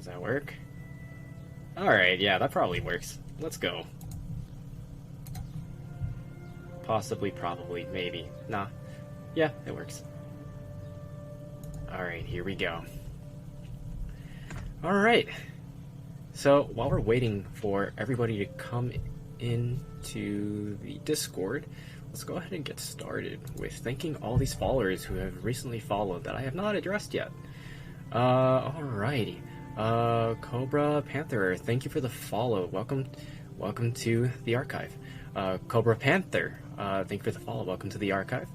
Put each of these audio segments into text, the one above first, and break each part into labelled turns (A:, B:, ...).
A: Does that work? Alright, yeah, that probably works. Let's go. Possibly, probably, maybe. Nah. Yeah, it works. Alright, here we go. Alright. So, while we're waiting for everybody to come into the Discord, let's go ahead and get started with thanking all these followers who have recently followed that I have not addressed yet. Alrighty. Cobra Panther, thank you for the follow. Welcome to the archive. Cobra Panther, thank you for the follow. Welcome to the archive.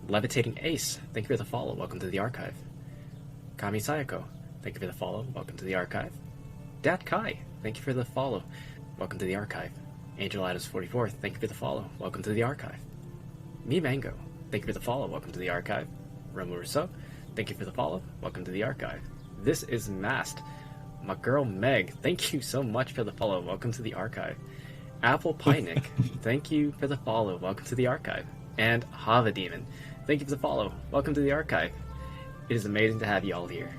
A: Levitating Ace, thank you for the follow. Welcome to the archive. Kami Sayako, thank you for the follow. Welcome to the archive. Dat Kai, thank you for the follow. Welcome to the archive. Angel Adams 44, thank you for the follow. Welcome to the archive. Me Mango, thank you for the follow. Welcome to the archive. Romo Rousseau, thank you for the follow. Welcome to the archive. This is Mast. My girl Meg, thank you so much for the follow. Welcome to the archive. Apple Pie Nick, thank you for the follow. Welcome to the archive. And Hava Demon, thank you for the follow. Welcome to the archive. It is amazing to have you all here.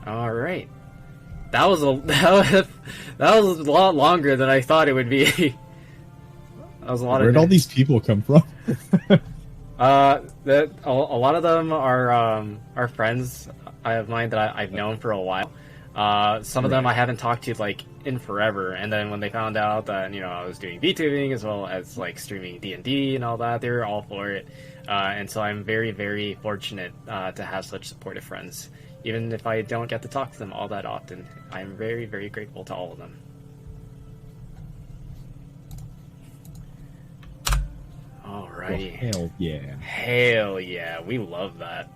A: All right, that was a lot longer than I thought it would be. That was a lot.
B: Where'd all these people come from?
A: A lot of them are friends of mine that I've known for a while. Some of them I haven't talked to like in forever, and then when they found out that I was doing VTubing as well as like streaming D&D and all that, they were all for it. And so I'm very, very fortunate to have such supportive friends. Even if I don't get to talk to them all that often, I'm very, very grateful to all of them. Alrighty.
B: Well, hell yeah.
A: Hell yeah, we love that.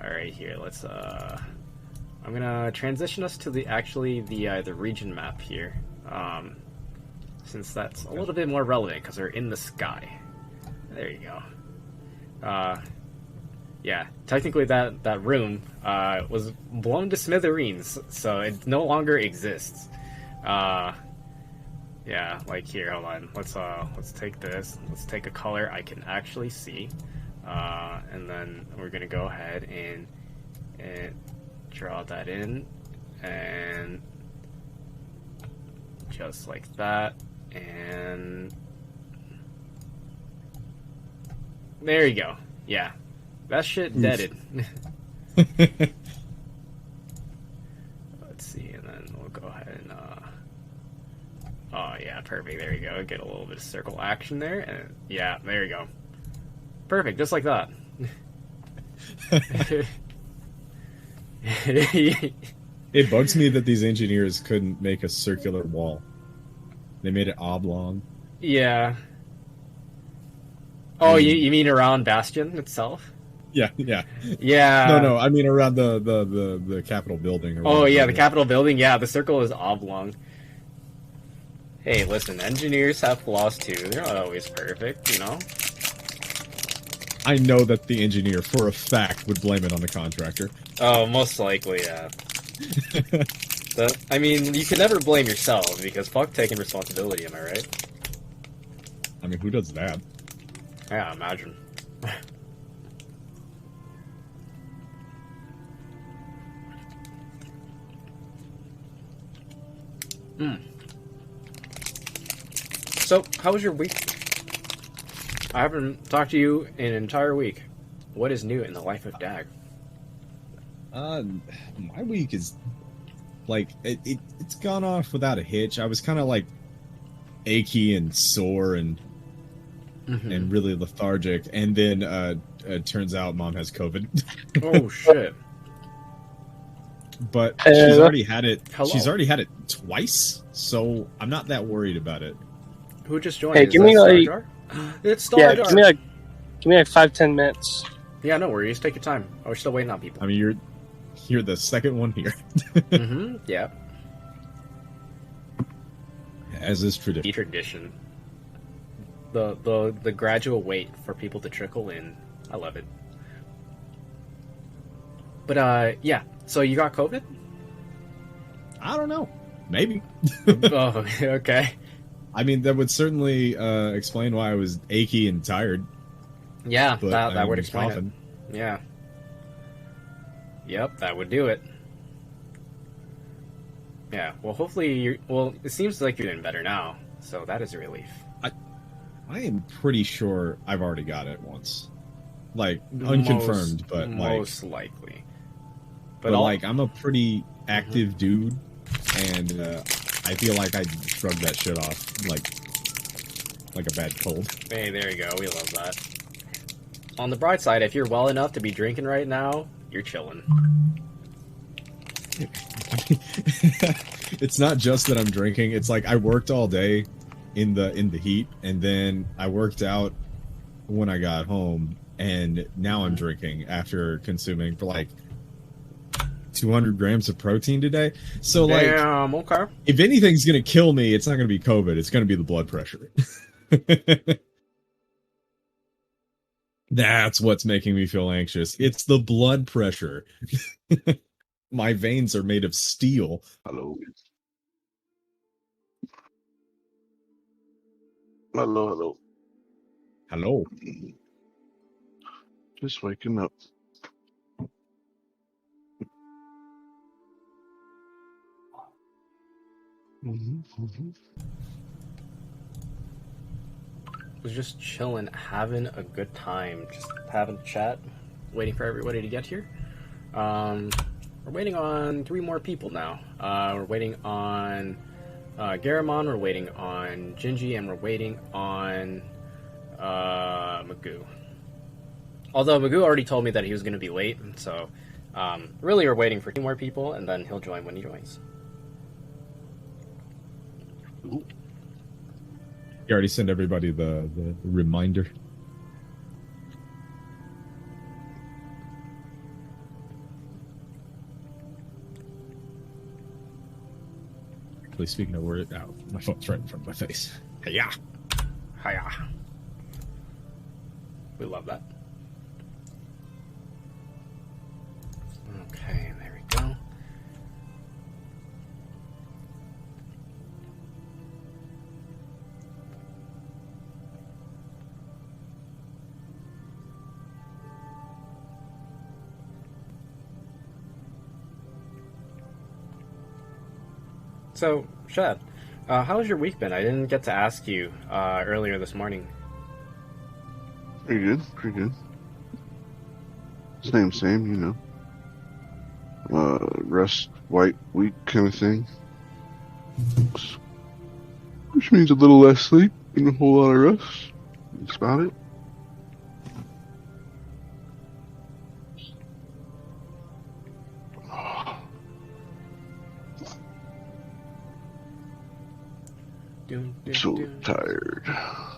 A: Alright, here, let's I'm gonna transition us to the region map here. Since that's a little bit more relevant because we're in the sky. There you go. Yeah, technically that room was blown to smithereens, so it no longer exists. Yeah, like here, hold on. Let's take this. Let's take a color I can actually see, and then we're gonna go ahead and draw that in, and just like that, and there you go. Yeah, that shit deaded. Let's see, and then we'll go ahead and oh yeah, perfect. There you go. Get a little bit of circle action there, and yeah, there you go. Perfect, just like that.
B: It bugs me that these engineers couldn't make a circular wall. They made it oblong.
A: Yeah. Oh, you mean around Bastion itself?
B: Yeah.
A: Yeah.
B: No, I mean around the Capitol building.
A: Oh yeah, the Capitol building. Yeah, the circle is oblong. Hey, listen, engineers have flaws too. They're not always perfect,
B: I know that the engineer, for a fact, would blame it on the contractor.
A: Oh, most likely, yeah. I mean, you can never blame yourself, because fuck taking responsibility, am I right?
B: I mean, who does that?
A: Yeah, imagine. So, how was your week? I haven't talked to you in an entire week. What is new in the life of Dag?
B: My week is like it's gone off without a hitch. I was kind of like achy and sore and really lethargic, and then it turns out Mom has COVID.
A: Oh shit!
B: But she's already had it.
A: Hello.
B: She's already had it twice, so I'm not that worried about it.
A: Who just joined?
C: Hey,
A: Is
C: give
A: that
C: me
A: Star
C: like
A: Jar? It's Star Jar.
C: give me like 5-10 minutes.
A: Yeah, no worries. Take your time. Oh, we're still waiting on people.
B: I mean, you're the second one here.
A: Yeah.
B: As is tradition.
A: The tradition. The gradual wait for people to trickle in. I love it. But yeah. So you got COVID?
B: I don't know. Maybe.
A: Oh, okay.
B: I mean, that would certainly explain why I was achy and tired.
A: Yeah,
B: But
A: that
B: I
A: would
B: was
A: explain
B: coughing.
A: it. Yeah. Yep, that would do it. Yeah, well, hopefully you're... Well, it seems like you're doing better now, so that is a relief.
B: I am pretty sure I've already got it once. Like, unconfirmed, but
A: most likely.
B: But like, I'm a pretty active dude, and I feel like I shrugged that shit off like a bad cold.
A: Hey, there you go. We love that. On the bright side, if you're well enough to be drinking right now, you're chilling.
B: It's not just that I'm drinking. It's like I worked all day in the heat, and then I worked out when I got home, and now I'm drinking after consuming for like 200 grams of protein today. So like,
A: damn, okay.
B: If anything's gonna kill me, it's not gonna be COVID. It's gonna be the blood pressure. That's what's making me feel anxious. It's the blood pressure. My veins are made of steel.
D: Hello. Hello, hello.
B: Hello.
D: Just waking up.
A: Was just chilling, having a good time, just having a chat, waiting for everybody to get here. We're waiting on 3 more people now. We're waiting on Garamon, we're waiting on Gingy, and we're waiting on Magoo. Although Magoo already told me that he was going to be late, so really we're waiting for 2 more people, and then he'll join when he joins.
B: Ooh. You already sent everybody the reminder. Actually, speaking of word, oh, my phone's right in front of my face. Hiya!
A: Hiya. We love that. Okay, there we go. So, Shad, how's your week been? I didn't get to ask you earlier this morning.
D: Pretty good, pretty good. Same, you know. Rest, white week kind of thing. Which means a little less sleep and a whole lot of rest. That's about it. So tired.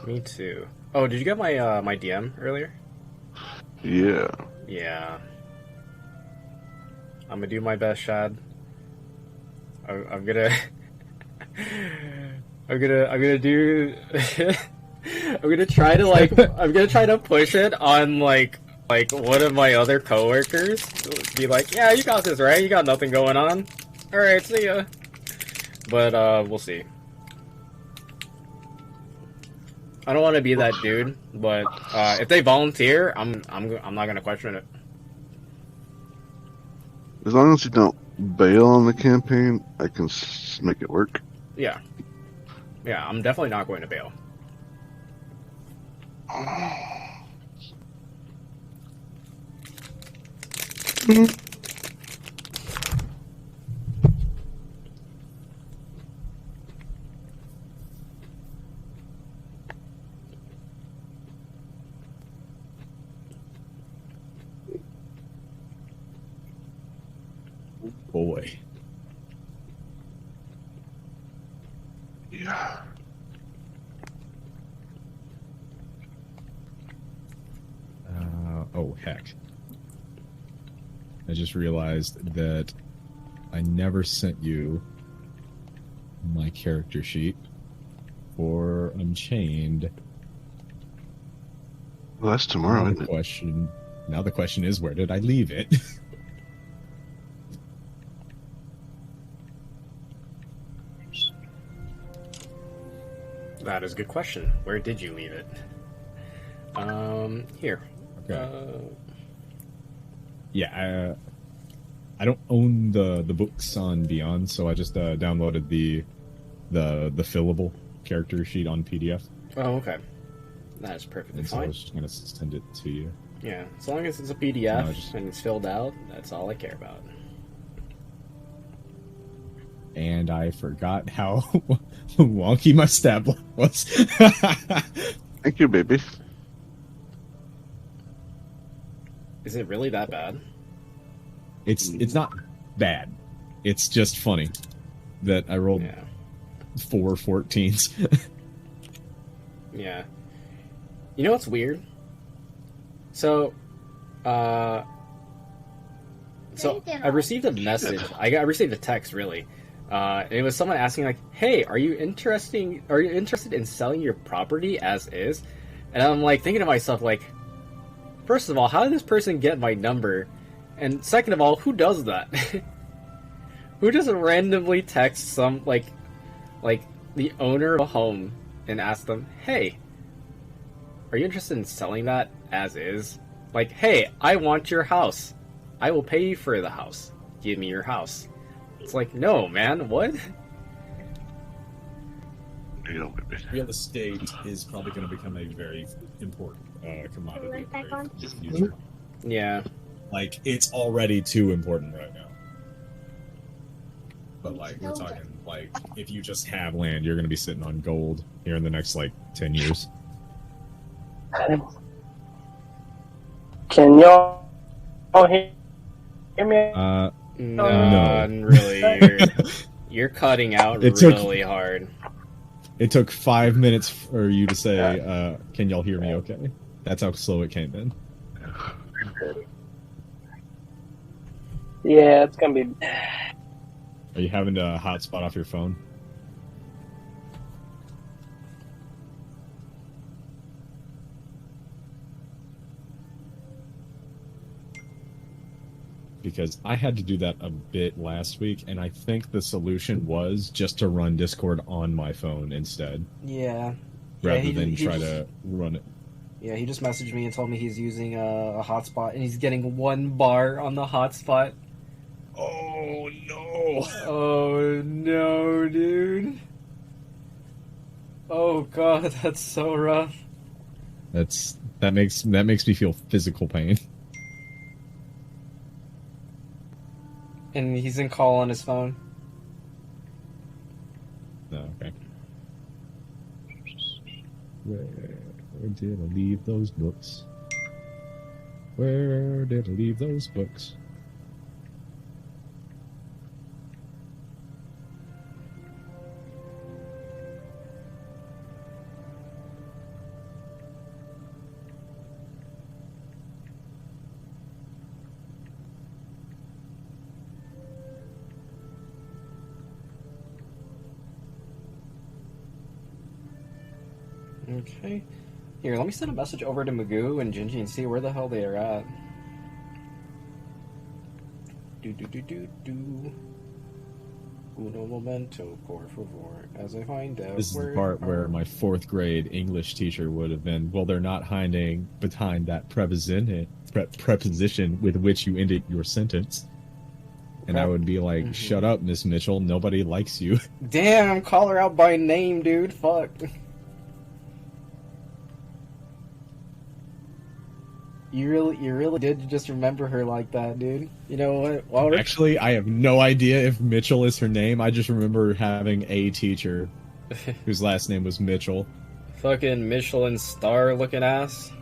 A: Me too. Oh, did you get my my DM earlier?
D: Yeah.
A: Yeah. I'm gonna do my best, Shad. I'm gonna I'm gonna do I'm gonna try to I'm gonna try to push it on like one of my other coworkers. Be like, yeah, you got this, right? You got nothing going on. All right, see ya. But we'll see. I don't want to be that dude, but if they volunteer, I'm not gonna question it.
D: As long as you don't bail on the campaign, I can make it work.
A: Yeah, I'm definitely not going to bail.
B: Boy.
D: Yeah.
B: Oh, heck. I just realized that I never sent you my character sheet for Unchained.
D: Well, that's tomorrow, isn't it?
B: Now the question is, where did I leave it?
A: That is a good question. Where did you leave it? Here.
B: Okay. Yeah, I don't own the books on Beyond, so I just downloaded the fillable character sheet on PDF.
A: Oh, okay. That is perfectly
B: And so I
A: fine.
B: was just gonna send it to you.
A: Yeah, as long as it's a PDF
B: No, just-
A: and it's filled out, that's all I care about.
B: And I forgot how wonky my stat block was.
D: Thank you, baby.
A: Is it really that bad?
B: It's not bad. It's just funny that I rolled
A: Yeah.
B: 4 14s.
A: Yeah. You know what's weird? So, I received a message. I received a text, really. And it was someone asking, like, "Hey, are you interested in selling your property as is?" And I'm like thinking to myself, like, first of all, how did this person get my number? And second of all, who does that? Who just randomly texts some like the owner of a home and asks them, "Hey, are you interested in selling that as is? Like, hey, I want your house. I will pay you for the house. Give me your house." It's like, no, man, what?
D: You know, baby.
B: Real estate is probably going to become a very important commodity
E: Back
B: in
E: on?
B: the future.
A: Yeah.
B: Like, it's already too important right now. But, like, we're talking, like, if you just have land, you're going to be sitting on gold here in the next, like, 10 years.
C: Can y'all hear me?
A: No, really. You're cutting out
B: It took-
A: really hard.
B: It took 5 minutes for you to say, can y'all hear me okay? That's how slow it came in.
C: Yeah, it's gonna be.
B: Are you having to hotspot off your phone? Because I had to do that a bit last week, and I think the solution was just to run Discord on my phone instead,
A: Yeah.
B: rather than try to run it.
A: Yeah, he just messaged me and told me he's using a hotspot and he's getting 1 bar on the hotspot.
B: Oh no!
A: Oh no, dude. Oh god, that's so rough.
B: That makes me feel physical pain.
A: And he's in call on his phone.
B: No, okay. Where did I leave those books? Where did I leave those books?
A: Okay. Here, let me send a message over to Magoo and Gingy and see where the hell they are at. Do. Uno momento, por favor, as I find out.
B: This is the part where my 4th grade English teacher would have been, well, they're not hiding behind that preposition with which you ended your sentence. And I would be like, shut up, Miss Mitchell, nobody likes you.
A: Damn, call her out by name, dude. Fuck. You really did just remember her like that, dude. You know what? Well,
B: Actually, I have no idea if Mitchell is her name. I just remember having a teacher whose last name was Mitchell.
A: fucking Michelin star looking ass.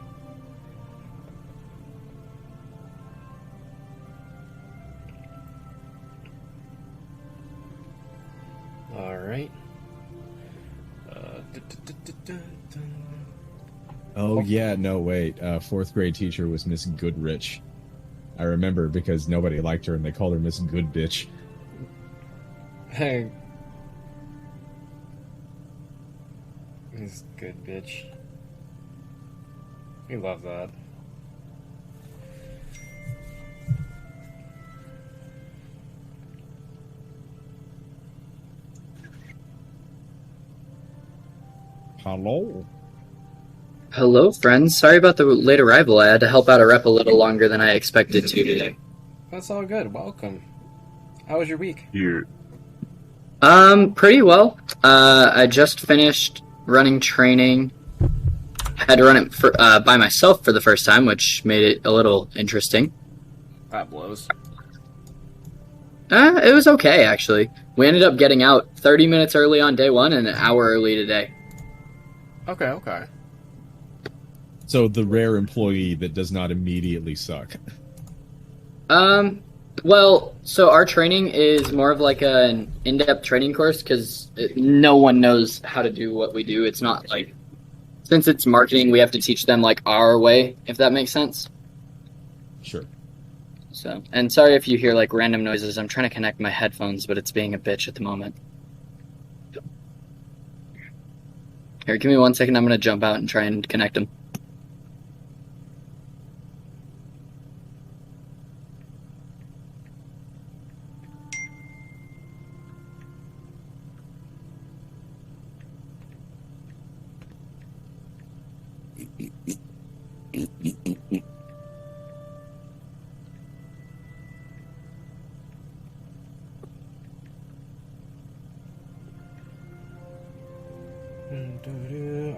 A: Alright.
B: Oh, yeah, no, wait. 4th grade teacher was Miss Goodrich. I remember because nobody liked her and they called her Miss Good Bitch.
A: Hey. He's good, bitch. We love that.
B: Hello?
F: Hello, friends. Sorry about the late arrival. I had to help out a rep a little longer than I expected to today.
A: That's all good. Welcome. How was your week?
D: Here.
E: Pretty well. I just finished running training. Had to run it for, by myself for the first time, which made it a little interesting.
A: That blows.
E: It was okay, actually. We ended up getting out 30 minutes early on day one and an hour early today.
A: Okay.
B: So the rare employee that does not immediately suck.
E: Well, so our training is more of like an in-depth training course because no one knows how to do what we do. It's not like, since it's marketing, we have to teach them like our way, if that makes sense.
B: Sure.
E: So, and sorry if you hear like random noises. I'm trying to connect my headphones, but it's being a bitch at the moment. Here, give me 1 second. I'm going to jump out and try and connect them.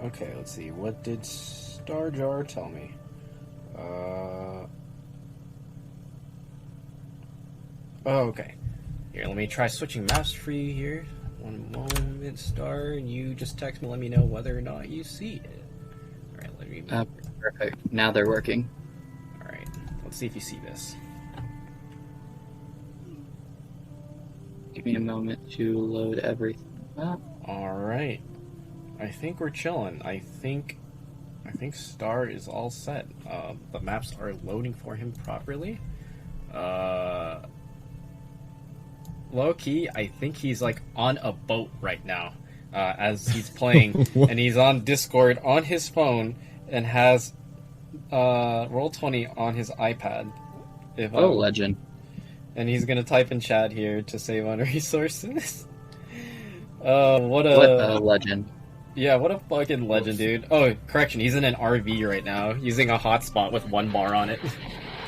A: Okay, let's see. What did Starjar tell me? Oh, okay. Here, let me try switching maps for you here. One moment, Star. You just text me, let me know whether or not you see it. Alright, let me...
E: Perfect. Now they're working.
A: Alright, let's see if you see this.
E: Give me a moment to load everything up.
A: Alright. I think we're chilling. I think Star is all set. The maps are loading for him properly. Low key, I think he's like on a boat right now as he's playing, and he's on Discord on his phone and has Roll20 on his iPad.
E: Legend.
A: And he's gonna type in chat here to save on resources. What
E: What a legend.
A: Yeah, what a fucking legend, dude. Oh, correction, he's in an RV right now, using a hotspot with 1 bar on it.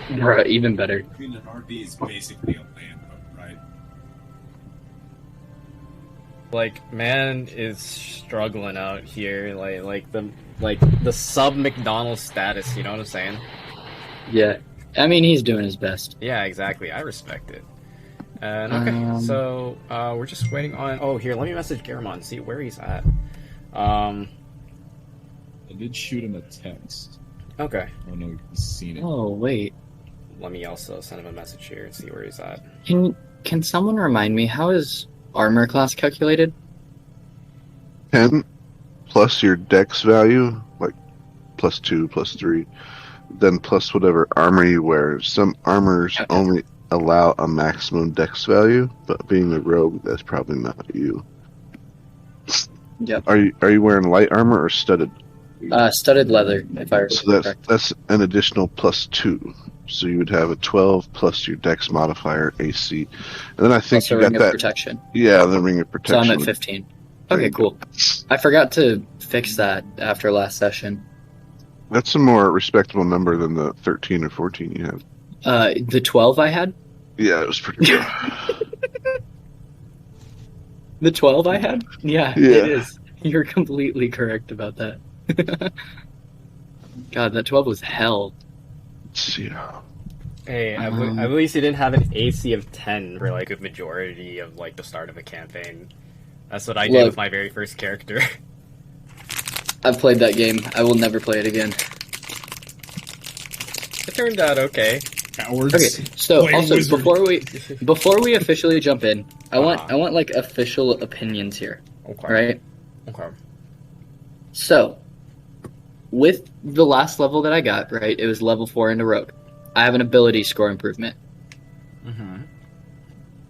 E: Bruh, even better.
B: I mean, an RV is basically a land boat, right?
A: Like, man is struggling out here, like the sub McDonald's status, you know what I'm saying?
E: Yeah. I mean, he's doing his best.
A: Yeah, exactly. I respect it. And okay, so we're just waiting on... Oh, here, let me message Garamond and see where he's at.
B: I did shoot him a text.
A: Okay.
B: I don't know if he's seen it.
E: Oh, wait.
A: Let me also send him a message here and see where he's at.
E: Can someone remind me, how is armor class calculated?
D: 10 plus your dex value, like +2, +3, then plus whatever armor you wear. Some armors only allow a maximum dex value, but being a rogue, that's probably not you.
E: Yep.
D: Are you wearing light armor or studded?
E: Studded leather, if I remember
D: So
E: correct.
D: that's an additional +2. So you would have a 12 plus your dex modifier AC, and then I think
E: Plus a
D: you got
E: ring of
D: that.
E: protection.
D: Yeah, the ring of
E: So
D: protection.
E: I'm at 15. Okay, cool. I forgot to fix that after last session.
D: That's a more respectable number than the 13 or 14 you had.
E: The 12 I had?
D: Yeah, it was pretty good.
E: The 12 I had? Yeah,
D: Yeah.
E: it is. You're completely correct about that. God, that 12 was hell.
D: Yeah.
A: Hey, at least he didn't have an AC of 10 for like a majority of like the start of a campaign. That's what I did with my very first character.
E: I've played that game. I will never play it again.
A: It turned out okay.
B: Cowards.
E: Okay, so
B: Play
E: also
B: wizard.
E: before we officially jump in, I want like official opinions here.
A: Okay.
E: Right?
A: Okay.
E: So, with the last level that I got, right, it was level 4 into Rogue. I have an ability score improvement.
A: Mm-hmm.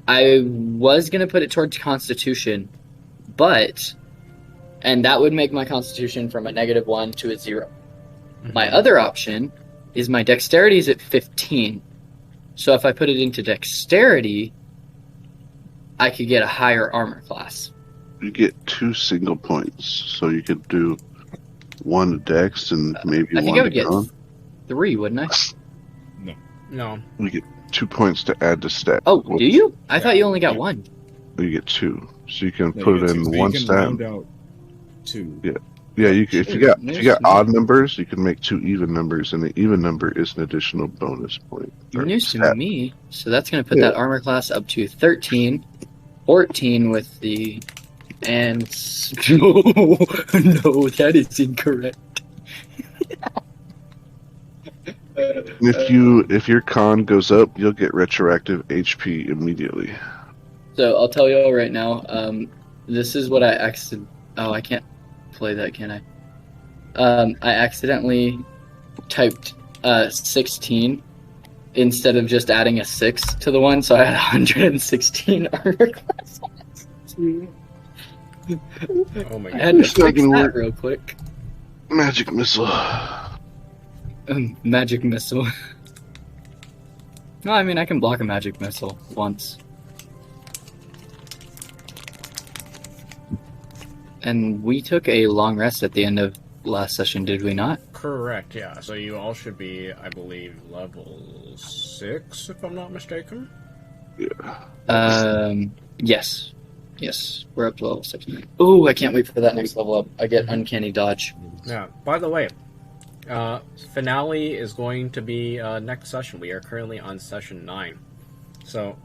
E: I was going to put it towards Constitution, and that would make my Constitution from a -1 to a 0.
A: Mm-hmm.
E: My other option is my Dexterity is at 15. So if I put it into Dexterity, I could get a higher armor class.
D: You get 2 single points, so you could do 1 dex and maybe
E: I think
D: 1
E: I would
D: to
E: get
D: con.
E: 3, wouldn't I?
A: No.
D: You get 2 points to add to stat.
E: Oh, do you? I thought you only got one.
D: You get 2, so you can
B: No,
D: put
B: you
D: it
B: get
D: in
B: two. So
D: one
B: you can
D: stat.
B: round out 2.
D: Yeah, you can, if you got
E: News to me.
D: odd numbers, you can make 2 even numbers, and the even number is an additional bonus point. or
E: News to
D: stat.
E: me. So that's going to put
D: Yeah.
E: that armor class up to 13, 14 with the and no, no, that is incorrect.
D: And if your con goes up, you'll get retroactive HP immediately.
E: So I'll tell you all right now. This is what I accidentally. Oh, I can't play that, can I? I accidentally typed 16 instead of just adding a 6 to the one, so I had 116 armor class.
A: Oh my
E: I
A: god.
E: had to
D: It's not
E: fix
D: gonna
E: that
D: work.
E: real quick.
D: Magic missile.
E: Magic missile. No, I mean I can block a magic missile once. And we took a long rest at the end of last session, did we not?
A: Correct, yeah. So you all should be, I believe, level 6, if I'm not mistaken.
D: Yeah.
E: Yes. Yes, we're up to level 6. Ooh, I can't wait for that next level up. I get uncanny dodge.
A: Yeah. By the way, finale is going to be next session. We are currently on session 9. So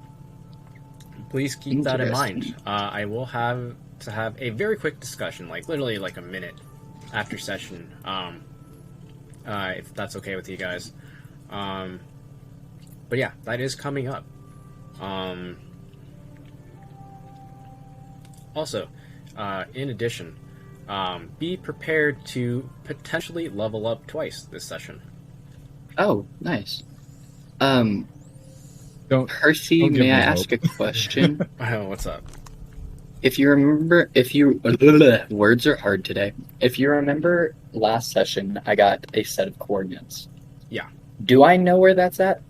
A: please keep that in mind.
E: Interesting.
A: I will have to have a very quick discussion, like literally like a minute after session, if that's okay with you guys. But yeah, that is coming up. Also, in addition, be prepared to potentially level up twice this session.
E: Oh, nice.
B: Don't
E: Percy,
B: don't give
E: may I
B: me
E: ask a question?
A: Oh, what's up?
E: If you remember, words are hard today. If you remember last session, I got a set of coordinates.
A: Yeah.
E: Do I know where that's at?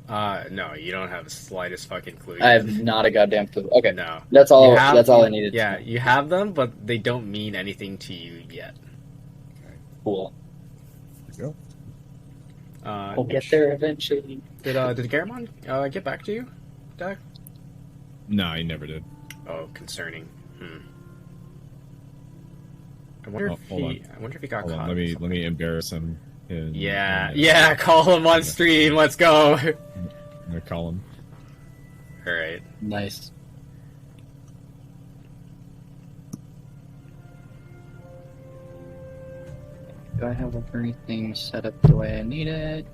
A: No, you don't have the slightest fucking clue.
E: I have not a goddamn clue. Okay,
A: No.
E: that's all.
A: You have-
E: That's all I needed.
A: Yeah,
E: To know.
A: you have them, but they don't mean anything to you yet.
E: Cool.
B: There you
E: We'll get there eventually.
A: Did Garamond get back to you, Doug?
B: go. No, he never did.
A: Oh, concerning. I wonder if
B: hold
A: he. I wonder if he got
B: Hold
A: caught.
B: on,
A: in
B: let
A: something.
B: me embarrass him.
A: Yeah, call him on stream. Let's go.
B: I'm gonna call him.
A: All right.
E: Nice. Do I have everything set up the way I need it?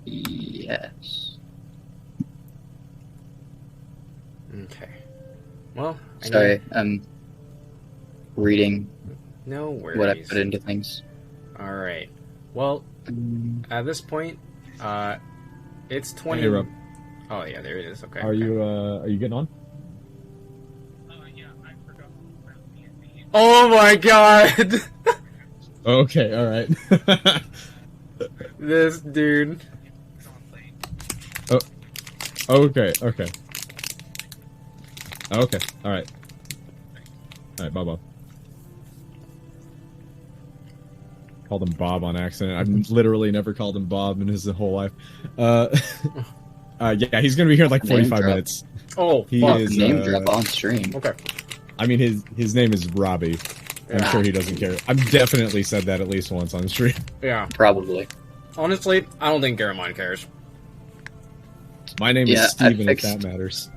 E: Yes.
A: Okay. Well,
E: Sorry, I'm reading
A: no worries.
E: what I put into things.
A: All right. Well, at this point, it's 20.
B: Hey, Rob.
A: Oh yeah, there it is. Okay.
B: Are you getting on?
A: Oh my god!
B: Okay, all right.
A: This dude.
B: Okay. Okay, all right. All right, Bob. Called him Bob on accident. I've literally never called him Bob in his whole life. Yeah, he's gonna be here in like
E: Name
B: 45
E: drop.
B: minutes.
A: Oh,
B: He
A: fuck.
B: is
E: Name drop on stream.
A: Okay.
B: I mean, his name is Robbie. I'm sure he doesn't care. I've definitely said that at least once on stream.
A: Yeah.
E: Probably.
A: Honestly, I don't think Garamond cares.
B: My name
E: Yeah,
B: is Steven,
E: I
B: if that matters.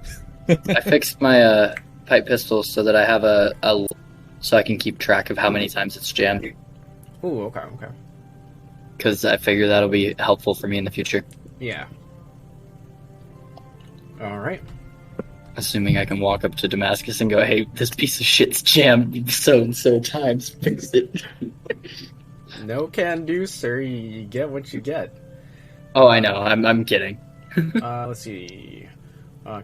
E: I fixed my pipe pistol so that I have so I can keep track of how many times it's jammed.
A: Ooh, okay.
E: Because I figure that'll be helpful for me in the future.
A: Yeah. All right.
E: Assuming I can walk up to Damascus and go, "Hey, this piece of shit's jammed so and so times. Fix it."
A: No can do, sir. You get what you get.
E: Oh, I know. I'm kidding.
A: Let's see.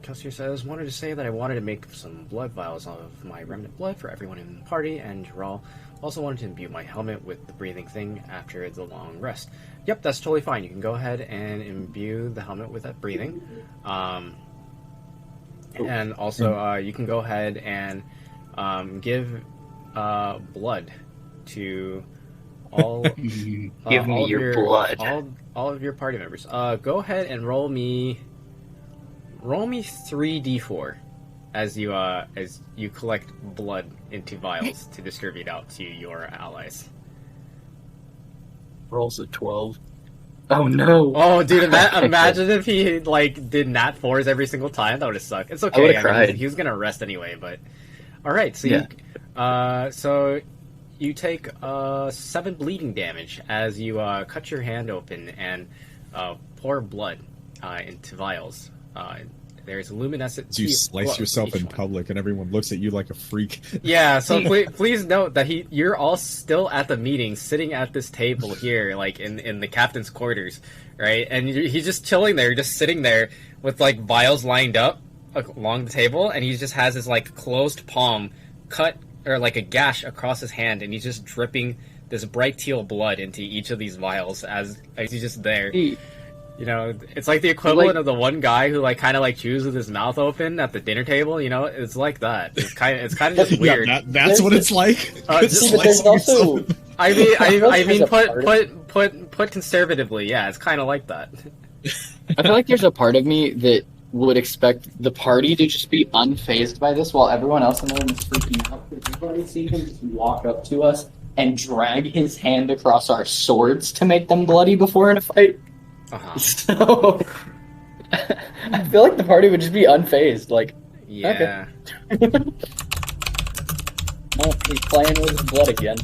A: Kelsey says, wanted to say that I wanted to make some blood vials of my remnant blood for everyone in the party, and Jaral also wanted to imbue my helmet with the breathing thing after the long rest. Yep, that's totally fine. You can go ahead and imbue the helmet with that breathing. And also, you can go ahead and give blood to all.
E: Give me
A: all of
E: your blood.
A: all of your party members. Go ahead and roll me 3d4 as you collect blood into vials to distribute out to your allies.
E: Rolls a 12. Oh no!
A: Oh, dude, imagine if he did nat 4s every single time. That would have sucked. It's okay.
E: I would have cried.
A: He was gonna rest anyway, but all right. So you take 7 bleeding damage as you cut your hand open and pour blood into vials. There's luminescent.
B: You slice yourself in public, and everyone looks at you like a freak.
A: Yeah. So please note that you're all still at the meeting, sitting at this table here, like in the captain's quarters, right? And he's just chilling there, just sitting there with like vials lined up along the table, and he just has his like closed palm cut or like a gash across his hand, and he's just dripping this bright teal blood into each of these vials as he's just there. You know, it's like the equivalent of the one guy who kind of chews with his mouth open at the dinner table. You know, it's like that. It's kind of just weird.
B: Yeah, that's what it's like.
E: But there's also,
A: I mean, put conservatively, yeah, it's kind of like that.
E: I feel like there's a part of me that would expect the party to just be unfazed by this, while everyone else in the room is freaking out. We've already seen him just walk up to us and drag his hand across our swords to make them bloody before in a fight. So I feel like the party would just be unfazed.
A: Yeah.
E: Okay. Oh, he's playing with his blood again.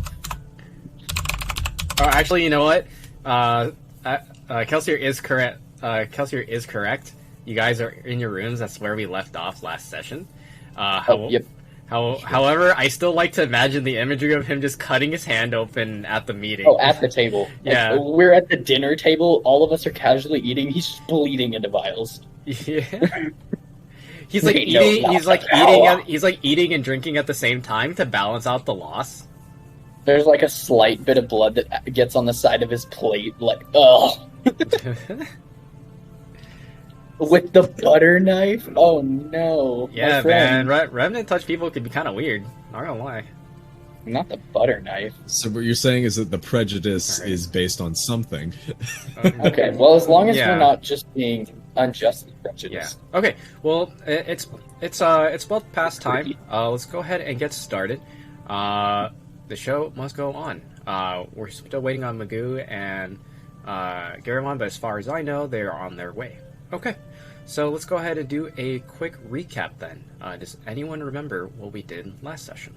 A: Oh, actually, you know what? Kelsier is correct. Kelsier is correct. You guys are in your rooms. That's where we left off last session.
E: Yep.
A: However, I still like to imagine the imagery of him just cutting his hand open at the meeting.
E: Oh, at the table.
A: Yeah.
E: We're at the dinner table. All of us are casually eating. He's just bleeding into vials.
A: Yeah. He's eating. He's eating and drinking at the same time to balance out the loss.
E: There's a slight bit of blood that gets on the side of his plate. Ugh. With the butter knife? Oh no.
A: Yeah, man. Revenant touch people could be kind of weird. Not gonna lie.
E: Not the butter knife.
B: So what you're saying is that the prejudice is based on something.
E: Okay, well, as long as we're not just being unjustly prejudiced.
A: Yeah. Okay. Well, it's well past time. Let's go ahead and get started. The show must go on. We're still waiting on Magoo and Garamond, but as far as I know, they're on their way. Okay, so let's go ahead and do a quick recap then. Does anyone remember what we did last session?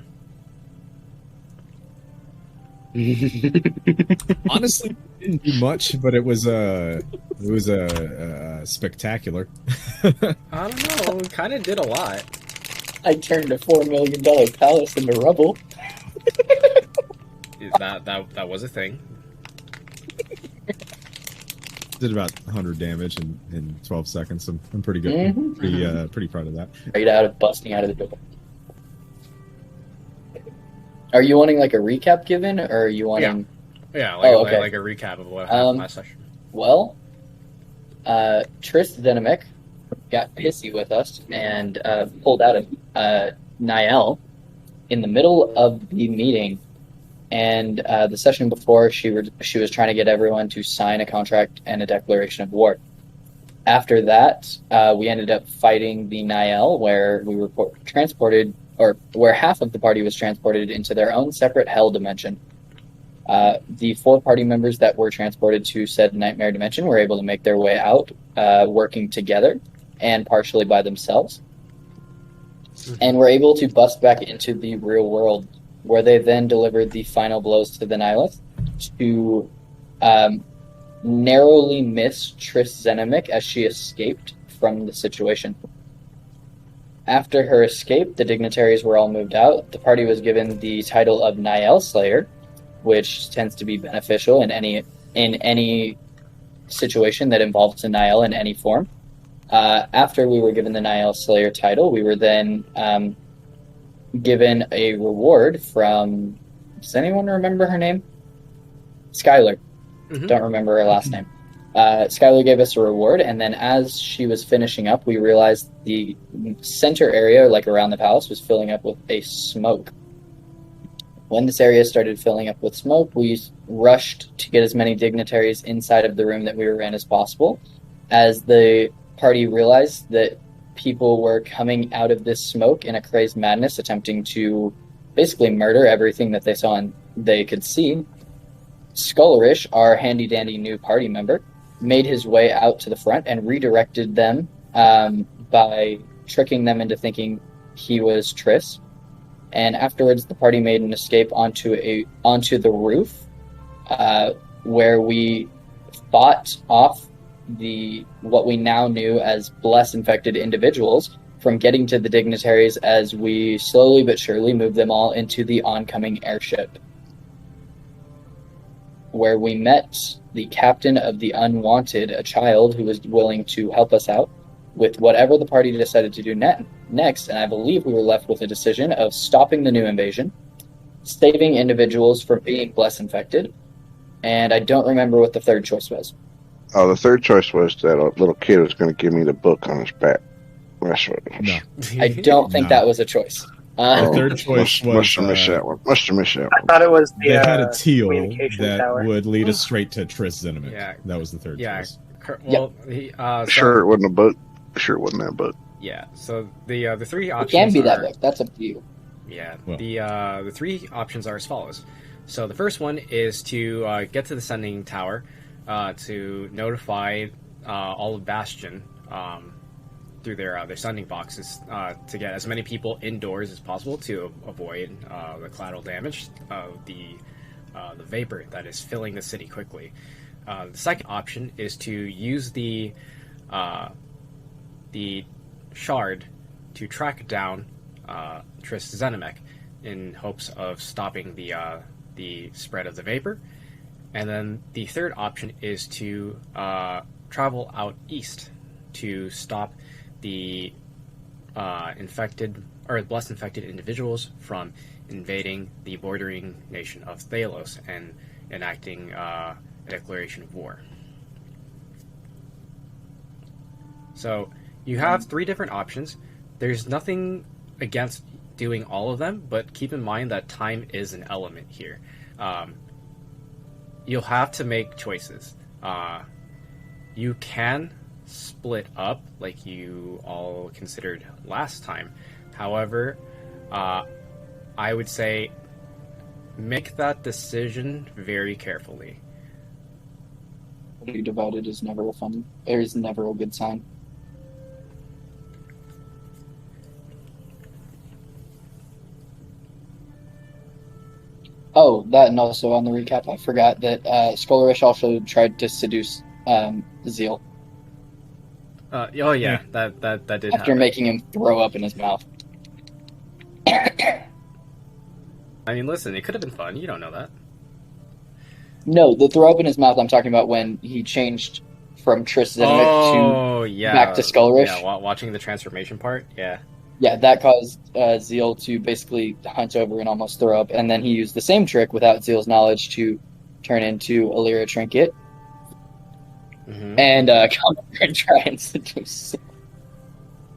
B: Honestly, didn't do much, but it was spectacular.
A: I don't know. We kind of did a lot.
E: I turned a $4 million palace into rubble.
A: that was a thing.
B: Did about 100 damage in 12 seconds. I'm pretty good.
E: Mm-hmm.
B: Pretty proud of that.
E: Busting out of the door. Are you wanting a recap given, or are you wanting?
A: Yeah, like a recap of what happened last session.
E: Well, Triss Venomic got pissy with us and pulled out a Niall in the middle of the meeting. And the session before, she was trying to get everyone to sign a contract and a declaration of war. After that, we ended up fighting the Niall, where we were transported, or where half of the party was transported into their own separate hell dimension. The 4 party members that were transported to said nightmare dimension were able to make their way out, working together and partially by themselves. And were able to bust back into the real world, where they then delivered the final blows to the Nihilith to narrowly miss Triss Venomic as she escaped from the situation. After her escape, the dignitaries were all moved out. The party was given the title of Niall Slayer, which tends to be beneficial in any situation that involves a Niall in any form. After we were given the Niall Slayer title, we were then given a reward from... Does anyone remember her name? Skylar. Mm-hmm. Don't remember her last name. Skylar gave us a reward, and then as she was finishing up, we realized the center area, around the palace, was filling up with a smoke. When this area started filling up with smoke, we rushed to get as many dignitaries inside of the room that we were in as possible. As the party realized that people were coming out of this smoke in a crazed madness, attempting to basically murder everything that they saw and they could see, Scullerish, our handy-dandy new party member, made his way out to the front and redirected them by tricking them into thinking he was Triss. And afterwards, the party made an escape onto the roof, where we fought off what we now knew as bless infected individuals from getting to the dignitaries as we slowly but surely moved them all into the oncoming airship, where we met the captain of the Unwanted, a child who was willing to help us out with whatever the party decided to do next, and I believe we were left with a decision of stopping the new invasion, saving individuals from being bless infected, and I don't remember what the third choice was.
D: Oh, the third choice was that a little kid was going to give me the book on his back. That's what it was.
B: No.
E: I don't think that was a choice.
B: The third choice
D: must have
B: was
D: missed that one. Must have missed that
C: I
D: one.
C: thought it was the
B: they had a teal
C: communication
B: that
C: tower.
B: would lead us straight to Triss Zenimic.
A: Yeah.
B: That was the third choice.
A: Well,
D: Sure, it wasn't a book. Sure, it wasn't that book.
A: Yeah. So the three
E: It
A: options
E: can be that
A: are,
E: book. That's up to you.
A: Yeah.
B: Well.
A: The three options are as follows. So the first one is to get to the sending tower, to notify all of Bastion through their sending boxes, to get as many people indoors as possible to avoid the collateral damage of the vapor that is filling the city quickly. The second option is to use the shard to track down Triss Zenimic in hopes of stopping the spread of the vapor. And then the third option is to travel out east to stop the infected or less infected individuals from invading the bordering nation of Thalos and enacting a declaration of war. So you have three different options. There's nothing against doing all of them, but keep in mind that time is an element here. You'll have to make choices. You can split up like you all considered last time. However, I would say make that decision very carefully.
E: Party divided is never a good sign. Oh, that, and also on the recap, I forgot that Scullerish also tried to seduce Zeal
A: Oh yeah, that did
E: after
A: happen.
E: making him throw up in his mouth.
A: I mean, listen, it could have been fun. You don't know that.
E: No, the throw up in his mouth I'm talking about when he changed from Triss Zenimic back to Scullerish.
A: Yeah, watching the transformation part. Yeah.
E: Yeah, that caused Zeal to basically hunch over and almost throw up, and then he used the same trick without Zeal's knowledge to turn into a Lyra trinket and come over and try and seduce Zeal.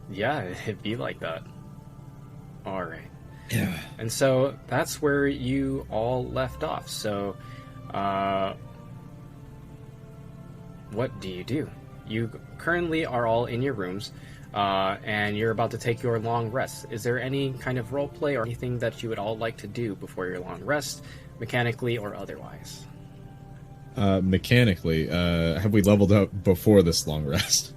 A: Yeah, it'd be like that. All right.
B: Yeah.
A: And so that's where you all left off. So, what do? You currently are all in your rooms, and you're about to take your long rest. Is there any kind of role play or anything that you would all like to do before your long rest, mechanically or otherwise?
B: Mechanically, have we leveled up before this long rest?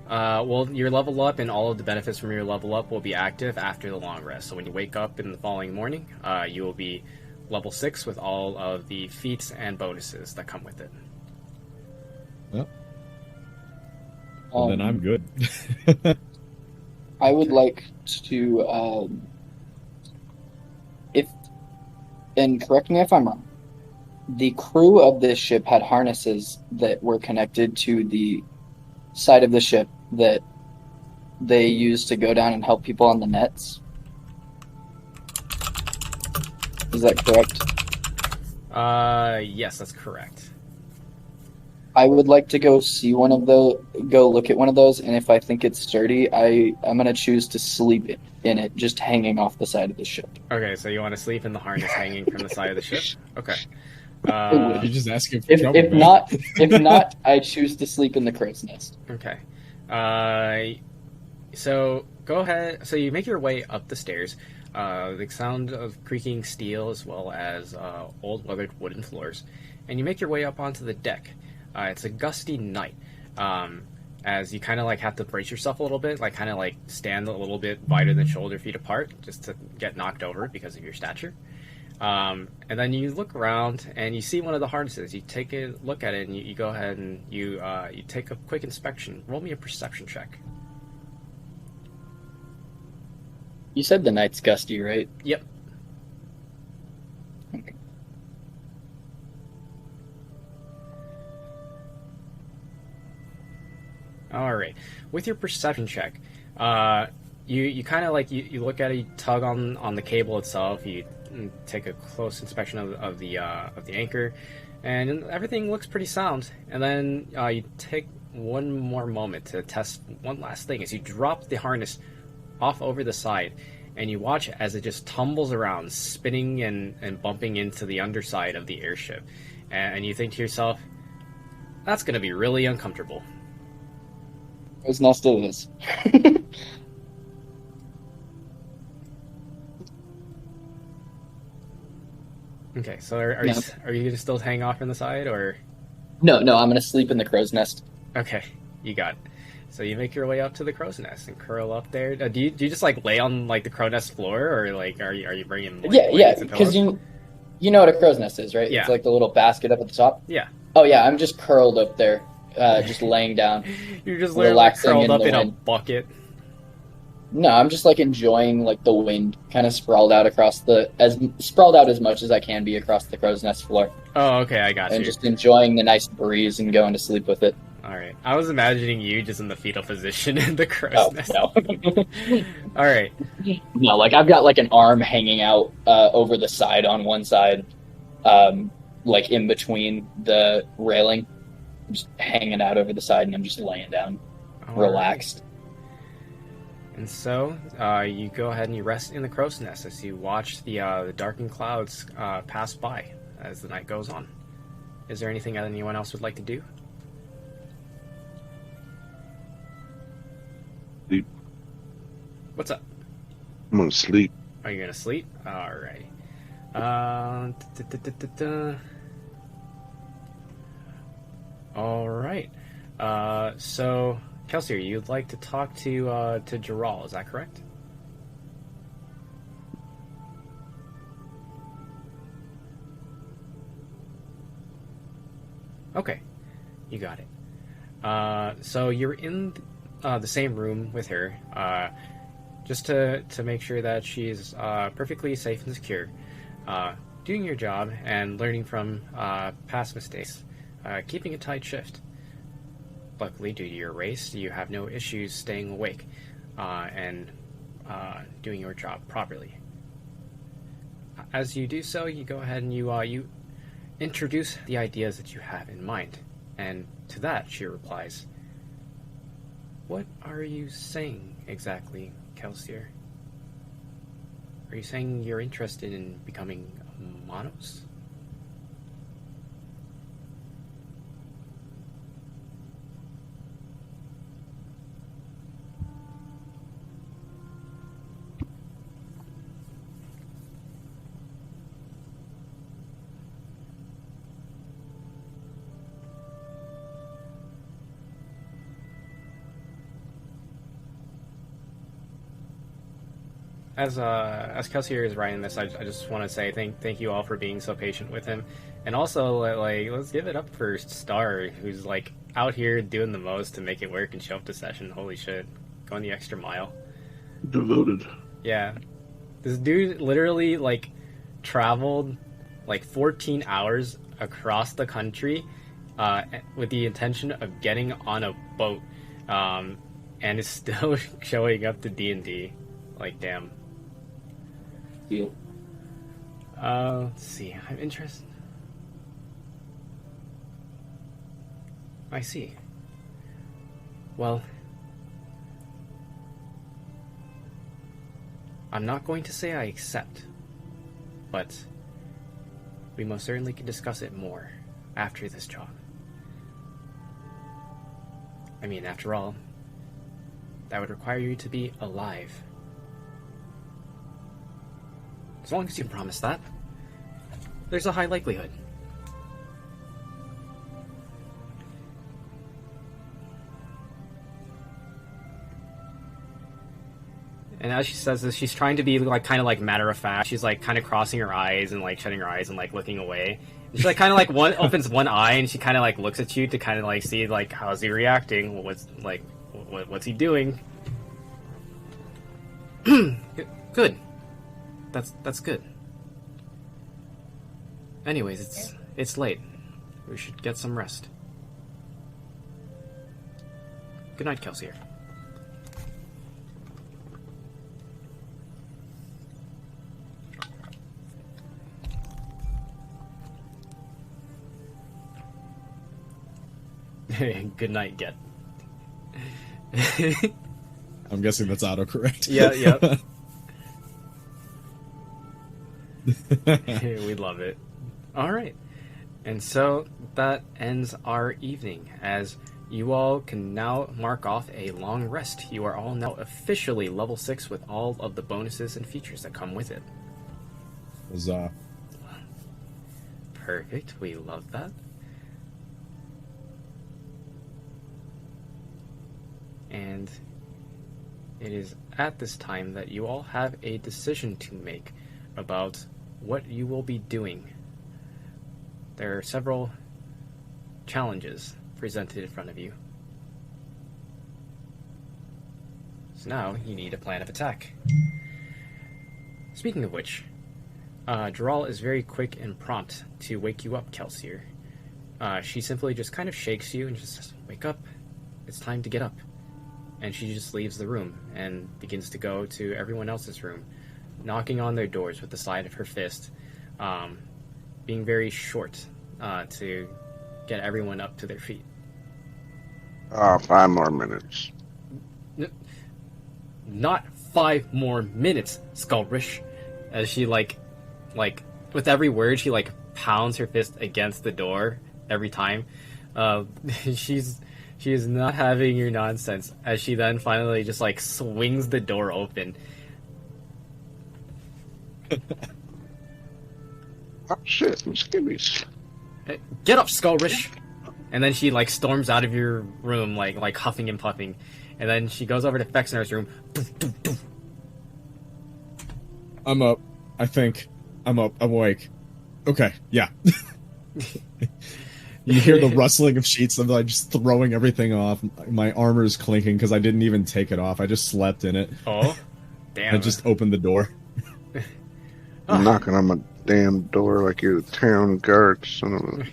A: Well, your level up and all of the benefits from your level up will be active after the long rest. So when you wake up in the following morning, you will be level 6 with all of the feats and bonuses that come with it.
B: Well, then I'm good.
E: I would like to, and correct me if I'm wrong, the crew of this ship had harnesses that were connected to the side of the ship that they used to go down and help people on the nets. Is that correct?
A: Yes, that's correct.
E: I would like to go see one of those, go look at one of those, and if I think it's sturdy, I'm gonna choose to sleep in it, just hanging off the side of the ship.
A: Okay, so you want to sleep in the harness hanging from the side of the ship? Okay.
E: I would.
B: You're just asking for
E: If
B: trouble,
E: if
B: man.
E: not if not, I choose to sleep in the crow's nest.
A: Okay. Uh, so go ahead. So you make your way up the stairs. The sound of creaking steel as well as old weathered wooden floors, and you make your way up onto the deck. It's a gusty night. As you kind of like have to brace yourself a little bit, like kind of like stand a little bit wider than shoulder feet apart, just to get knocked over because of your stature. And then you look around and you see one of the harnesses. You take a look at it and you go ahead and you take a quick inspection. Roll me a perception check.
E: You said the night's gusty, right?
A: Yep.
E: Okay.
A: All right. With your perception check, you kind of like you look at it, you tug on the cable itself. You take a close inspection of the anchor, and everything looks pretty sound. And then you take one more moment to test one last thing as you drop the harness off over the side, and you watch as it just tumbles around, spinning and bumping into the underside of the airship. And you think to yourself, that's going to be really uncomfortable.
E: Crow's nest it is.
A: Okay, so are you going to still hang off on the side, or?
E: No, I'm gonna sleep in the crow's nest.
A: Okay, you got it. So you make your way up to the crow's nest and curl up there. Do you just like lay on like the crow nest floor, or like are you bringing like,
E: Yeah,
A: blankets and
E: because
A: pillows?
E: you know what a crow's nest is, right?
A: Yeah.
E: It's like the little basket up at the top.
A: Yeah.
E: Oh yeah, I'm just curled up there, just laying down.
A: You're just literally
E: Relaxing
A: curled
E: in
A: up
E: the
A: in a
E: wind.
A: bucket.
E: No, I'm just like enjoying like the wind, kind of sprawled out as much as I can be across the crow's nest floor,
A: Oh, okay, I got
E: and
A: you.
E: just enjoying the nice breeze and going to sleep with it.
A: All right, I was imagining you just in the fetal position in the crow's
E: Oh
A: nest.
E: no,
A: All right,
E: no, like I've got like an arm hanging out over the side on one side, like in between the railing, just hanging out over the side, and I'm just laying down,
A: All
E: relaxed.
A: right. And so you go ahead and you rest in the crow's nest as you watch the darkened clouds pass by as the night goes on. Is there anything anyone else would like to do?
D: Sleep.
A: What's up?
D: I'm gonna sleep.
A: Are you gonna sleep? Alright. Alright. So, Kelsier, you'd like to talk to Jaral, is that correct? Okay, you got it. So you're in the same room with her, just to make sure that she's perfectly safe and secure, doing your job and learning from past mistakes, keeping a tight shift. Luckily, due to your race, you have no issues staying awake and doing your job properly. As you do so, you go ahead and you introduce the ideas that you have in mind, and to that she replies, "What are you saying exactly, Kelsier? Are you saying you're interested in becoming a Monos?" As Kelsier is writing this, I just want to say thank you all for being so patient with him, and also like let's give it up for Star, who's like out here doing the most to make it work and show up to session. Holy shit, going the extra mile.
D: Devoted.
A: Yeah, this dude literally like traveled like 14 hours across the country with the intention of getting on a boat, and is still showing up to D&D. Like, damn. Let's see. I'm interested. I see. Well, I'm not going to say I accept, but we most certainly can discuss it more after this job. I mean, after all, that would require you to be alive. As long as you promise that, there's a high likelihood. And as she says this, she's trying to be like kind of like matter of fact. She's like kind of crossing her eyes and like shutting her eyes and like looking away. And she like kind of like opens one eye and she kind of like looks at you to kind of like see like how's he reacting? What's he doing? Good. That's good. Anyways, it's late. We should get some rest. Good night, Kelsier. Good night, Get.
B: I'm guessing that's autocorrect.
A: Yeah. We love it. All right. And so that ends our evening, as you all can now mark off a long rest. You are all now officially level 6 with all of the bonuses and features that come with it.
B: Huzzah.
A: Perfect. We love that. And it is at this time that you all have a decision to make about what you will be doing. There are several challenges presented in front of you. So now you need a plan of attack. Speaking of which, Dural is very quick and prompt to wake you up, Kelsier. She simply just kind of shakes you and just says, "Wake up, it's time to get up." And she just leaves the room and begins to go to everyone else's room, knocking on their doors with the side of her fist, being very short to get everyone up to their feet.
D: 5 more minutes.
A: Not 5 more minutes, Skullrish. As she like with every word she like pounds her fist against the door every time. She is not having your nonsense, as she then finally just like swings the door open.
D: Oh shit, skibbies.
A: Get up, Skullrish! And then she like storms out of your room like huffing and puffing. And then she goes over to Fexner's room.
B: I'm up. I think. I'm up. I'm awake. Okay, yeah. You hear the rustling of sheets. I'm like just throwing everything off. My armor's clinking because I didn't even take it off. I just slept in it.
A: Oh, damn.
B: I just opened the door.
D: I'm knocking on my damn door like you're the town guard, son of a...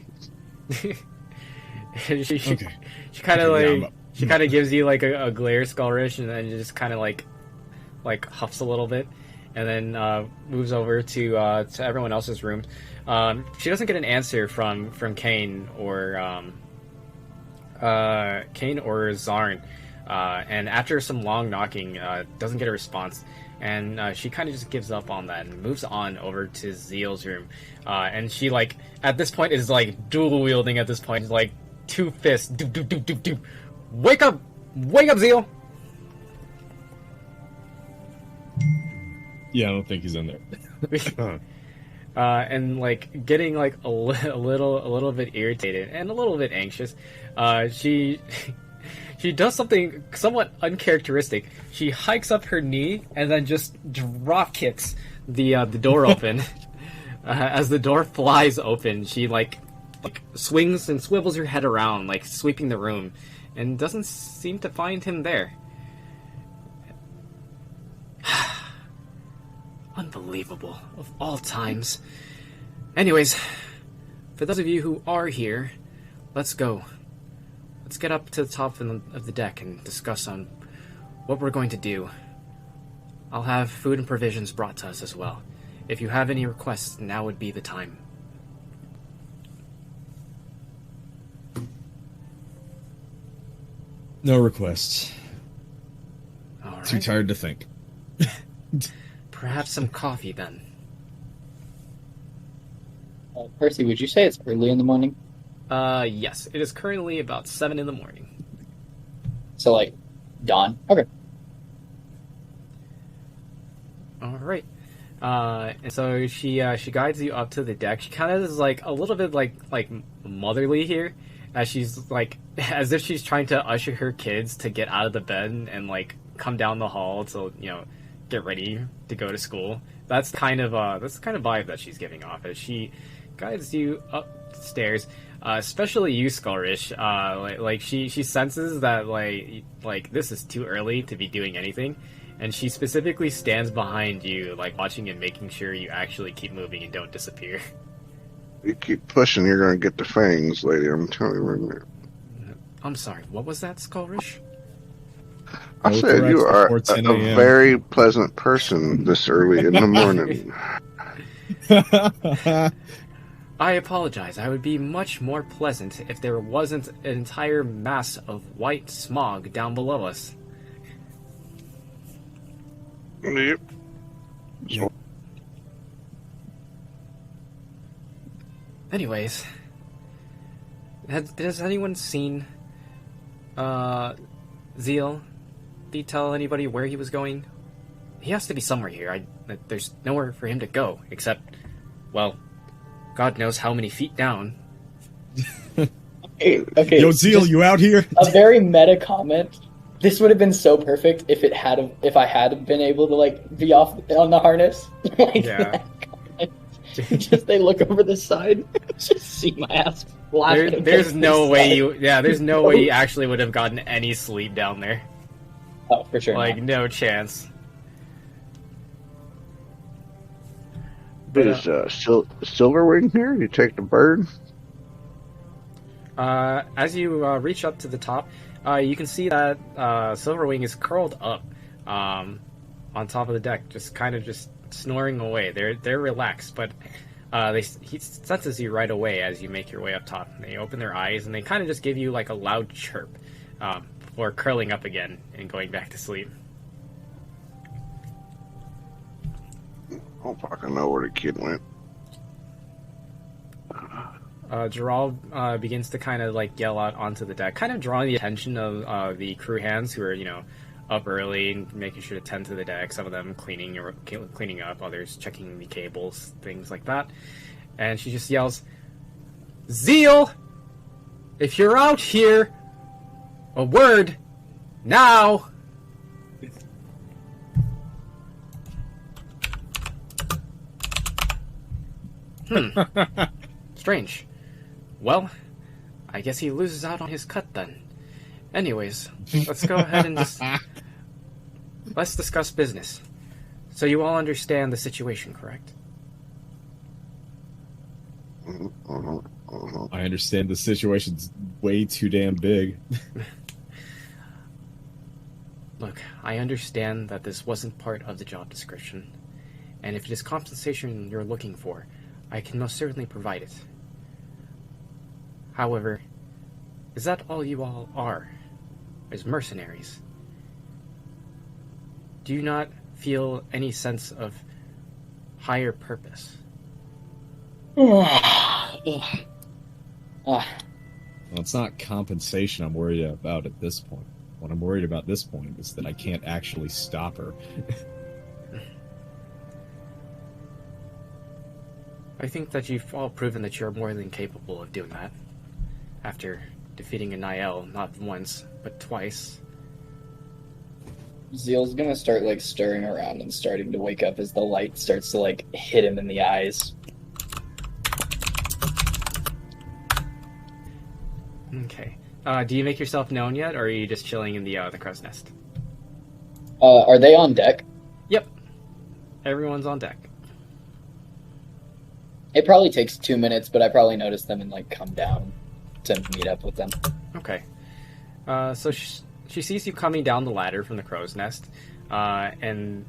A: she
B: Okay.
A: She kind of
B: Okay,
A: like
B: yeah,
A: she kind of gives you like a glare, Skullrish, and then just kind of like huffs a little bit, and then moves over to everyone else's room. She doesn't get an answer from Kane or Zarn, and after some long knocking, doesn't get a response. And she kind of just gives up on that and moves on over to Zeal's room. And she, like, at this point is, like, dual-wielding at this point. It's, like, 2 fists. Doop, doop, doop, doop, doop. Wake up! Wake up, Zeal!
B: Yeah, I don't think he's in there.
A: And, like, getting, like, a little bit irritated and a little bit anxious, she does something somewhat uncharacteristic. She hikes up her knee and then just drop kicks the door open. As the door flies open, she like swings and swivels her head around, like sweeping the room, and doesn't seem to find him there. Unbelievable, of all times. Anyways, for those of you who are here, let's go. Let's get up to the top of the deck and discuss on what we're going to do. I'll have food and provisions brought to us as well. If you have any requests, now would be the time.
B: No requests.
A: All right.
B: Too tired to think.
A: Perhaps some coffee then.
E: Percy, would you say it's early in the morning?
A: Yes. It is currently about 7 in the morning.
E: So, like, dawn? Okay.
A: All right. And so she guides you up to the deck. She kind of is like a little bit like motherly here, as she's like as if she's trying to usher her kids to get out of the bed and like come down the hall to get ready to go to school. That's the kind of vibe that she's giving off as she guides you upstairs. Especially you, Skullrish. Like she senses that like this is too early to be doing anything. And she specifically stands behind you, like, watching and making sure you actually keep moving and don't disappear.
D: You keep pushing, you're going to get the fangs, lady. I'm telling you right now.
A: I'm sorry, what was that, Skullrish?
D: I
B: No
D: said you
B: threats
D: are
B: before 10
D: a
B: a.m.
D: very pleasant person this early in the morning.
A: I apologize. I would be much more pleasant if there wasn't an entire mass of white smog down below us.
D: Yep.
A: Anyways, has anyone seen Zeal? Did he tell anybody where he was going? He has to be somewhere here. There's nowhere for him to go except, well, God knows how many feet down.
E: Okay.
B: Yo, Zeal,
E: just
B: you out here?
E: a very meta comment. This would have been so perfect if I had been able to like be off on the harness. Like,
A: Yeah.
E: just they look over the side, just see my ass flashing.
A: There's no way there's no way you actually would have gotten any sleep down there.
E: Oh, for sure.
A: Like,
E: not.
A: no chance.
D: Is Silverwing here? You take the bird?
A: As you reach up to the top, you can see that Silverwing is curled up on top of the deck, just kind of just snoring away. They're relaxed, but he senses you right away as you make your way up top. They open their eyes and they kind of just give you like a loud chirp before curling up again and going back to sleep.
D: I don't fucking know where the kid went.
A: Gerald begins to kind of like yell out onto the deck, kind of drawing the attention of the crew hands who are, up early and making sure to tend to the deck. Some of them cleaning up, others checking the cables, things like that. And she just yells, "Zeal! If you're out here, a word, now!" Strange. Well, I guess he loses out on his cut then. Anyways, let's go ahead and let's discuss business. So you all understand the situation, correct?
B: I understand the situation's way too damn big.
A: Look, I understand that this wasn't part of the job description, and if it is compensation you're looking for, I can most certainly provide it. However, is that all you all are? As mercenaries? Do you not feel any sense of higher purpose?
B: Well, it's not compensation I'm worried about at this point. What I'm worried about at this point is that I can't actually stop her.
A: I think that you've all proven that you're more than capable of doing that. After defeating a Niall not once, but twice.
E: Zeal's gonna start like stirring around and starting to wake up as the light starts to like hit him in the eyes.
A: Okay. Do you make yourself known yet, or are you just chilling in the crow's nest?
E: Are they on deck?
A: Yep. Everyone's on deck.
E: It probably takes 2 minutes, but I probably notice them and like come down to meet up with them.
A: Okay. So she sees you coming down the ladder from the crow's nest, and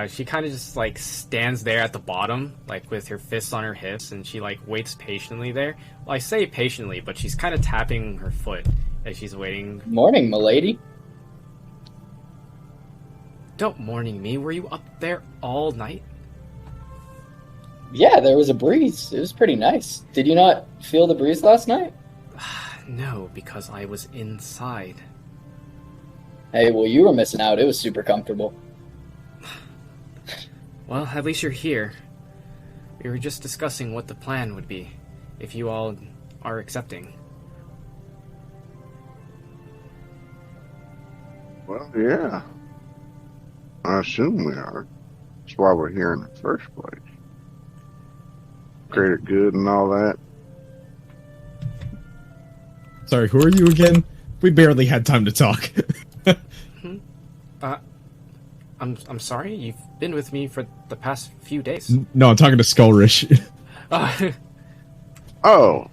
A: she kind of just like stands there at the bottom, like with her fists on her hips, and she like waits patiently there. Well, I say patiently, but she's kind of tapping her foot as she's waiting.
E: Morning, milady.
A: Don't morning me. Were you up there all night?
E: Yeah, there was a breeze. It was pretty nice. Did you not feel the breeze last night?
A: No, because I was inside.
E: Hey, well, you were missing out. It was super comfortable.
A: Well, at least you're here. We were just discussing what the plan would be, if you all are accepting.
D: Well, yeah. I assume we are. That's why we're here in the first place. Greater good and all that.
B: Sorry, who are you again? We barely had time to talk.
A: I'm sorry, you've been with me for the past few days.
B: No, I'm talking to Skullrish.
D: Oh,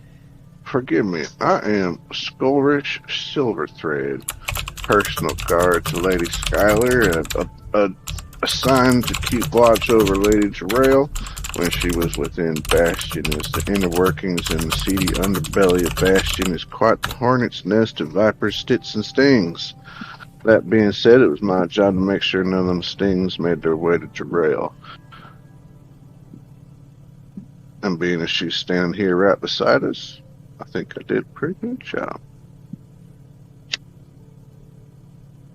D: forgive me. I am Skullrich Silverthread, personal guard to Lady Skylar, assigned to keep watch over Lady Jarrell when she was within Bastion, as the inner workings and the seedy underbelly of Bastion is quite the hornet's nest of vipers, stits, and stings. That being said, it was my job to make sure none of them stings made their way to Jarrell. And being as she's standing here right beside us, I think I did a pretty good job.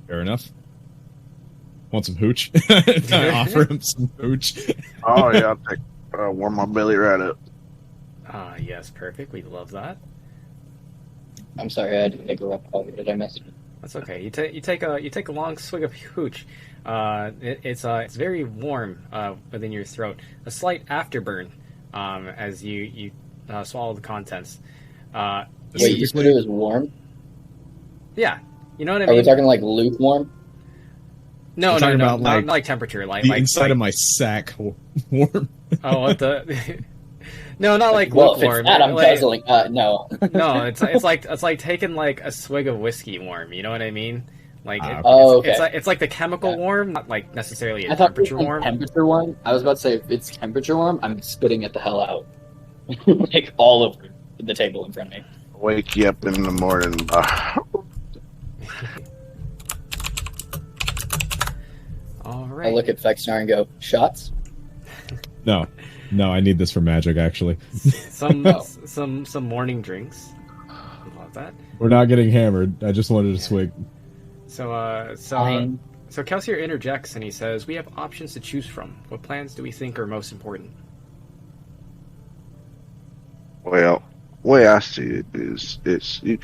B: Fair enough. Want some hooch? I offer him some hooch.
D: Oh yeah, I'll warm my belly right up.
A: Yes, perfect. We love that.
E: I'm sorry, I didn't interrupt. Did I miss you?
A: That's okay. You take a long swig of hooch. It's very warm within your throat. A slight afterburn as you swallow the contents.
E: Wait, you said it was warm?
A: Yeah, you know what I
E: Are
A: mean.
E: we talking like lukewarm?
A: No,
B: We're talking about,
A: not
B: like,
A: like temperature, like
B: The
A: like
B: inside
A: like,
B: of my sack warm.
A: Oh, what the? No, not like
E: Well, if it's
A: lukewarm.
E: that, I'm
A: like,
E: guzzling. No.
A: No, it's like taking like a swig of whiskey warm. You know what I mean? Like
E: okay.
A: it's like the chemical warm, not like necessarily a
E: I thought it was
A: temperature
E: like
A: warm.
E: temperature warm. I was about to say if it's temperature warm, I'm spitting it the hell out, like all over the table in front of me.
D: Wake you up in the morning.
A: All
E: I
A: right.
E: look at Fexnar and go, shots?
B: No, I need this for magic, actually.
A: Some
E: Oh.
A: some morning drinks. Love that.
B: We're not getting hammered. I just wanted to swig.
A: So
E: Fine.
A: Kelsier interjects and he says, "We have options to choose from. What plans do we think are most important?"
D: Well, the way I see it is, you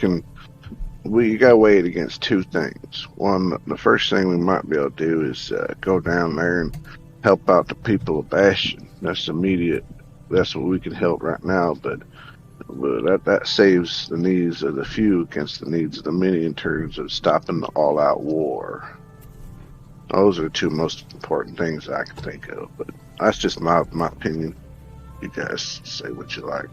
D: gotta weigh it against two things. One, the first thing we might be able to do is go down there and help out the people of Bastion. That's immediate. That's what we can help right now. But that saves the needs of the few against the needs of the many in terms of stopping the all-out war. Those are the two most important things I can think of. But that's just my opinion. You guys say what you like.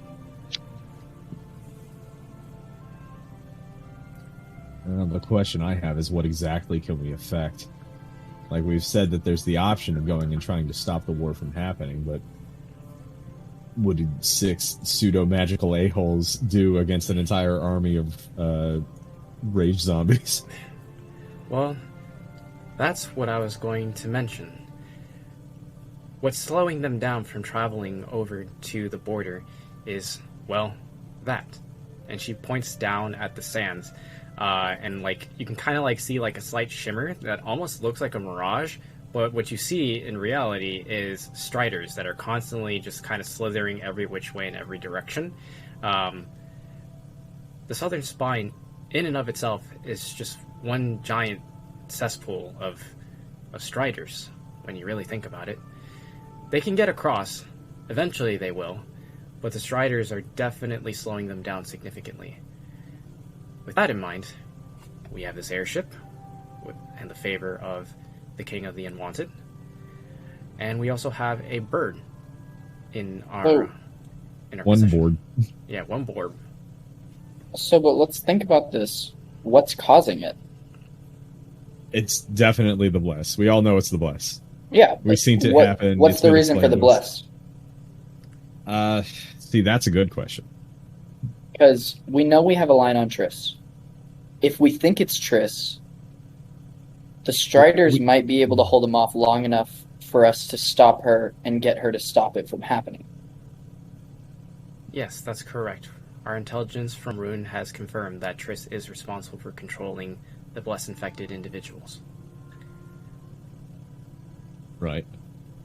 B: The question I have is, what exactly can we affect? Like, we've said that there's the option of going and trying to stop the war from happening, but what did 6 pseudo-magical a-holes do against an entire army of rage zombies?
A: Well, that's what I was going to mention. What's slowing them down from traveling over to the border is, well, that. And she points down at the sands. And like you can kind of like see like a slight shimmer that almost looks like a mirage, but what you see in reality is striders that are constantly just kind of slithering every which way in every direction. The southern spine, in and of itself, is just one giant cesspool of striders. When you really think about it, they can get across. Eventually, they will, but the striders are definitely slowing them down significantly. With that in mind, we have this airship and the favor of the King of the Unwanted. And we also have a bird in our
B: One
A: possession.
B: board.
A: Yeah, one board.
E: So, but let's think about this. What's causing it?
B: It's definitely the bless. We all know it's the bless.
E: Yeah.
B: We've seen it
E: what,
B: happen.
E: What's
B: It's
E: the
B: been
E: reason for the
B: explained to
E: bless?
B: See, that's a good question.
E: Because we know we have a line on Triss. if we think it's Triss, the Striders might be able to hold them off long enough for us to stop her and get her to stop it from happening.
A: Yes, that's correct. Our intelligence from Rune has confirmed that Triss is responsible for controlling the blessed infected individuals.
B: Right.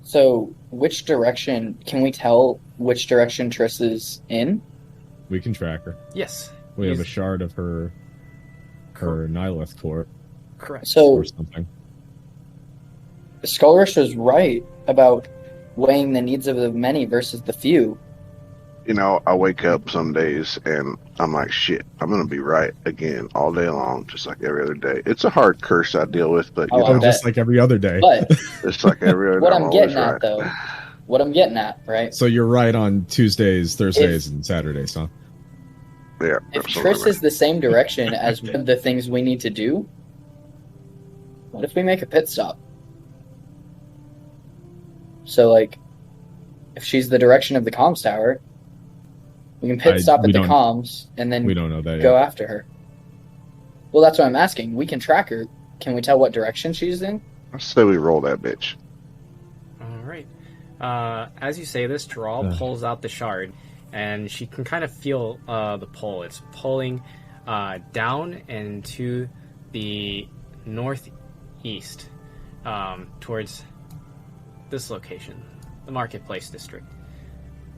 E: So, which direction, can we tell which direction Triss is in?
B: We can track her.
A: Yes.
B: We have a shard of her Nihilith core
A: Correct.
E: So,
B: or something.
E: Skullrush was right about weighing the needs of the many versus the few.
D: You know, I wake up some days and I'm like, shit, I'm going to be right again all day long, just like every other day. It's a hard curse I deal with, but you
E: Oh,
D: know,
B: Just like every other day.
E: But
D: it's like every other
E: what
D: day.
E: I'm
D: always
E: getting at,
D: right.
E: though, what I'm getting at, right?
B: So you're right on Tuesdays, Thursdays, and Saturdays, huh?
D: Yeah,
E: If
D: absolutely.
E: Triss is the same direction as the things we need to do, what if we make a pit stop? So, like, if she's the direction of the comms tower, we can pit stop at the comms and then
B: We don't know that
E: go
B: yet.
E: after her. Well, that's what I'm asking. We can track her. Can we tell what direction she's in?
D: I say we roll that bitch.
A: All right. As you say this, Gerald pulls out the shard, and she can kind of feel the pull. It's pulling down and to the northeast, towards this location, the marketplace district.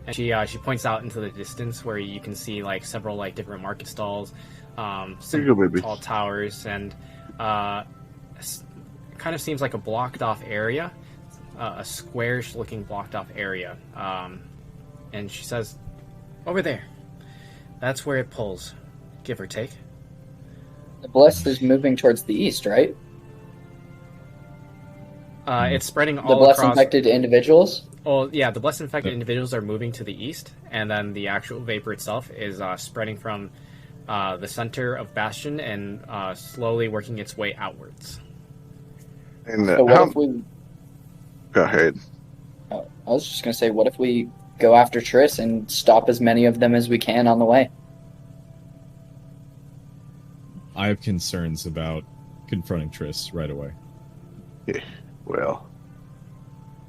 A: And she points out into the distance where you can see like several like different market stalls, some
D: Here you go, baby.
A: tall towers, and kind of seems like a blocked off area, a squarish looking blocked off area. And she says, "Over there, that's where it pulls, give or take."
E: The Blessed is moving towards the east, right?
A: It's spreading
E: The
A: all
E: Blessed
A: across.
E: infected individuals?
A: Well, yeah, the blessed infected individuals are moving to the east, and then the actual vapor itself is spreading from the center of Bastion and slowly working its way outwards.
D: And
E: So what if we...
D: Go ahead.
E: Oh, I was just going to say, what if we go after Triss and stop as many of them as we can on the way?
B: I have concerns about confronting Triss right away.
D: Yeah, well,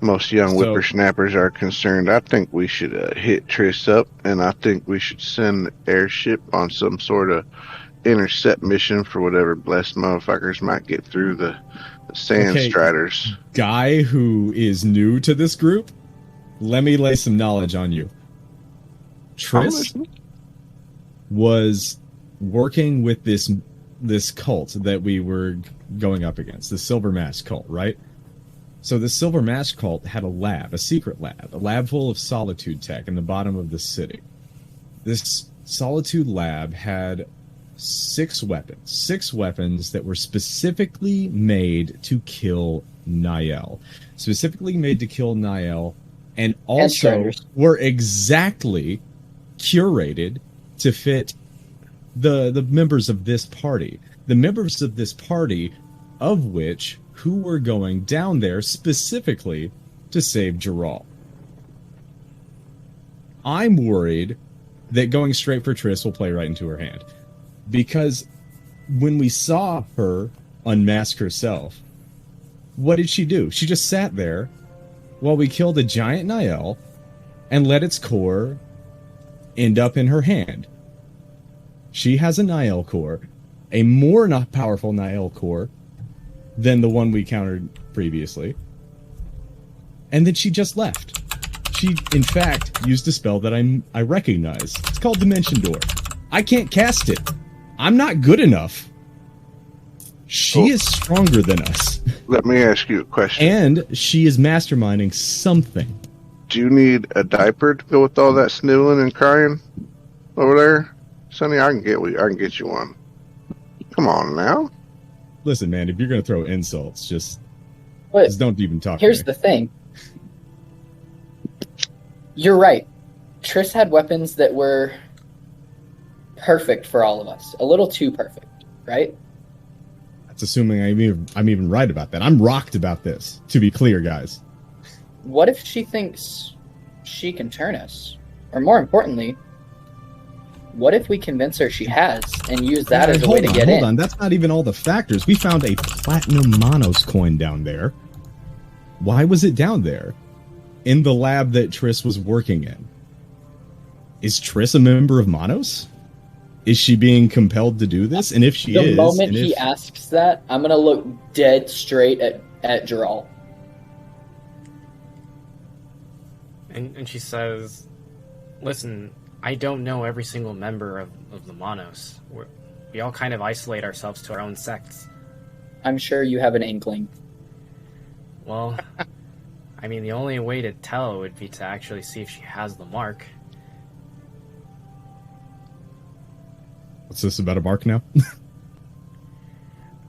D: most young
B: So-
D: whippersnappers are concerned. I think we should hit Triss up, and I think we should send an airship on some sort of intercept mission for whatever blessed motherfuckers might get through the sand
B: Okay.
D: striders.
B: Guy who is new to this group, let me lay some knowledge on you.
D: I'm
B: Triss
D: listening.
B: was working with this cult that we were going up against, the Silver Mask cult, right? So the Silver Mask cult had a lab, a secret lab, a lab full of Solitude tech in the bottom of the city. This Solitude lab had six weapons that were specifically made to kill Niall. Specifically made to kill Niall, and also
E: Striders.
B: were exactly curated to fit the members of this party. The members of this party, of which who were going down there specifically to save Geralt. I'm worried that going straight for Triss will play right into her hand. Because when we saw her unmask herself, what did she do? She just sat there while we killed a giant Niall and let its core end up in her hand. She has a Niall core, a more not powerful Niall core than the one we countered previously. And then she just left. She, in fact, used a spell that I recognize. It's called Dimension Door. I can't cast it. I'm not good enough. She is stronger than us.
D: Let me ask you a question.
B: And she is masterminding something.
D: Do you need a diaper to go with all that sniveling and crying over there? Sonny, I can get you one. Come on now.
B: Listen, man, if you're going to throw insults, just
E: But
B: don't even talk
E: here's
B: to me.
E: the thing. You're right. Triss had weapons that were perfect for all of us. A little too perfect, right?
B: That's assuming I'm even right about that. I'm rocked about this, to be clear, guys.
E: What if she thinks she can turn us? Or more importantly, what if we convince her she has and use that as a way
B: Hold
E: to
B: on,
E: get
B: hold
E: in?
B: on. That's not even all the factors. We found a platinum Monos coin down there. Why was it down there? In the lab that Triss was working in. Is Triss a member of Monos? Is she being compelled to do this? And if she is...
E: The moment
B: and
E: he
B: if...
E: asks that, I'm going to look dead straight at Gerald.
A: And she says, listen, I don't know every single member of the Monos. We all kind of isolate ourselves to our own sects.
E: I'm sure you have an inkling.
A: Well, I mean, the only way to tell would be to actually see if she has the mark.
B: What's this about a bark now?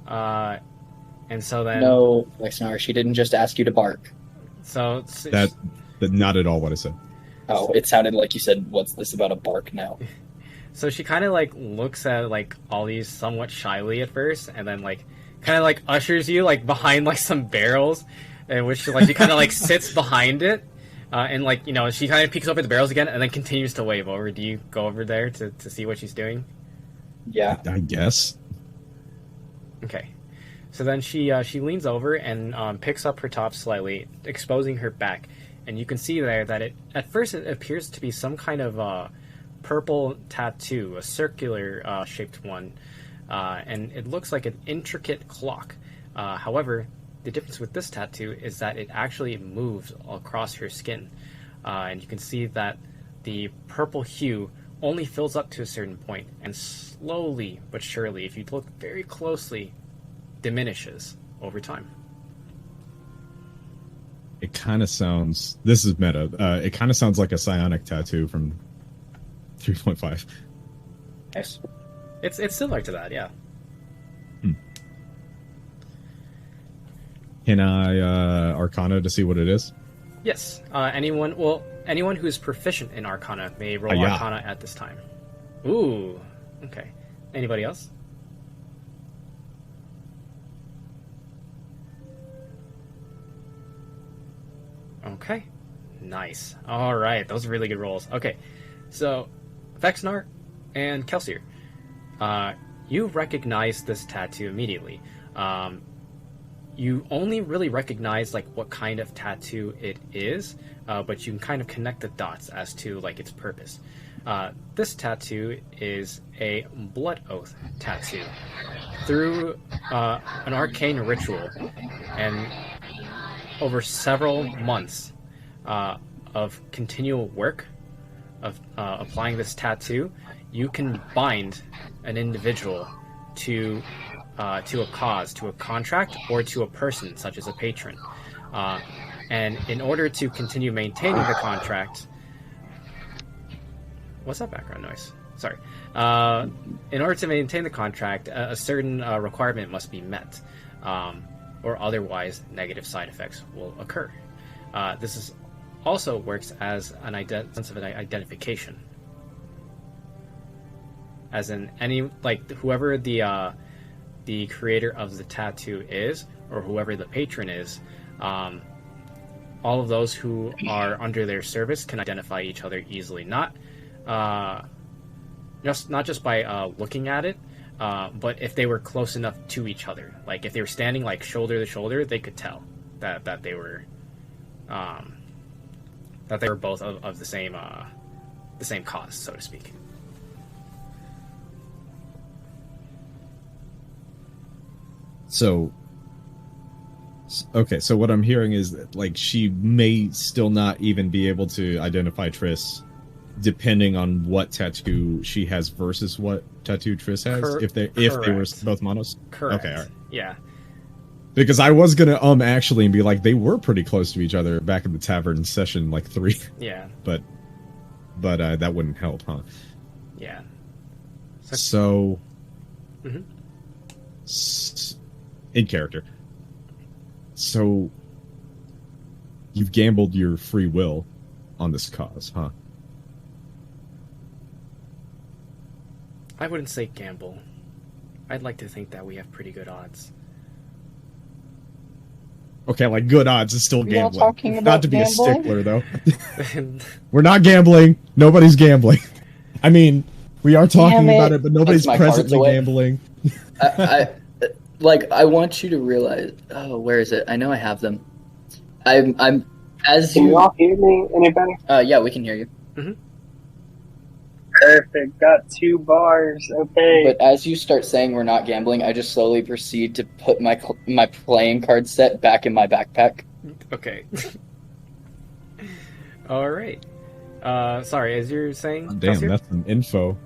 A: And so then...
E: No, Lexnar, she didn't just ask you to bark.
A: So...
B: That's not at all what I said.
E: Oh, it sounded like you said, what's this about a bark now?
A: So she kind of, like, looks at, like, all these somewhat shyly at first, and then, like, kind of, like, ushers you, like, behind, like, some barrels, in which, like, she kind of, like, sits behind it, and, like, you know, she kind of peeks over at the barrels again, and then continues to wave over. Do you go over there to see what she's doing?
E: Yeah.
B: I guess.
A: Okay. So then she leans over and picks up her top slightly, exposing her back. And you can see there that at first it appears to be some kind of purple tattoo, a circular shaped one. And it looks like an intricate clock. However, the difference with this tattoo is that it actually moves across her skin. And you can see that the purple hue only fills up to a certain point, and slowly but surely, if you look very closely, diminishes over time.
B: It kind of sounds... This is meta. It kind of sounds like a psionic tattoo from 3.5.
A: Yes. It's similar to that, yeah.
B: Can I Arcana to see what it is?
A: Yes. Anyone who's proficient in Arcana may roll
B: Yeah.
A: Arcana at this time. Ooh. Okay. Anybody else? Okay. Nice. All right. Those are really good rolls. Okay. So, Vexnar and Kelsier, you recognize this tattoo immediately. You only really recognize like what kind of tattoo it is, but you can kind of connect the dots as to like its purpose. This tattoo is a blood oath tattoo through an arcane ritual, and over several months of continual work of applying this tattoo, you can bind an individual to a cause, to a contract, or to a person, such as a patron. And in order to continue maintaining the contract... What's that background noise? Sorry. In order to maintain the contract, a certain requirement must be met, or otherwise negative side effects will occur. This also works as an sense of an identification. As in whoever the creator of the tattoo is, or whoever the patron is, all of those who are under their service can identify each other easily. Not just by looking at it, but if they were close enough to each other. Like if they were standing like shoulder to shoulder, they could tell that they were both of the same cause, so to speak.
B: So, okay, so what I'm hearing is that, like, she may still not even be able to identify Triss, depending on what tattoo she has versus what tattoo Triss has, if they were both monos?
A: Correct.
B: Okay, all right.
A: Yeah.
B: Because I was gonna actually and be like, they were pretty close to each other back in the tavern session, like 3.
A: Yeah.
B: But that wouldn't help, huh?
A: Yeah.
B: So
A: Mhm.
B: In character. So you've gambled your free will on this cause, huh?
A: I wouldn't say gamble. I'd like to think that we have pretty good odds.
B: Okay, like good odds is still
C: We all
B: gambling.
C: talking
B: Not
C: about
B: to be
C: gambling?
B: a stickler, though. We're not gambling. Nobody's gambling. I mean, We are talking
E: Damn
B: about
E: it.
B: it, but nobody's
E: Puts my cards
B: presently
E: away.
B: gambling.
E: I want you to realize. Oh, where is it? I know I have them. I'm as
C: Can
E: you.
C: y'all hear me any better?
E: Yeah, we can hear you.
C: Perfect. Got 2 bars. Okay.
E: But as you start saying we're not gambling, I just slowly proceed to put my playing card set back in my backpack.
A: Okay. All right. Sorry, as you're saying.
B: Oh, damn,
A: Kelsey?
B: that's some info.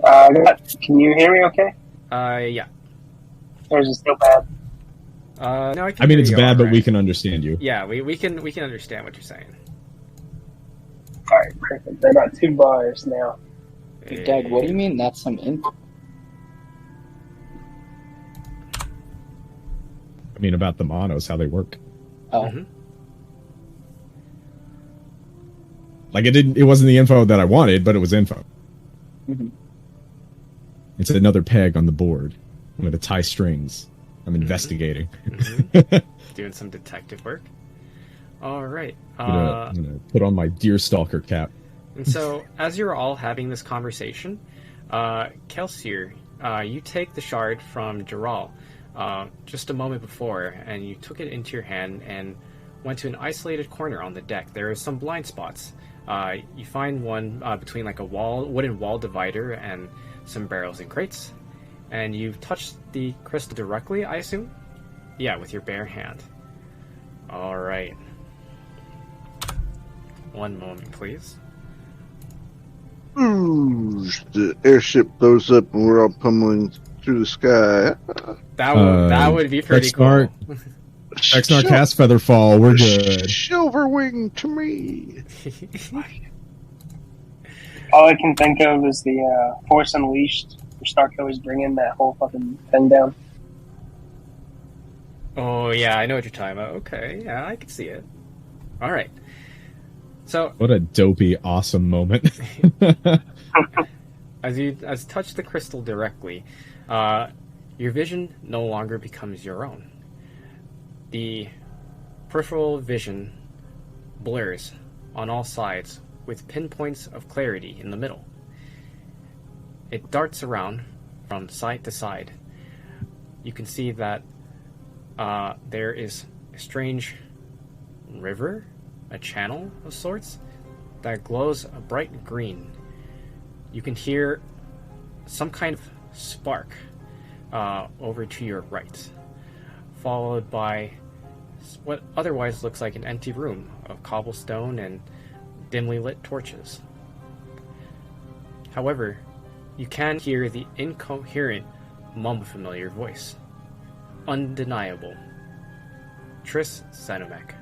C: Can you hear me okay?
A: Yeah.
C: Or is it still bad?
A: No, I can
B: I mean,
A: hear
B: it's
A: you
B: bad,
A: all
B: but
A: right.
B: we can understand you.
A: Yeah, we can understand what you're saying.
C: Alright, perfect. I got 2 bars now.
E: Dag, what do you mean that's some info?
B: I mean, about the monos, how they work.
E: Oh.
A: Mhm.
B: Like, it wasn't the info that I wanted, but it was info.
E: Mhm.
B: It's another peg on the board. I'm going to tie strings. I'm investigating.
A: Doing some detective work. All right.
B: I'm gonna put on my deerstalker cap.
A: And so, as you're all having this conversation, Kelsier, you take the shard from Dural just a moment before, and you took it into your hand and went to an isolated corner on the deck. There are some blind spots. You find one between like a wooden wall divider and some barrels and crates, and you've touched the crystal directly, I assume? Yeah, with your bare hand. All right. One moment, please.
D: Ooh, the airship blows up and we're all pummeling through the sky.
A: That would be pretty cool.
B: Exnar cast Featherfall. We're good.
D: Silverwing to me.
C: All I can think of is the Force Unleashed, where Starkiller's bringing that whole fucking thing down.
A: Oh yeah, I know what you're talking about. Okay, yeah, I can see it. All right. So
B: What a dopey, awesome moment.
A: as you touch the crystal directly, your vision no longer becomes your own. The peripheral vision blurs on all sides with pinpoints of clarity in the middle. It darts around from side to side. You can see that there is a strange river, a channel of sorts, that glows a bright green. You can hear some kind of spark over to your right, followed by what otherwise looks like an empty room of cobblestone and dimly lit torches. However, you can hear the incoherent, mumble-familiar voice. Undeniable. Triss Sanomek.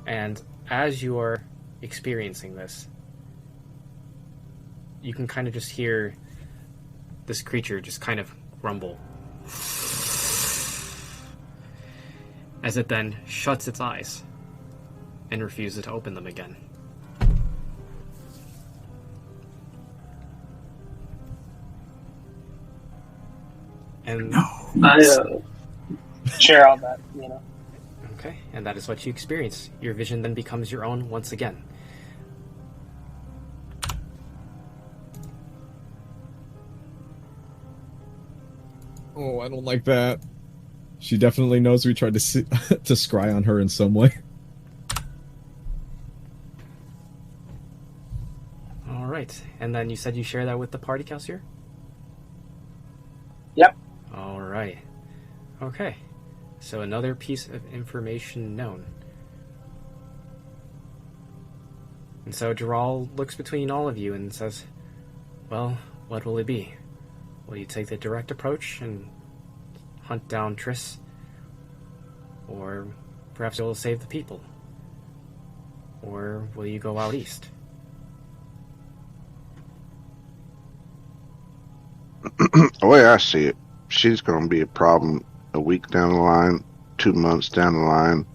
A: And as you are experiencing this, you can kind of just hear this creature just kind of grumble as it then shuts its eyes and refuses to open them again. And
C: I share all that, you know.
A: okay, and that is what you experience. Your vision then becomes your own once again.
B: Oh, I don't like that. She definitely knows we tried to to scry on her in some way.
A: All right, and then you said you share that with the party, Kelsier?
C: Yep.
A: All right. Okay. So another piece of information known. And so Dural looks between all of you and says, well, what will it be? Will you take the direct approach and hunt down Triss? Or perhaps you'll save the people? Or will you go out east?
D: The way I see it, she's going to be a problem a week down the line, 2 months down the line.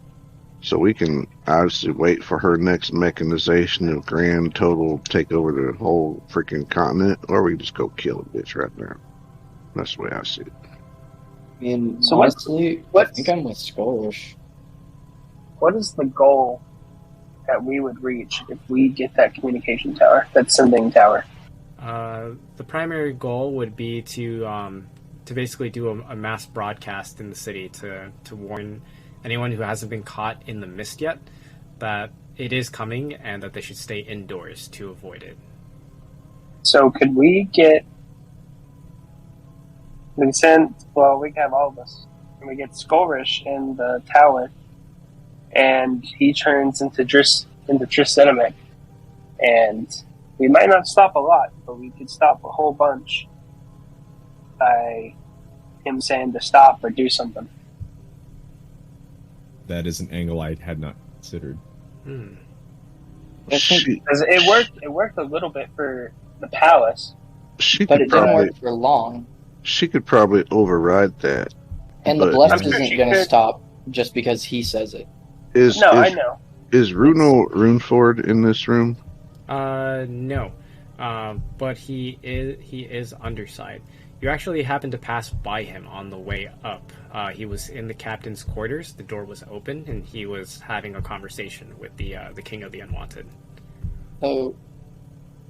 D: So we can obviously wait for her next mechanization of grand total take over the whole freaking continent, or we can just go kill a bitch right there. That's the way I see it.
E: I mean,
C: So
E: honestly, I
C: what's-
E: think I'm with Skolish.
C: What is the goal that we would reach if we get that communication tower, that sending tower?
A: The primary goal would be to basically do a mass broadcast in the city to warn anyone who hasn't been caught in the mist yet that it is coming and that they should stay indoors to avoid it.
C: So could we we can have all of us. And we get Skullrish in the tower, and he turns into Tricinemic. And we might not stop a lot, but we could stop a whole bunch by him saying to stop or do something.
B: That is an angle I had not considered.
C: Because it worked a little bit for the palace,
E: but it didn't work for long.
D: She could probably override that.
E: And the blessed isn't going to stop just because he says it.
C: I know.
D: Is Runeford in this room?
A: No. But he is underside. You actually happened to pass by him on the way up. He was in the captain's quarters. The door was open, and he was having a conversation with the King of the Unwanted.
E: Oh.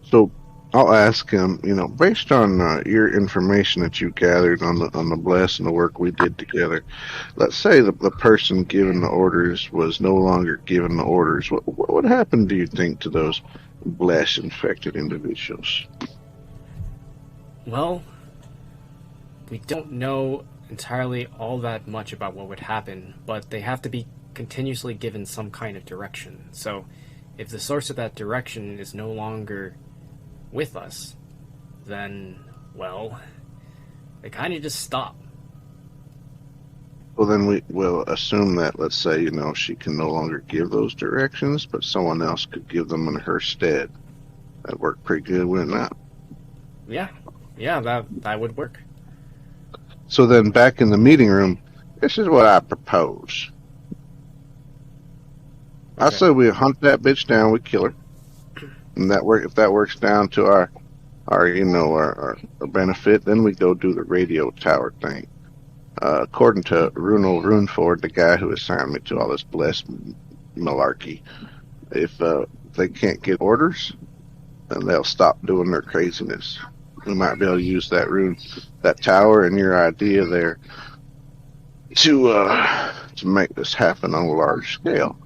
D: So I'll ask him. Based on your information that you gathered on the bless and the work we did together, let's say the person giving the orders was no longer giving the orders. What happened, do you think, to those bless infected individuals?
A: Well, we don't know entirely all that much about what would happen, but they have to be continuously given some kind of direction. So if the source of that direction is no longer with us, then, well, they kind of just stop.
D: Well, then we will assume that, let's say, she can no longer give those directions, but someone else could give them in her stead. That worked pretty good, wouldn't it not?
A: Yeah, that would work.
D: So then back in the meeting room, this is what I propose. Okay. I say we hunt that bitch down, we kill her. And if that works down to our benefit, then we go do the radio tower thing. According to Runeford, the guy who assigned me to all this blessed malarkey, if they can't get orders, then they'll stop doing their craziness. We might be able to use that tower and your idea there to make this happen on a large scale.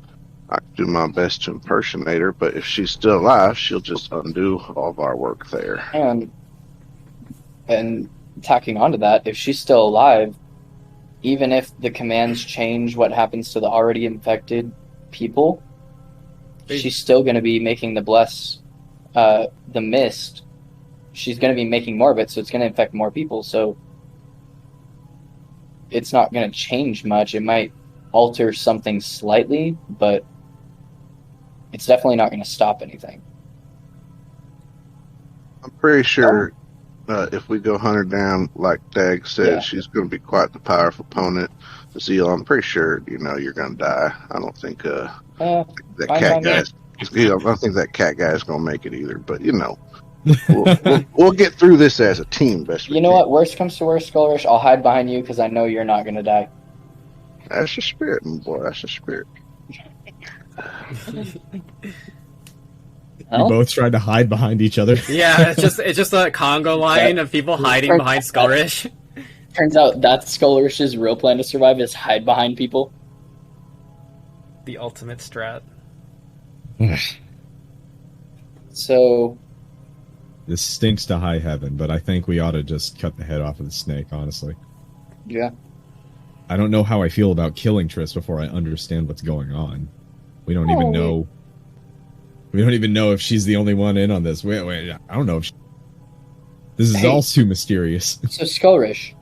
D: I can do my best to impersonate her, but if she's still alive, she'll just undo all of our work there.
E: And tacking onto that, if she's still alive, even if the commands change what happens to the already infected people, she's still going to be making the mist. She's going to be making more of it, so it's going to infect more people. So it's not going to change much. It might alter something slightly, but it's definitely not going to stop anything.
D: I'm pretty sure if we go hunt her down, like Dag said, she's going to be quite the powerful opponent. Zeal, I'm pretty sure you're going to die. I don't think that cat guy. I don't think that cat guy is going to make it either. But we'll get through this as a team. Best.
E: You know what? Worst comes to worst, Skullrush, I'll hide behind you because I know you're not going to die.
D: That's the spirit, my boy. That's the spirit.
B: You both tried to hide behind each other.
A: Yeah, it's just a Congo line of people hiding behind Skullrish.
E: Turns out that's Skullrish's real plan to survive is hide behind people.
A: The ultimate strat.
E: So
B: this stinks to high heaven, but I think we ought to just cut the head off of the snake, honestly.
E: Yeah.
B: I don't know how I feel about killing Triss before I understand what's going on. We don't even know. We don't even know if she's the only one in on this. Wait, I don't know if this is all too mysterious.
E: So Skullrish,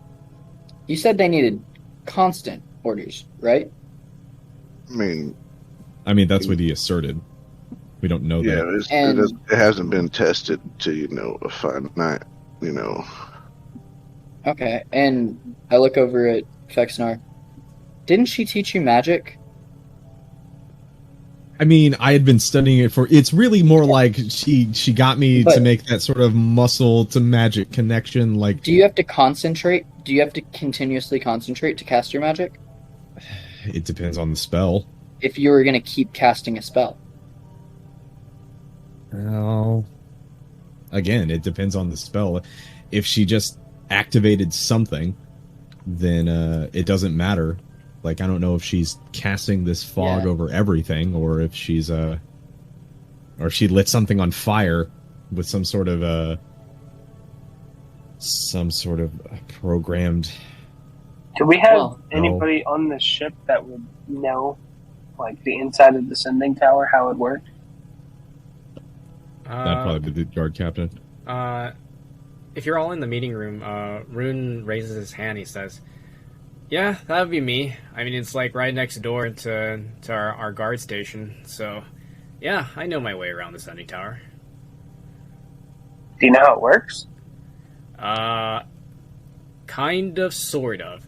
E: you said they needed constant orders, right?
D: I mean
B: that's what he asserted. We don't know that.
D: It hasn't been tested to a finite,
E: Okay, and I look over at Fexnar. Didn't she teach you magic?
B: I mean, I had been studying it it's really more like she got me to make that sort of muscle to magic connection. Like,
E: do you have to concentrate? Do you have to continuously concentrate to cast your magic?
B: It depends on the spell.
E: If you were going to keep casting a spell.
B: Well, again, it depends on the spell. If she just activated something, then it doesn't matter. Like, I don't know if she's casting this fog over everything, or if she's or if she lit something on fire with some sort of programmed.
C: Do we have anybody on the ship that would know, like, the inside of the sending tower, how it worked?
B: That'd probably be the guard captain.
A: If you're all in the meeting room, Rune raises his hand. He says, "Yeah, that would be me. I mean, it's like right next door to our guard station. So, yeah, I know my way around the sending tower."
C: Do you know how it works?
A: Kind of, sort of.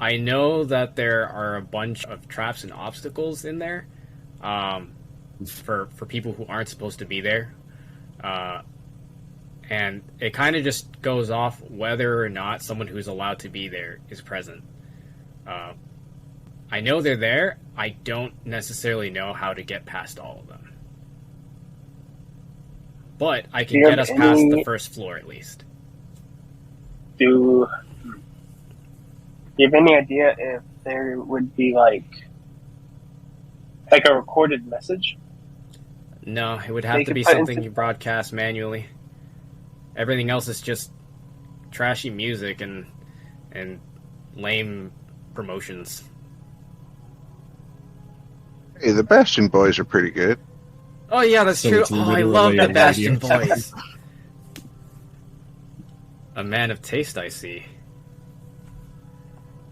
A: I know that there are a bunch of traps and obstacles in there, for people who aren't supposed to be there. And it kind of just goes off whether or not someone who's allowed to be there is present. I know they're there. I don't necessarily know how to get past all of them. But I can get us past the first floor at least.
C: Do you have any idea if there would be like a recorded message?
A: No, it would have to be something you broadcast manually. Everything else is just trashy music and lame promotions.
D: Hey, the Bastion boys are pretty good.
A: Oh yeah, that's true. Oh, I love the Bastion boys. A man of taste, I see.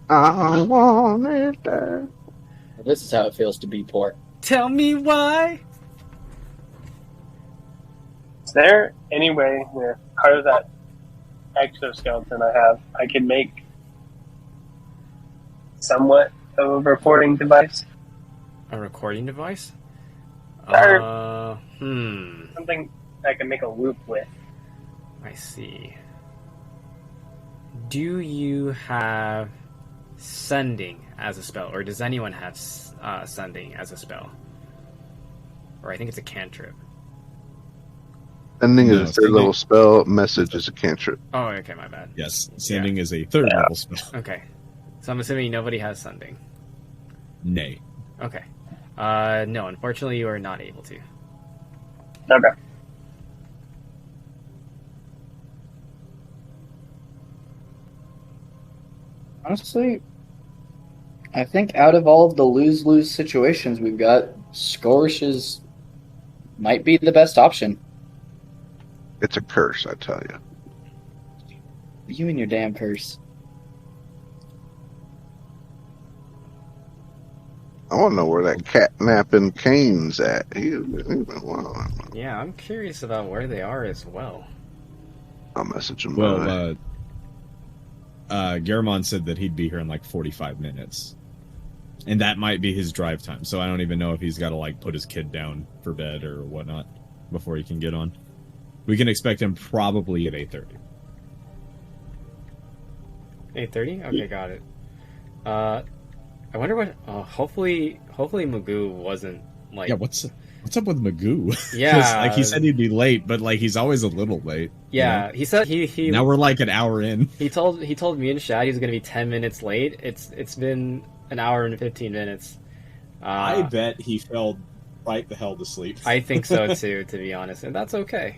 D: I want it there.
E: This is how it feels to be poor.
A: Tell me why.
C: Is there any way with part of that exoskeleton I have, I can make somewhat of a recording device?
A: A recording device?
C: Or something I can make a loop with.
A: I see. Do you have sending as a spell, or does anyone have sending as a spell? Or I think it's a cantrip.
D: Sending is a third level spell. Message is a cantrip.
A: Oh, okay, my bad.
B: Yes, sending is a third level spell.
A: Okay, so I'm assuming nobody has sending.
B: Nay.
A: Okay. No, unfortunately, you are not able to.
C: Okay.
E: Honestly, I think out of all of the lose-lose situations we've got, Skorish might be the best option.
D: It's a curse, I tell you.
E: You and your damn curse.
D: I want to know where that catnapping Kane's at.
A: Yeah, I'm curious about where they are as well.
D: I'll message him.
B: Well, Garamond said that he'd be here in like 45 minutes. And that might be his drive time. So I don't even know if he's got to like put his kid down for bed or whatnot before he can get on. We can expect him probably at 8:30.
A: 8:30? Okay, got it. I wonder what. Hopefully Magoo wasn't like.
B: Yeah, what's up with Magoo?
A: Yeah,
B: like he said he'd be late, but like he's always a little late.
A: Yeah,
B: you know?
A: he said he.
B: Now we're like an hour in.
A: He told me and Shad he was going to be 10 minutes late. It's been an hour and 15 minutes.
B: I bet he fell right the hell to sleep.
A: I think so too, to be honest, and that's okay.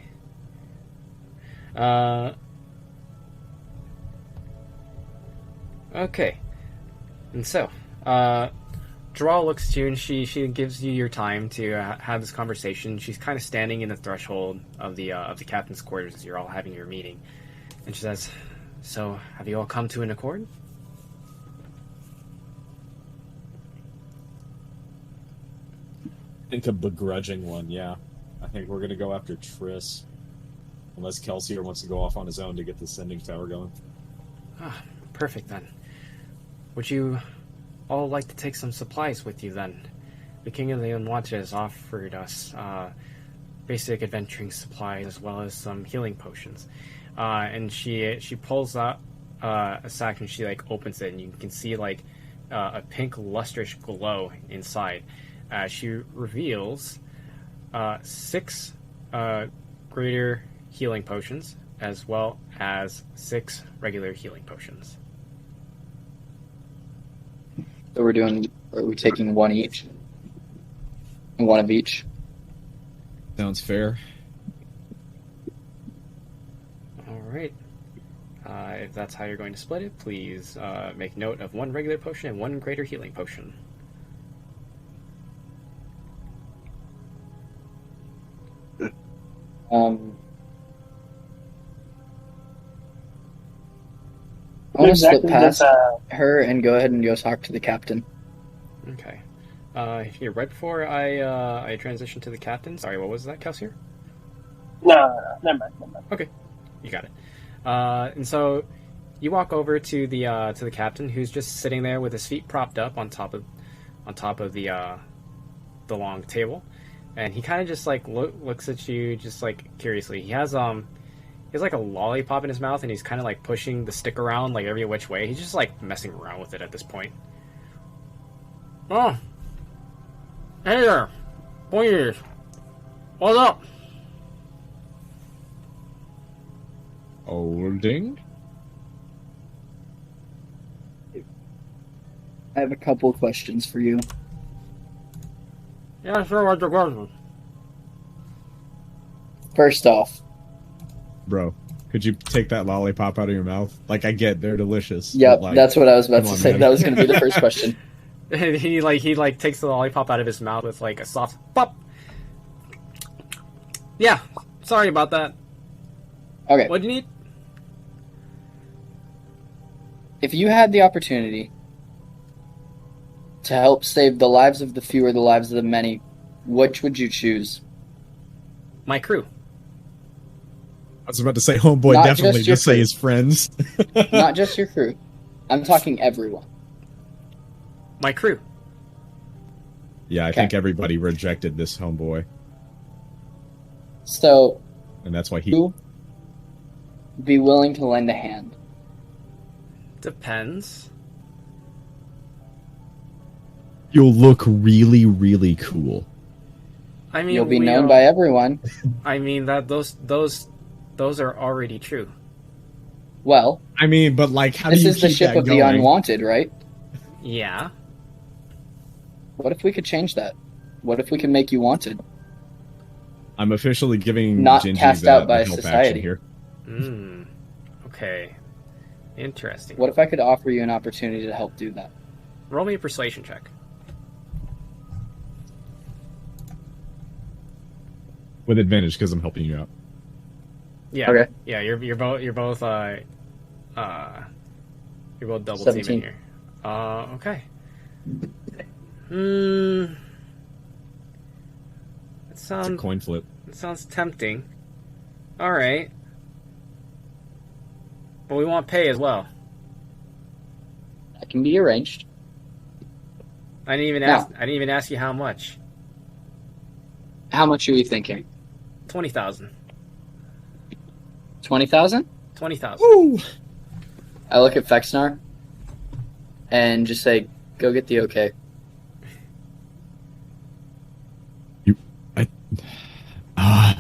A: Okay, and so, Draw looks to you and she gives you your time to have this conversation. She's kind of standing in the threshold of the captain's quarters as you're all having your meeting, and she says, "So, have you all come to an accord?"
B: I think a begrudging one, yeah. I think we're gonna go after Triss. Unless Kelsier wants to go off on his own to get the sending tower going.
A: Ah, perfect then. Would you all like to take some supplies with you then? The King of the Unwanted has offered us basic adventuring supplies as well as some healing potions. And she pulls out a sack and she like opens it and you can see like a pink lustrous glow inside. She reveals 6 greater healing potions, as well as 6 regular healing potions.
E: So are we taking one each? One of each?
B: Sounds fair.
A: All right. If that's how you're going to split it, please make note of 1 regular potion and 1 greater healing potion.
E: I want to slip past her and go ahead and go talk to the captain.
A: Okay. Here, right before I transition to the captain. Sorry, what was that, Kelsier?
C: No, never mind.
A: Okay, you got it. And so you walk over to the captain, who's just sitting there with his feet propped up on top of the long table, and he kind of just like looks at you just like curiously. He has like a lollipop in his mouth, and he's kind of like pushing the stick around like every which way. He's just like messing around with it at this point. Oh, hey there, boys, what's up?
B: Holding.
E: I have a couple of questions for you.
A: Yeah, sure. What's your question?
E: First off,
B: Bro, could you take that lollipop out of your mouth? Like, I get they're delicious.
E: yep,
B: but, like,
E: that's what I was about
B: come
E: to
B: on,
E: say.
B: man.
E: That was going to be the first question.
A: he takes the lollipop out of his mouth with like a soft pop. Yeah, sorry about that.
E: Okay,
A: What do you need?
E: if you had the opportunity to help save the lives of the few or the lives of the many, which would you choose?
A: My crew.
B: I was about to say, homeboy,
E: Not
B: definitely
E: just your
B: just say
E: crew.
B: his friends.
E: Not just your crew. I'm talking everyone.
A: My crew.
B: Yeah, I think everybody rejected this homeboy,
E: So,
B: and that's why he.
E: who would be willing to lend a hand?
A: Depends.
B: You'll look really, really cool.
A: I mean,
E: You'll be
A: we
E: known
A: don't-
E: by everyone.
A: I mean that those are already true.
E: Well,
B: I mean, but like, how
E: this
B: do you
E: is the
B: keep
E: ship
B: that
E: of the
B: going?
E: unwanted, right?
A: Yeah.
E: What if we could change that? What if we could make you wanted?
B: I'm officially giving
E: Not
B: Gingy
E: cast
B: the,
E: out by
B: the help
E: society.
B: action here.
A: Okay. Interesting.
E: What if I could offer you an opportunity to help do that?
A: Roll me a persuasion check.
B: With advantage because I'm helping you out.
A: Yeah.
E: Okay.
A: Yeah, you're both double
E: 17.
A: teaming here. Okay. It
B: It's a
A: sounds
B: coin flip.
A: tempting. All right. But we want pay as well.
E: That can be arranged.
A: I didn't
E: Now-
A: even ask you how much.
E: How much are you thinking?
A: 20,000.
E: 20,000?
A: 20,000.
B: Ooh.
E: I look at Fexnar and just say, go get the okay. I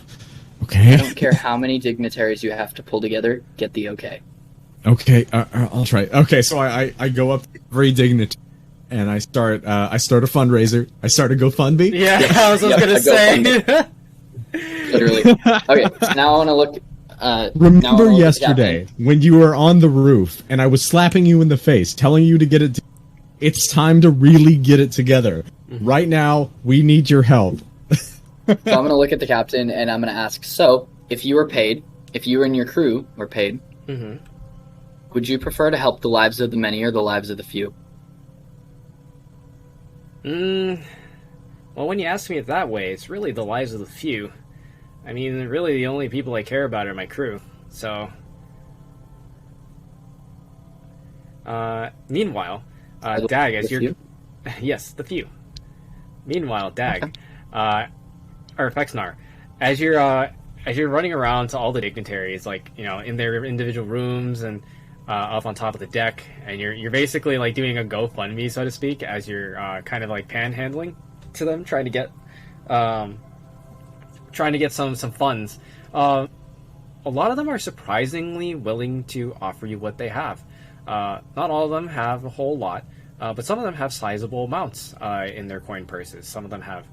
B: Okay.
E: don't care how many dignitaries you have to pull together, get the okay.
B: Okay, I'll try. Okay, so I go up to every dignity, and I start a fundraiser. I start a GoFundMe.
A: Yeah, I was
E: Yeah,
A: gonna
E: I
A: say.
E: Literally. Okay, so now I want to look.
B: Remember yesterday when you were on the roof and I was slapping you in the face, telling you to get it. It's time to really get it together. Right now, we need your help.
E: So I'm going to look at the captain and I'm going to ask, so, if you were paid, if you and your crew were paid,
A: Mm-hmm.
E: would you prefer to help the lives of the many or the lives of the few?
A: Well, when you ask me it that way, it's really the lives of the few. I mean, really, the only people I care about are my crew. So, meanwhile,
E: Are the-
A: Dag, as
E: the
A: you're
E: few?
A: yes, the few. Meanwhile, Dag, or Fexnar, as you're running around to all the dignitaries, like in their individual rooms and up on top of the deck, and you're basically like doing a GoFundMe, so to speak, as you're kind of like panhandling to them, trying trying to get some funds. A lot of them are surprisingly willing to offer you what they have. Not all of them have a whole lot, but some of them have sizable amounts in their coin purses. Some of them have,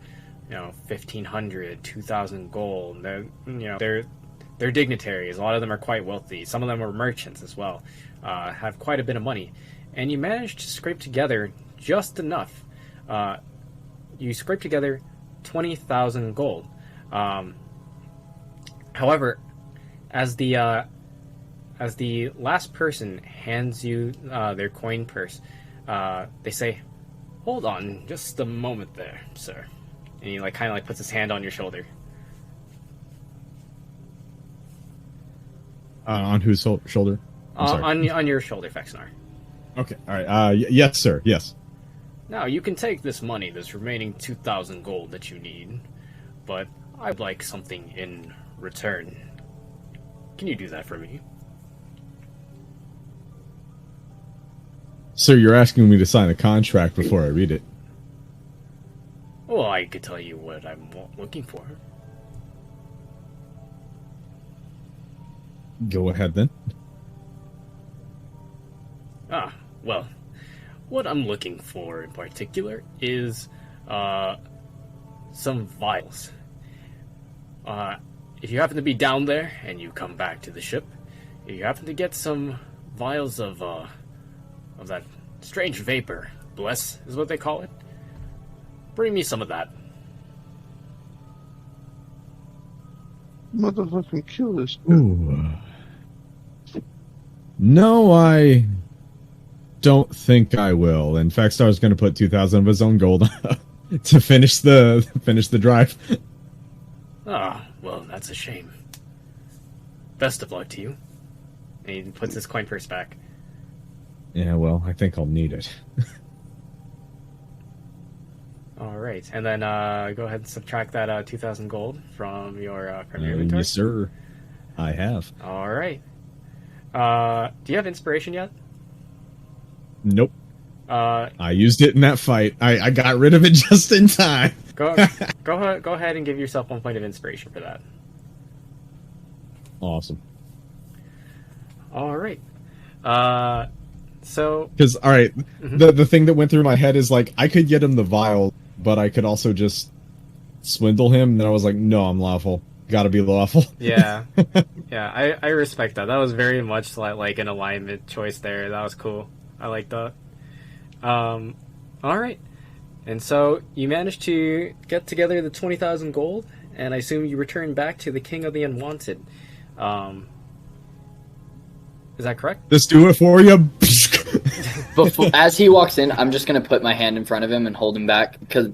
A: 1,500, 2,000 gold. They're dignitaries. A lot of them are quite wealthy. Some of them are merchants as well. Have quite a bit of money, and you manage to scrape together just enough. You scrape together 20,000 gold. However, as the last person hands you their coin purse, they say, "Hold on, just a moment there, sir." And he kind of puts his hand on your shoulder.
B: On whose shoulder?
A: On your shoulder, Fexnar.
B: Okay, all right. Yes, sir. Yes.
A: Now you can take this money, this remaining 2,000 gold that you need, but I'd like something in return. Can you do that for me?
B: Sir, you're asking me to sign a contract before I read it.
A: Well, I could tell you what I'm looking for.
B: Go ahead, then.
A: Well, what I'm looking for in particular is some vials. If you happen to be down there and you come back to the ship, if you happen to get some vials of that strange vapor, bless is what they call it, bring me some of that.
D: Motherfucking kill this dude.
B: Ooh. No, I don't think I will. In fact, Star's going to put 2,000 of his own gold to finish the drive.
A: Well, that's a shame. Best of luck to you. And he puts his coin purse back.
B: Yeah, well, I think I'll need it.
A: All right, and then go ahead and subtract that 2,000 gold from your inventory.
B: Yes, sir. I have.
A: All right. Do you have inspiration yet?
B: Nope. I used it in that fight. I got rid of it just in time.
A: Go ahead and give yourself 1 point of inspiration for that.
B: Awesome.
A: All right. So
B: because all right, the thing that went through my head is I could get him the vial, but I could also just swindle him. And then I was like, no, I'm lawful. Got to be lawful.
A: Yeah, yeah. I respect that. That was very much like an alignment choice there. That was cool. I like that. All right. And so you managed to get together the 20,000 gold, and I assume you return back to the King of the Unwanted. Is that correct?
B: Let's do it for you.
E: As he walks in, I'm just gonna put my hand in front of him and hold him back because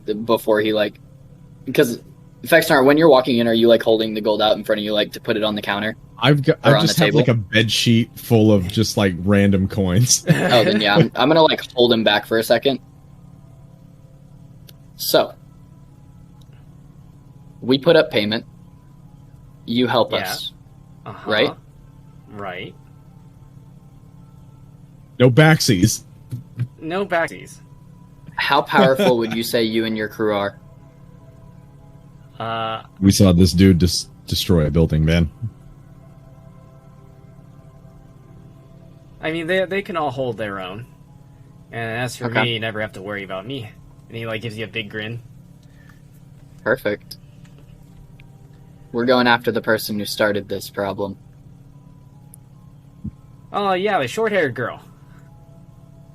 E: Fexnar, when you're walking in, are you holding the gold out in front of you to put it on the counter?
B: I just have a bed sheet full of just random coins.
E: Oh, then yeah, I'm gonna hold him back for a second. So, we put up payment. You help us, right?
A: Right.
B: No backsies.
A: No backsies.
E: How powerful would you say you and your crew are?
B: We saw this dude destroy a building, man.
A: I mean, they can all hold their own. And as for me, you never have to worry about me. And he gives you a big grin.
E: Perfect. We're going after the person who started this problem.
A: Oh yeah, the short-haired girl.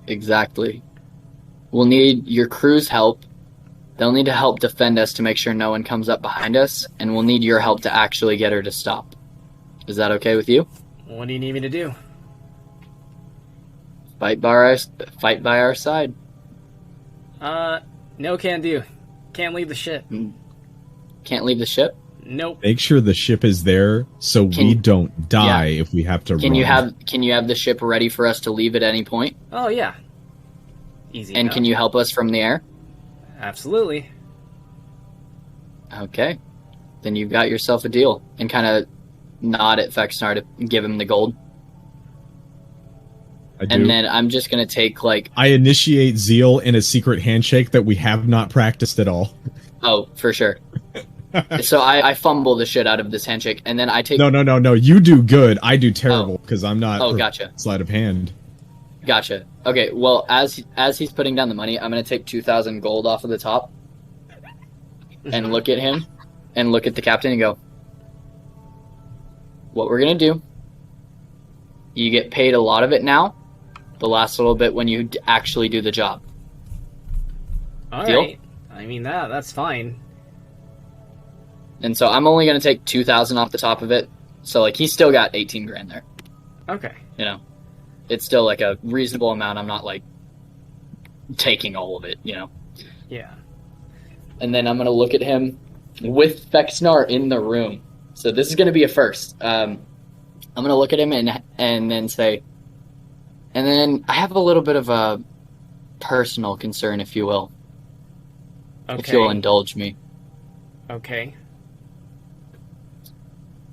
E: Exactly. We'll need your crew's help. They'll need to help defend us to make sure no one comes up behind us, and we'll need your help to actually get her to stop. Is that okay with you?
A: What do you need me to do?
E: Fight by our side.
A: No can do. Can't leave the ship.
E: Can't leave the ship?
A: Nope.
B: Make sure the ship is there so we don't die if we have to run.
E: Can you have the ship ready for us to leave at any point?
A: Oh yeah. Easy.
E: And
A: enough.
E: can you help us from the air?
A: Absolutely.
E: Okay. Then you've got yourself a deal. And kind of nod at Fexnar to give him the gold.
B: I do.
E: And then I'm just going to take
B: I initiate Zeal in a secret handshake that we have not practiced at all.
E: Oh, for sure. So I fumble the shit out of this handshake, and then I take.
B: No. You do good. I do terrible because I'm not.
E: Oh, gotcha.
B: Sleight of hand.
E: Gotcha. Okay. Well, as he's putting down the money, I'm gonna take 2,000 gold off of the top, and look at him, and look at the captain, and go. What we're gonna do? You get paid a lot of it now. The last little bit when you actually do the job.
A: All
E: Deal?
A: right. I mean that's fine.
E: And so I'm only gonna take 2,000 off the top of it. So like he's still got 18 grand there.
A: Okay.
E: You know, it's still like a reasonable amount. I'm not like taking all of it. You know.
A: Yeah.
E: And then I'm gonna look at him with Fexnar in the room. So this is gonna be a first. I'm gonna look at him and then say, and then I have a little bit of a personal concern, if you will.
A: Okay.
E: If you'll indulge me.
A: Okay.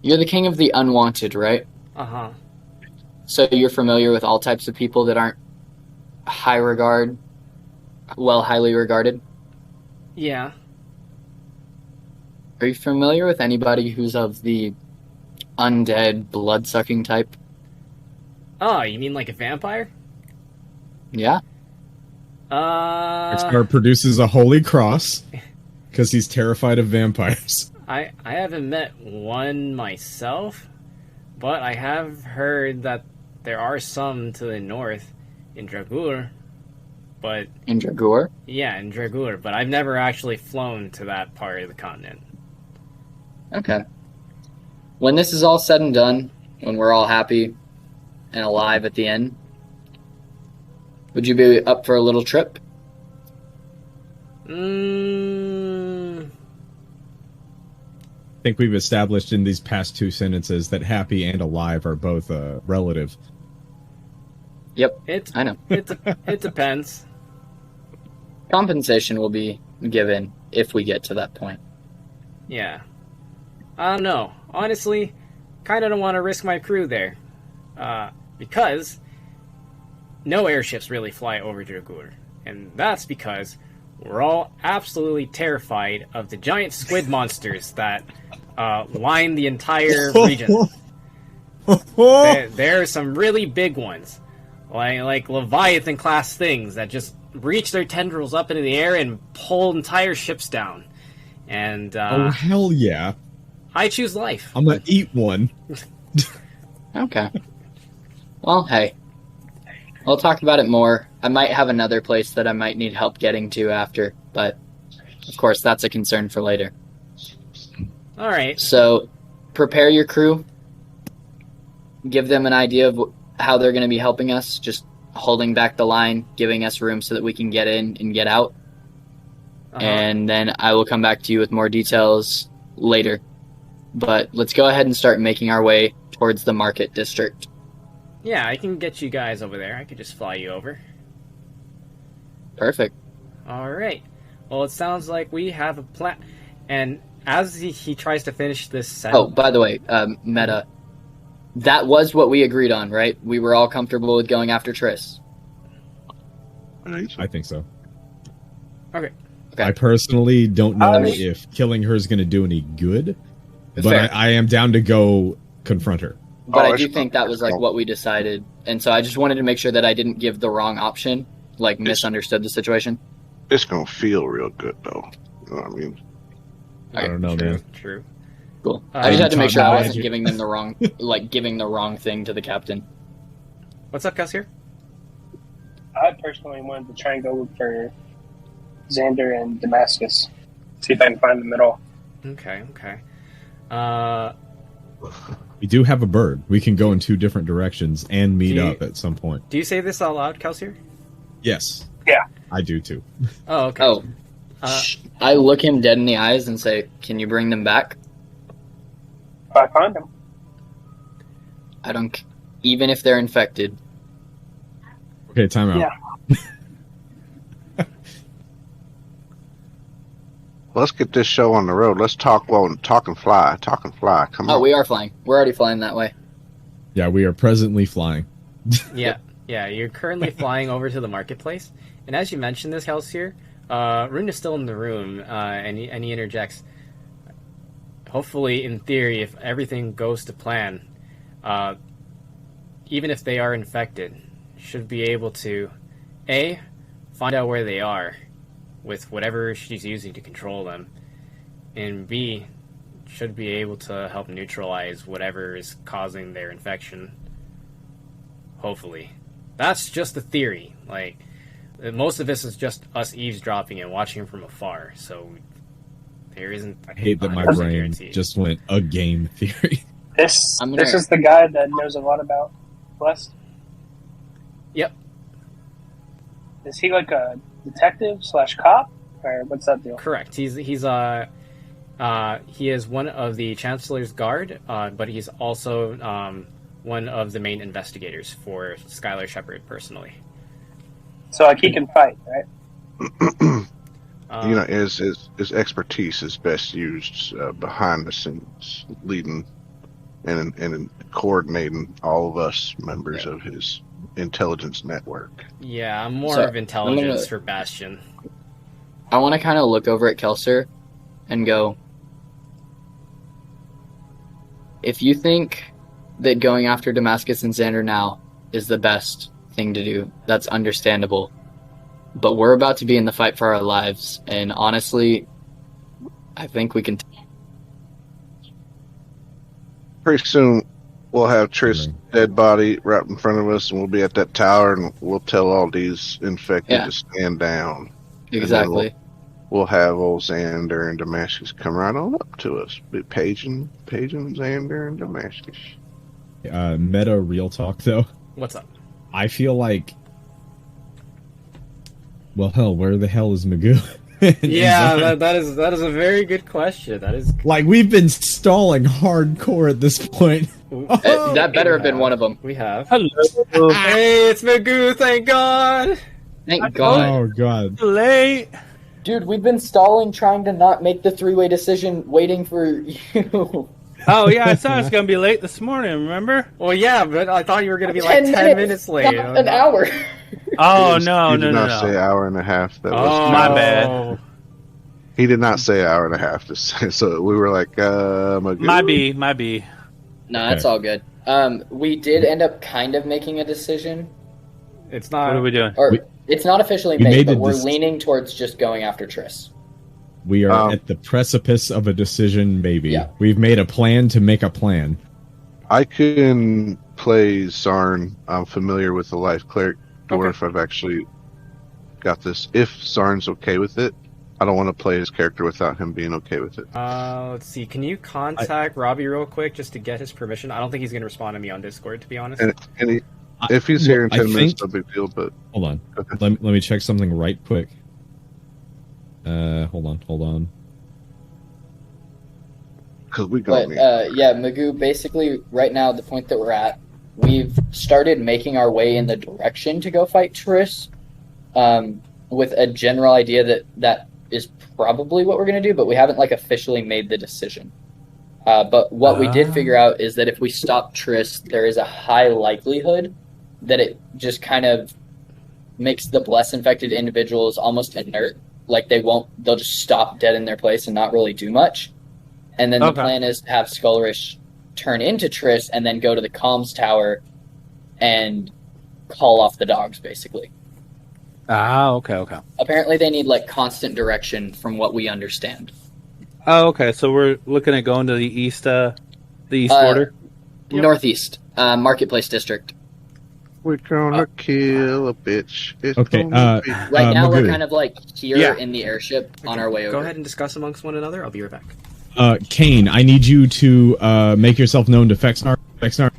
E: You're the king of the unwanted, right?
A: Uh-huh.
E: So you're familiar with all types of people that aren't highly regarded?
A: Yeah.
E: Are you familiar with anybody who's of the undead, blood-sucking type?
A: Oh, you mean like a vampire?
E: Yeah?
B: Fexnar produces a holy cross because he's terrified of vampires.
A: I haven't met one myself, but I have heard that there are some to the north in Dragur. But
E: In Dragur?
A: yeah, in Dragur, but I've never actually flown to that part of the continent.
E: Okay. When this is all said and done, when we're all happy and alive at the end, would you be up for a little trip?
B: I think we've established in these past two sentences that happy and alive are both relative.
E: Yep,
A: It
E: I know.
A: it depends.
E: Compensation will be given if we get to that point.
A: Yeah. I don't know. Honestly, kind of don't want to risk my crew there. Because no airships really fly over Dragur. And that's because we're all absolutely terrified of the giant squid monsters that line the entire region. There are some really big ones. Like Leviathan class things that just reach their tendrils up into the air and pull entire ships down. And
B: Oh, hell yeah.
A: I choose life.
B: I'm gonna eat one.
E: Okay. Well, hey. We'll talk about it more. I might have another place that I might need help getting to after, but of course that's a concern for later.
A: Alright.
E: So, prepare your crew. Give them an idea of how they're going to be helping us, just holding back the line, giving us room so that we can get in and get out. And then I will come back to you with more details later. But let's go ahead and start making our way towards the market district.
A: Yeah, I can get you guys over there. I could just fly you over.
E: Perfect.
A: Alright. Well, it sounds like we have a plan. And as he tries to finish this
E: Oh,
A: sentence...
E: by the way, Meta, that was what we agreed on, right? We were all comfortable with going after Triss.
B: I think so.
A: Okay.
E: Okay.
B: I personally don't know
C: I-
B: if killing her is going to do any good, but
E: Fair.
B: I am down to go confront her.
E: But I
D: it's
E: do think that was like what we decided. And so I just wanted to make sure that I didn't give the wrong option, like misunderstood the situation.
D: It's gonna feel real good though. You know what I mean?
B: I don't know,
A: True,
B: man.
A: true.
E: Cool. I just had to make sure I wasn't
B: Magic.
E: giving them the wrong, giving the wrong thing to the captain.
A: What's up, Gus here?
C: I personally wanted to try and go look for Xander and Damascus. See if I can find them at all.
A: Okay.
B: We do have a bird. We can go in two different directions and meet
A: Do you-
B: up at some point.
A: Do you say this out loud, Kelsier?
B: Yes.
C: Yeah.
B: I do too.
A: Oh, okay.
E: Oh,
A: Uh,
E: I look him dead in the eyes and say, "Can you bring them back?"
C: If I find them.
E: I don't, even if they're infected.
B: Okay, time out.
C: Yeah.
D: Let's get this show on the road. Let's talk talk and fly. Talk and fly. Come
E: Oh,
D: on.
E: we are flying. We're already flying that way.
B: Yeah, we are presently flying.
A: yeah. You're currently flying over to the marketplace, and as you mentioned this, Kelsier, Rune is still in the room, and he interjects. hopefully, in theory, if everything goes to plan, even if they are infected, should be able to, A, find out where they are with whatever she's using to control them, and B, should be able to help neutralize whatever is causing their infection. Hopefully. That's just the theory. Like, most of this is just us eavesdropping and watching from afar, so there isn't...
B: I hate that my
A: 100%
B: brain
A: guarantee.
B: just went a game theory.
C: This is the guy that knows a lot about West.
A: Yep.
C: Is he like a detective / cop, or what's that deal?
A: Correct. He is one of the Chancellor's Guard, but he's also one of the main investigators for Skylar Shepard personally.
C: So like he can fight, right?
D: His expertise is best used behind the scenes, leading and coordinating all of us members of his intelligence network.
A: Yeah, I'm more of intelligence for Bastion.
E: I want to kind of look over at Kelser and go, if you think that going after Damascus and Xander now is the best thing to do, that's understandable. But we're about to be in the fight for our lives, and honestly, I think we can...
D: Pretty soon, we'll have Triss' dead body right in front of us, and we'll be at that tower, and we'll tell all these infected to stand down.
E: Exactly.
D: We'll have old Xander and Damascus come right on up to us. Be paging Xander and Damascus.
B: Meta real talk, though.
A: What's up?
B: I feel like... Well, hell, where the hell is Magoo?
A: Yeah, that is a very good question. That is
B: like we've been stalling hardcore at this point.
E: That better have been one of them.
A: We have.
F: Hello.
A: Hey, it's Magoo. Thank God.
E: Thank God.
B: Oh God.
F: Late.
E: Dude, we've been stalling, trying to not make the three-way decision, waiting for you.
F: Oh yeah, I thought it was gonna be late this morning. Remember?
A: Well, yeah, but I thought you were gonna be like 10 minutes late.
E: Not an hour.
F: Oh
D: He did not say hour and a half. That was
F: my bad.
D: He did not say hour and a half to say. So we were like,
F: might be.
E: No, that's all good. We did end up kind of making a decision.
A: It's not.
F: What are we doing?
E: Or it's not officially
B: we
E: made,
B: made
E: but
B: a
E: we're leaning towards just going after Triss.
B: We are at the precipice of a decision, baby.
E: Yeah.
B: We've made a plan to make a plan.
D: I can play Sarn. I'm familiar with the life cleric dwarf.
A: Okay.
D: I've actually got this. If Sarn's okay with it, I don't want to play his character without him being okay with it.
A: Let's see. Can you contact Robbie real quick just to get his permission? I don't think he's going to respond to me on Discord, to be honest.
D: And if he's here in 10 minutes,
B: think-
D: no big deal. But
B: Hold on.
D: Okay.
B: Let me check something right quick. Hold on.
D: because we
E: But
D: got
E: yeah, Magoo, basically right now, the point that we're at, we've started making our way in the direction to go fight Triss, with a general idea that is probably what we're going to do, but we haven't like officially made the decision. But what we did figure out is that if we stop Triss, there is a high likelihood that it just kind of makes the bless infected individuals almost inert. Like they'll just stop dead in their place and not really do much. And then the plan is to have Skullrish turn into Triss and then go to the comms tower and call off the dogs, basically.
F: Okay.
E: Apparently they need like constant direction from what we understand.
F: Oh, okay. So we're looking at going to the east border?
A: Yep.
E: Northeast, Marketplace District.
D: We're gonna kill a bitch. It's
B: Okay,
D: gonna be-
E: Right now we're
B: Magoo.
E: kind of like here
F: Yeah.
E: in the airship on our way over.
A: Go ahead and discuss amongst one another. I'll be right back.
B: Kane, I need you to make yourself known to Fexnar. Fexnar,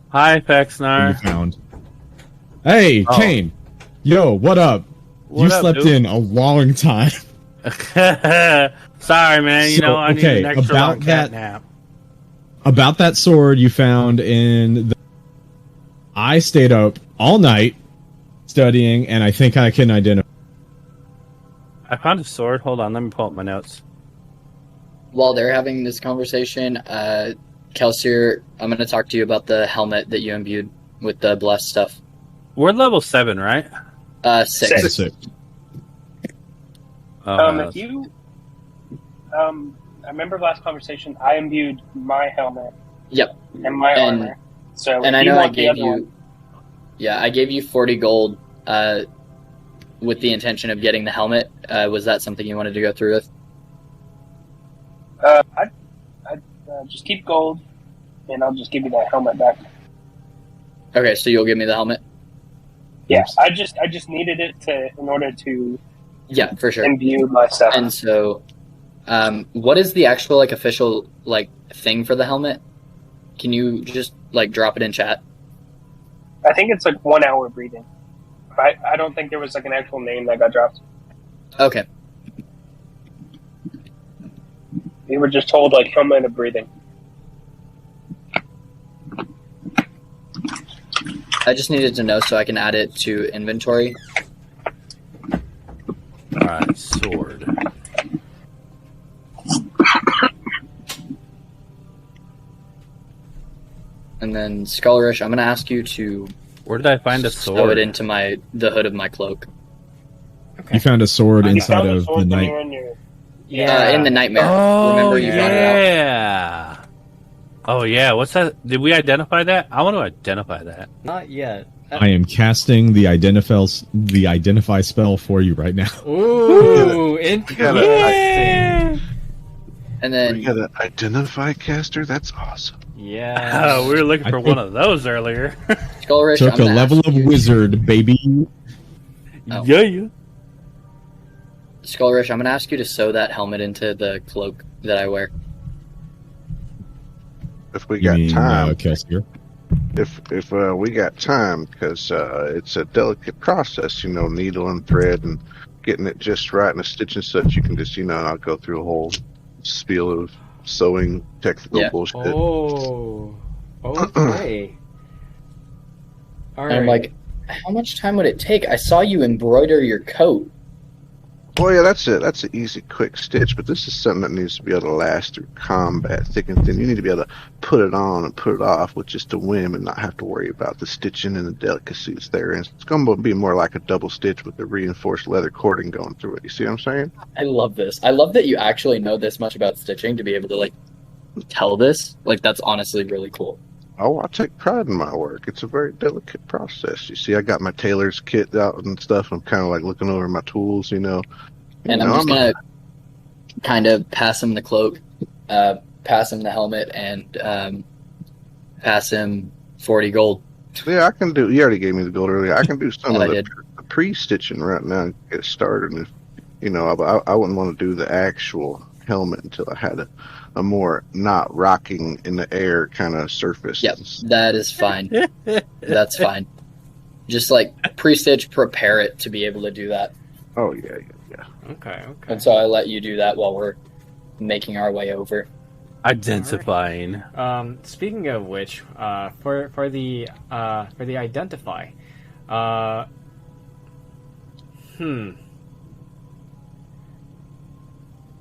F: Hi,
B: you
F: Fexnar.
B: found. Hey,
F: Oh.
B: Kane. Yo, what up?
F: What
B: you
F: up,
B: slept
F: dude?
B: in a long time.
F: Sorry, man. You
B: So,
F: know, I need
B: okay,
F: an extra
B: about
F: long cat
B: that-
F: nap.
B: About that sword you found in the... I stayed up all night studying, and I think I can identify...
F: I found a sword. Hold on, let me pull up my notes.
E: While they're having this conversation, Kelsier, I'm going to talk to you about the helmet that you imbued with the blessed stuff.
F: We're level 7, right?
E: 6.
B: Six.
F: Oh,
C: If you I remember last conversation. I imbued my helmet.
E: Yep.
C: And my armor. So
E: and
C: if
E: I
C: you
E: know I
C: want the
E: gave
C: other
E: you.
C: one,
E: Yeah, I gave you 40 gold with the intention of getting the helmet. Was that something you wanted to go through with?
C: I'd just keep gold, and I'll just give you that helmet back.
E: Okay, so you'll give me the helmet?
C: Yeah, I just needed it in order to
E: Yeah, for sure.
C: imbue my stuff.
E: And so, what is the actual like official like thing for the helmet? Can you just like drop it in chat?
C: I think it's like 1 hour breathing. I don't think there was like an actual name that got dropped.
E: Okay.
C: We were just told like helmet of breathing.
E: I just needed to know so I can add it to inventory.
F: Alright, sword.
E: And then Scullerish, I'm gonna ask you to
F: Where did I find a
E: sew
F: sword?
E: it into the hood of my cloak.
A: Okay.
B: You found a sword
C: You
B: inside
C: found
B: of
C: sword
B: the
C: when
B: night.
C: you were in your-
E: In the nightmare.
F: Oh,
E: Remember you brought it out.
F: yeah. Oh, yeah. What's that? Did we identify that? I want to identify that.
A: Not yet.
B: I am casting the identify spell for you right now.
A: Ooh,
D: gotta-
A: interesting.
E: And
D: We
E: then
D: got an identify caster? That's awesome.
A: Yeah.
F: We were looking
B: I
F: for
B: think-
F: one of those earlier.
E: Scullerish,
B: Took
E: I'm
B: a
E: gonna
B: level
E: ask
B: of
E: you-
B: wizard, baby.
E: Oh.
F: Yeah.
E: Scullerish, I'm gonna ask you to sew that helmet into the cloak that I wear.
D: If we
B: You
D: got
B: mean,
D: time,
B: Kelsier?
D: if we got time, because it's a delicate process, needle and thread and getting it just right and a stitch and such. You can just, not go through a whole spiel of sewing technical
E: Yeah.
D: bullshit.
A: Oh. Okay. All
E: And I'm like, how much time would it take? I saw you embroider your coat.
D: Well, yeah, that's it. That's an easy, quick stitch. But this is something that needs to be able to last through combat, thick and thin. You need to be able to put it on and put it off with just a whim and not have to worry about the stitching and the delicacies there. And it's going to be more like a double stitch with the reinforced leather cording going through it. You see what I'm saying?
E: I love this. I love that you actually know this much about stitching to be able to like tell this. Like that's honestly really cool.
D: Oh, I take pride in my work. It's a very delicate process. You see, I got my tailor's kit out and stuff. I'm kind of like looking over my tools,
E: And I'm just gonna kind of pass him the cloak, pass him the helmet, and pass him 40 gold.
D: Yeah, I can do. You already gave me the gold earlier. I can do some
E: That
D: of
E: I
D: the
E: did.
D: pre-stitching right now and get started. And if, I wouldn't want to do the actual helmet until I had a more not rocking in the air kind of surface.
E: Yep, that is fine. That's fine. Just like pre-stitch, prepare it to be able to do that.
D: Oh yeah.
A: Okay.
E: And so I let you do that while we're making our way over.
F: Identifying.
A: Speaking of which, for the identify,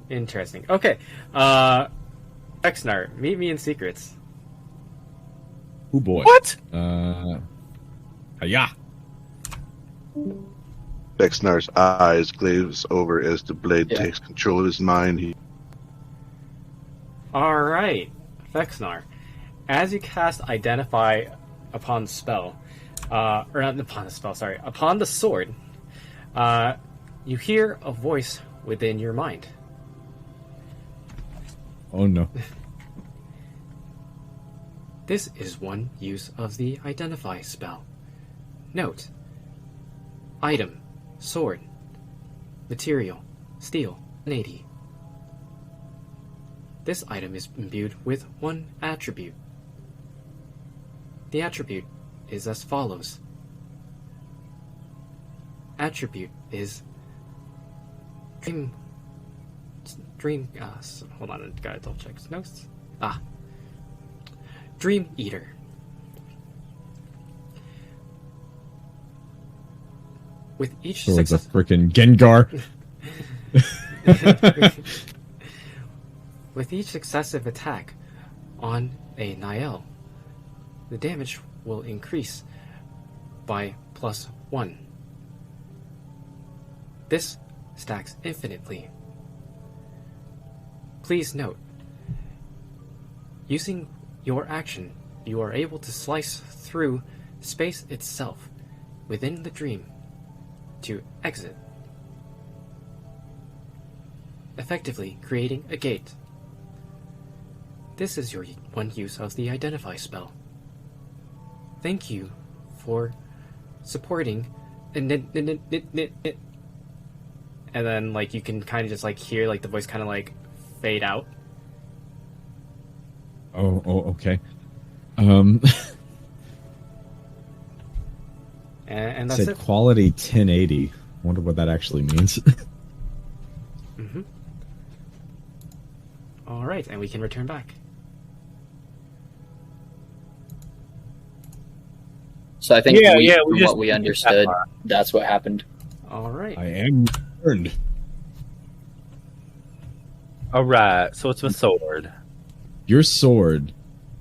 A: interesting. Okay, Exnar, meet me in secrets.
B: Oh boy.
F: What?
B: Yeah.
D: Bexnar's eyes glaze over as the blade
E: Yeah.
D: takes control of his mind.
A: All right, Vexnar. As you cast Identify upon the spell, or not upon the spell, sorry, upon the sword, you hear a voice within your mind.
B: Oh no.
A: This is one use of the Identify spell. Note: item, sword, material, steel, 180. This item is imbued with one attribute. The attribute is as follows. Attribute is hold on, I gotta double check his notes. Dream Eater. With each
B: So it's a
A: success
B: freaking Gengar.
A: with each successive attack on a Niel, the damage will increase by +1. This stacks infinitely. Please note, using your action, you are able to slice through space itself within the dream to exit, effectively creating a gate. This is your one use of the Identify spell. Thank you for supporting. And then, like, you can kind of just, like, hear, like, the voice kind of, like, fade out.
B: Oh, okay.
A: And that's
B: said
A: it.
B: quality 1080. Wonder what that actually means.
A: Mm-hmm. All right, and we can return back.
E: So I think
F: we
E: from
F: just
E: what we understood, that's what happened.
A: All right.
B: I am turned.
F: All right. So it's my sword.
B: Your sword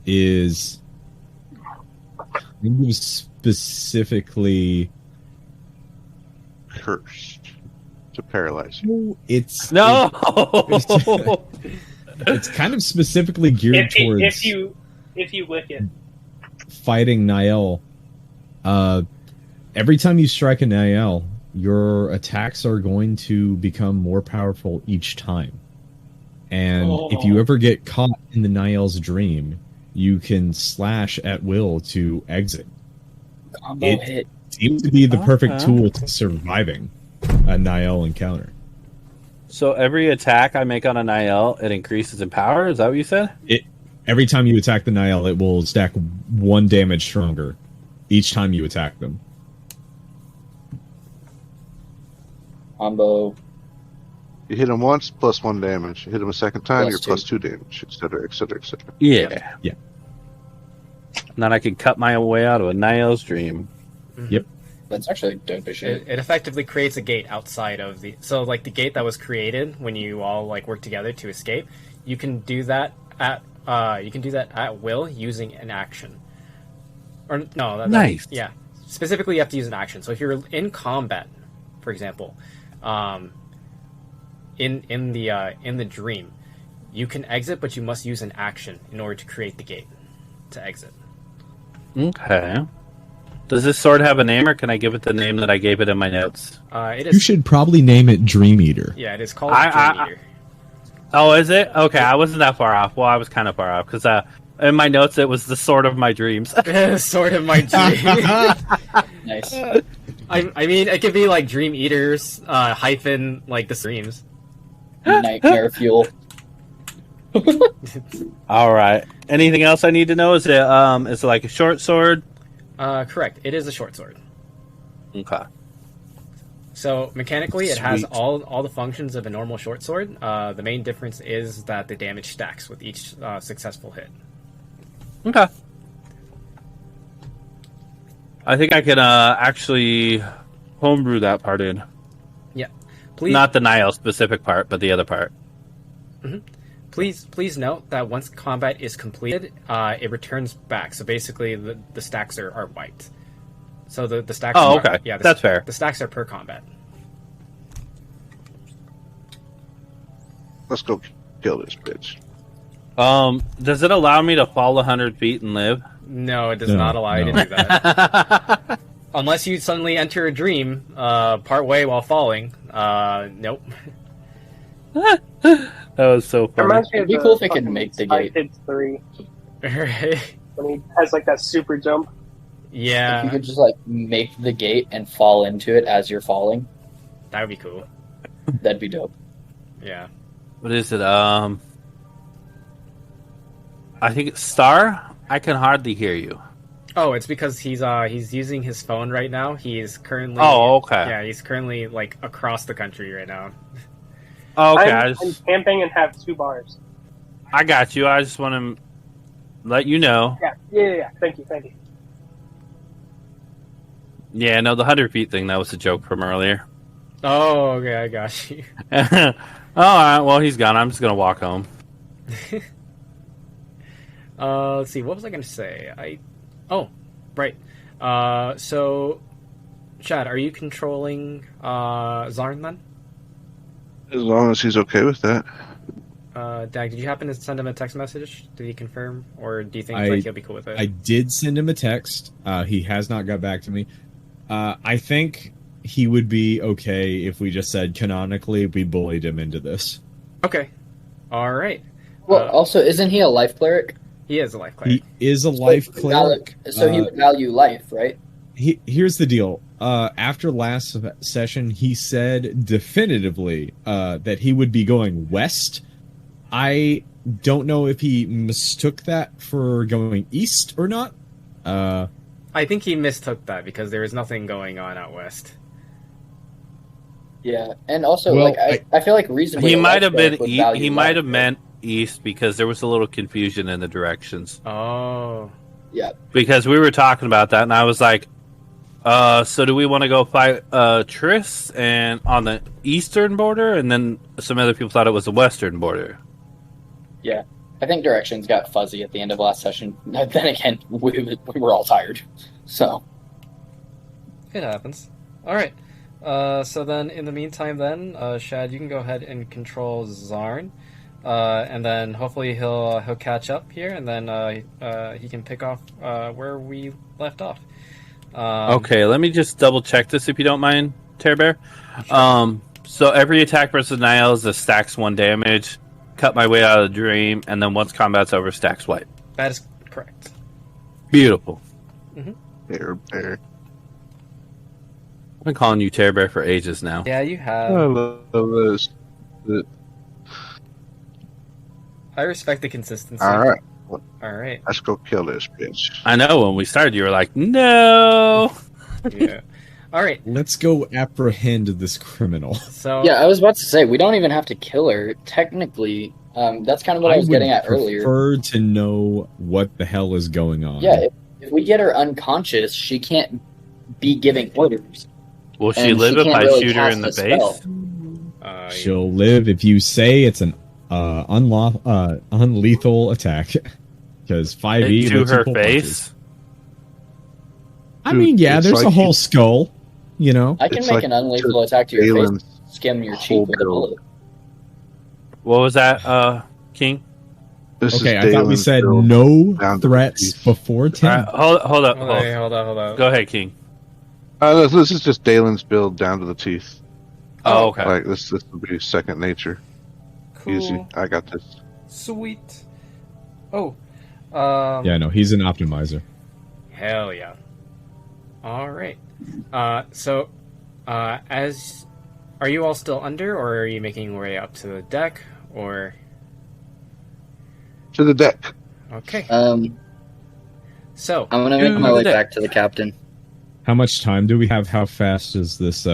B: is specifically
D: Cursed to paralyze you.
B: it's
F: No.
B: it's kind of specifically geared towards
C: if you lick it.
B: fighting Niall. Every time you strike a Niall, your attacks are going to become more powerful each time. And if you ever get caught in the Niall's dream, you can slash at will to exit.
E: Combo hit.
B: Seems to be the perfect
F: Okay.
B: tool to surviving a Niall encounter.
F: So every attack I make on a Niall, it increases in power? Is that what you said?
B: Every time you attack the Niall, it will stack 1 damage stronger each time you attack them.
E: Combo.
D: You hit him once, plus 1 damage. You hit him a second time,
E: Plus
D: you're
E: 2.
D: plus 2 damage, etc., etc., etc.
F: Yeah.
B: Yeah.
F: And then I can cut my way out of a Niall's dream.
B: Yep.
E: That's actually dope as shit.
A: It effectively creates a gate outside of the... So, like, the gate that was created when you all, like, work together to escape, you can do that at will using an action. Or, no.
F: Nice.
A: Yeah. Specifically, you have to use an action. So if you're in combat, for example, in the dream, you can exit, but you must use an action in order to create the gate to exit.
F: Okay. Does this sword have a name, or can I give it the name that I gave it in my notes?
A: It
B: You
A: is.
B: should probably name it Dream Eater.
A: Yeah, it is called
F: I-
A: Dream Eater.
F: Oh, is it? Okay, I wasn't that far off. Well, I was kind of far off, because in my notes it was the sword of my dreams.
A: Sort of my dream.
E: Nice.
A: I mean, it could be like Dream Eaters hyphen like the streams.
E: Nightmare fuel.
F: All right. Anything else I need to know? Is it like a short sword?
A: Correct. It is a short sword.
F: Okay.
A: So mechanically, it has
F: Sweet.
A: all the functions of a normal short sword. The main difference is that the damage stacks with each successful hit.
F: Okay. I think I can actually homebrew that part in.
A: Yeah. Please,
F: Not the Nile specific part, but the other part.
A: please note that once combat is completed, it returns back. So basically, the stacks are wiped. So the stacks.
F: Oh,
A: are,
F: okay.
A: Yeah,
F: That's fair.
A: The stacks are per combat.
D: Let's go kill this bitch.
F: Does it allow me to fall 100 feet and live?
A: No, it does
B: No,
A: not allow you to
B: no.
A: do that. Unless you suddenly enter a dream part way while falling. Nope.
F: That was so
C: It
F: funny.
C: reminds me of
E: It'd be
C: the
E: cool if it could
C: fucking
E: make the
C: Spy
E: gate.
C: Kids 3
A: Right.
C: when he has like that super jump.
E: If you
A: Yeah,
E: could just like make the gate and fall into it as you're falling,
A: that would be cool.
E: that'd be dope.
A: Yeah.
F: What is it? I think it's Star. I can hardly hear you.
A: Oh, it's because he's using his phone right now. He's currently.
F: Oh, okay.
A: Yeah, he's currently like across the country right now.
F: Oh, okay.
C: I'm camping and have 2 bars.
F: I got you. I just want to let you know.
C: Yeah. Thank you.
F: Yeah, no, the 100 feet thing, that was a joke from earlier.
A: Oh, okay, I got you.
F: All right, well, he's gone. I'm just going to walk home.
A: Let's see. What was I going to say? Right. So, Chad, are you controlling Zarn then?
D: As long as he's okay with that.
A: Dag, did you happen to send him a text message? Did he confirm, or do you think he'll be cool with it?
B: I did send him a text. He has not got back to me. I think he would be okay if we just said canonically we bullied him into this.
A: Okay. All right.
E: Well, also, isn't he a life cleric?
A: He is a life cleric.
B: He is a life cleric.
E: So he would value life, right?
B: Here's the deal. After last session, he said definitively that he would be going west. I don't know if he mistook that for going east or not.
A: I think he mistook that because there is nothing going on out west.
E: Yeah, and also,
B: Well,
E: I feel like reasonably
F: He might have been.
E: He
F: He might have meant east because there was a little confusion in the directions.
A: Oh.
E: Yeah.
F: Because we were talking about that, and I was like, so do we want to go fight Triss and on the eastern border? And then some other people thought it was the western border.
E: Yeah. I think directions got fuzzy at the end of last session. Then again, we were all tired. So.
A: It happens. All right. So then, in the meantime, Shad, you can go ahead and control Zarn, and then hopefully he'll catch up here, and then he can pick off where we left off.
F: Okay, let me just double check this if you don't mind, Tearbear. Sure. So every attack versus Niles is stacks 1 damage. Cut my way out of the dream, and then once combat's over, stacks wipe.
A: That is correct.
F: Beautiful.
D: Bear.
F: I've been calling you Tearbear for ages now.
A: Yeah, you have.
D: I love this.
A: I respect the consistency.
D: All right,
A: All right.
D: let's go kill this bitch.
F: I know when we started, you were like, "No."
A: Yeah. All right.
B: Let's go apprehend this criminal.
A: So
E: Yeah, I was about to say, we don't even have to kill her. Technically, that's kind of what I was getting at earlier.
B: I prefer to know what the hell is going on.
E: Yeah, if we get her unconscious, she can't be giving orders.
F: Will she
E: And
F: live
E: she
F: if
E: can't
F: I
E: really
F: shoot her
E: cast
F: in the
E: a spell.
F: face?
B: She'll live if you say it's an unlethal attack. Because 5e
F: To
B: lets you
F: her
B: pull
F: face?
B: punches. I mean, yeah,
D: It's
B: there's
D: like
B: a whole
D: you-
B: skull, you know.
E: I can
D: It's
E: make
D: like
E: an unlethal attack to your
D: Galen's
E: face, skim your cheek
D: whole
E: with a
D: build.
E: bullet.
F: What was that, King?
D: This
B: Okay,
D: is
B: I thought we
D: Dalen's
B: said
D: build
B: no
D: down to
B: threats
D: the
B: before
F: All
B: 10.
F: right, hold up.
A: Hold on.
F: Go ahead, King.
D: This is just Dalen's build down to the teeth.
F: Oh, okay.
D: Like this will be second nature.
A: Cool.
D: Easy. I got this.
A: Sweet. Oh.
B: Yeah, no, he's an optimizer.
A: Hell yeah. All right. As are you all still under, or are you making your way up to the deck, or
D: To the deck.
A: okay? So
E: I'm gonna make
F: To
E: my
F: the
E: way
F: deck.
E: back to the captain.
B: How much time do we have? How fast does this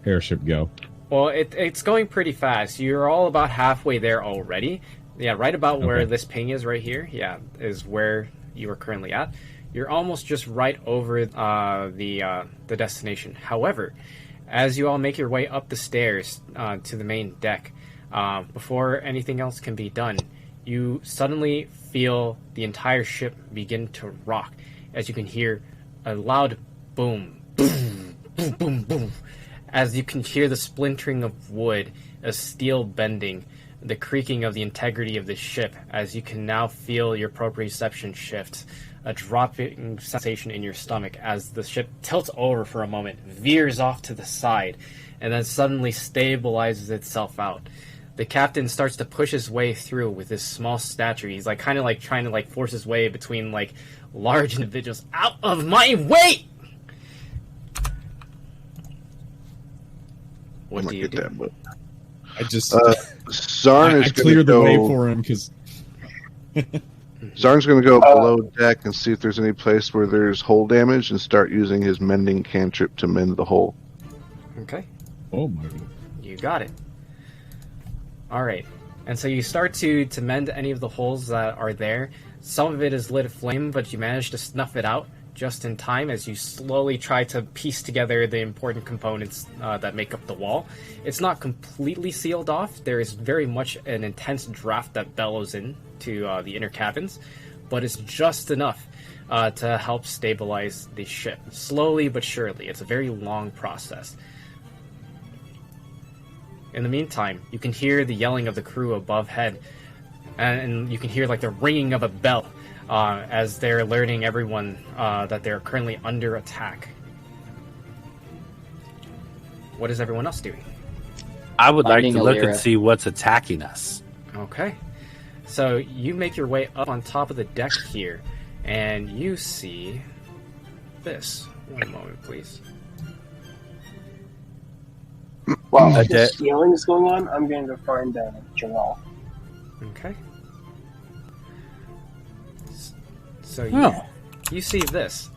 B: airship go?
A: well, it's going pretty fast. You're all about halfway there already. Yeah, right about where
B: Okay.
A: this ping is right here. Yeah, is where you are currently at. You're almost just right over the destination. However, as you all make your way up the stairs to the main deck, before anything else can be done, you suddenly feel the entire ship begin to rock, as you can hear a loud boom, boom, boom, boom, boom, as you can hear the splintering of wood, a steel bending, the creaking of the integrity of the ship, as you can now feel your proprioception shift, a dropping sensation in your stomach as the ship tilts over for a moment, veers off to the side, and then suddenly stabilizes itself out. The captain starts to push his way through with his small stature. He's like kind of like trying to like force his way between like large individuals. Out of my way! What
D: I might
A: do you
D: get
A: do?
D: that, but
B: I just
D: Zarn
B: I
D: is going to
B: cleared the way
D: go.
B: for him because
D: Zarn's going to go below deck and see if there's any place where there's hull damage and start using his mending cantrip to mend the hull.
A: Okay.
B: oh my god.
A: You got it. All right. And so you start to mend any of the holes that are there. Some of it is lit aflame, but you manage to snuff it out just in time as you slowly try to piece together the important components that make up the wall. It's not completely sealed off. There is very much an intense draft that bellows in to the inner cabins, but it's just enough to help stabilize the ship. Slowly but surely. It's a very long process. In the meantime, you can hear the yelling of the crew above head, and you can hear like the ringing of a bell as they're alerting everyone that they're currently under attack. What is everyone else doing?
F: I would like
E: Finding
F: to
E: a
F: look
E: Lyra.
F: and see what's attacking us.
A: Okay. So you make your way up on top of the deck here, and you see this. One moment, please.
C: While
F: A
C: this
F: de-
C: healing is going on, I'm going to find Jamal.
A: Okay. So
F: Oh.
A: you see this.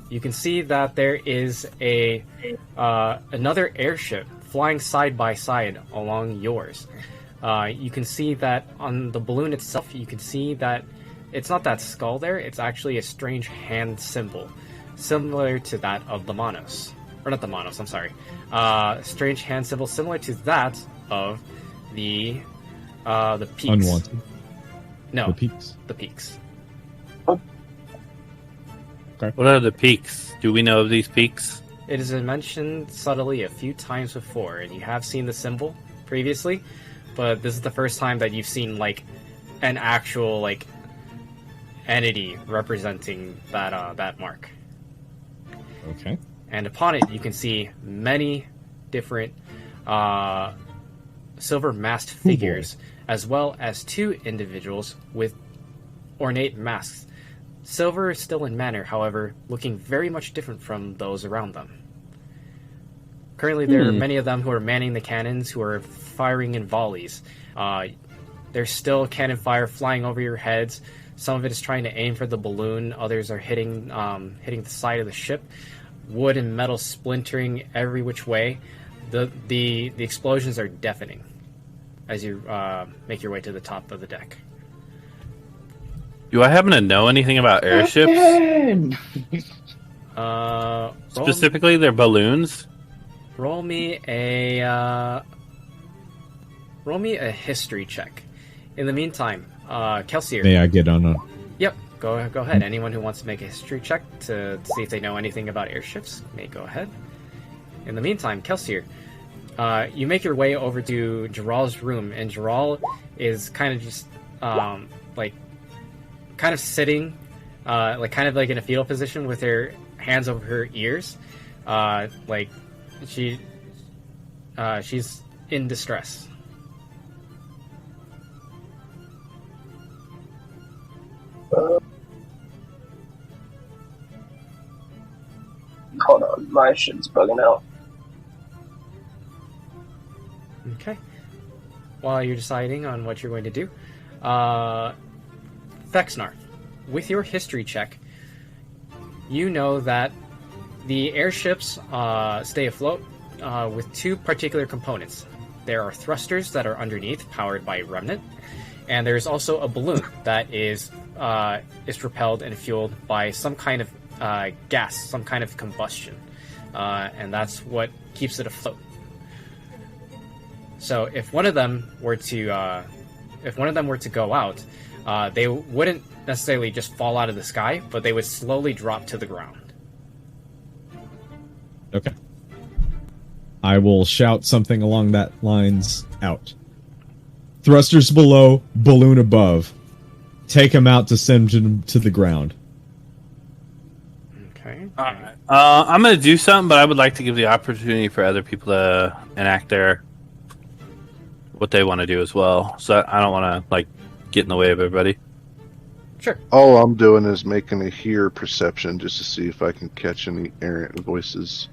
A: You can see that there is a another airship flying side by side along yours. You can see that on the balloon itself, you can see that it's not that skull there, it's actually a strange hand symbol, similar to that of the Monos. Or not the Monos, I'm sorry. Strange hand symbol similar to that of the peaks.
B: Unwanted.
A: No,
B: The peaks.
A: the peaks.
F: What are the peaks? Do we know of these peaks?
A: It has been mentioned subtly a few times before, and you have seen the symbol previously, but this is the first time that you've seen like an actual like entity representing that mark.
B: Okay.
A: And upon it, you can see many different silver masked figures, as well as two individuals with ornate masks. Silver is still in manner, however, looking very much different from those around them. Currently, there are many of them who are manning the cannons, who are firing in volleys. There's still cannon fire flying over your heads. Some of it is trying to aim for the balloon. Others are hitting the side of the ship. Wood and metal splintering every which way. The explosions are deafening as you make your way to the top of the deck.
F: Do I happen to know anything about airships? Specifically, their balloons?
A: Roll me a history check. In the meantime, Kelsier.
B: May I get on a...
A: Yep, go ahead. Anyone who wants to make a history check to see if they know anything about airships may go ahead. In the meantime, Kelsier, you make your way over to Jaral's room, and Jaral is kind of just kind of sitting, kind of like in a fetal position with her hands over her ears, like she's in distress.
C: Hold on, my shit's bugging out.
A: Okay. While you're deciding on what you're going to do, Fexnar, with your history check, you know that the airships stay afloat with two particular components. There are thrusters that are underneath, powered by Remnant, and there's also a balloon that is propelled and fueled by some kind of gas, some kind of combustion, and that's what keeps it afloat. So if one of them were to go out, they wouldn't necessarily just fall out of the sky, but they would slowly drop to the ground.
B: Okay. I will shout something along that lines out. Thrusters below, balloon above. Take him out to send him to the ground.
A: Okay.
F: I'm going to do something, but I would like to give the opportunity for other people to enact what they want to do as well. So I don't want to get in the way of everybody.
A: Sure.
D: All I'm doing is making a hear perception just to see if I can catch any errant voices.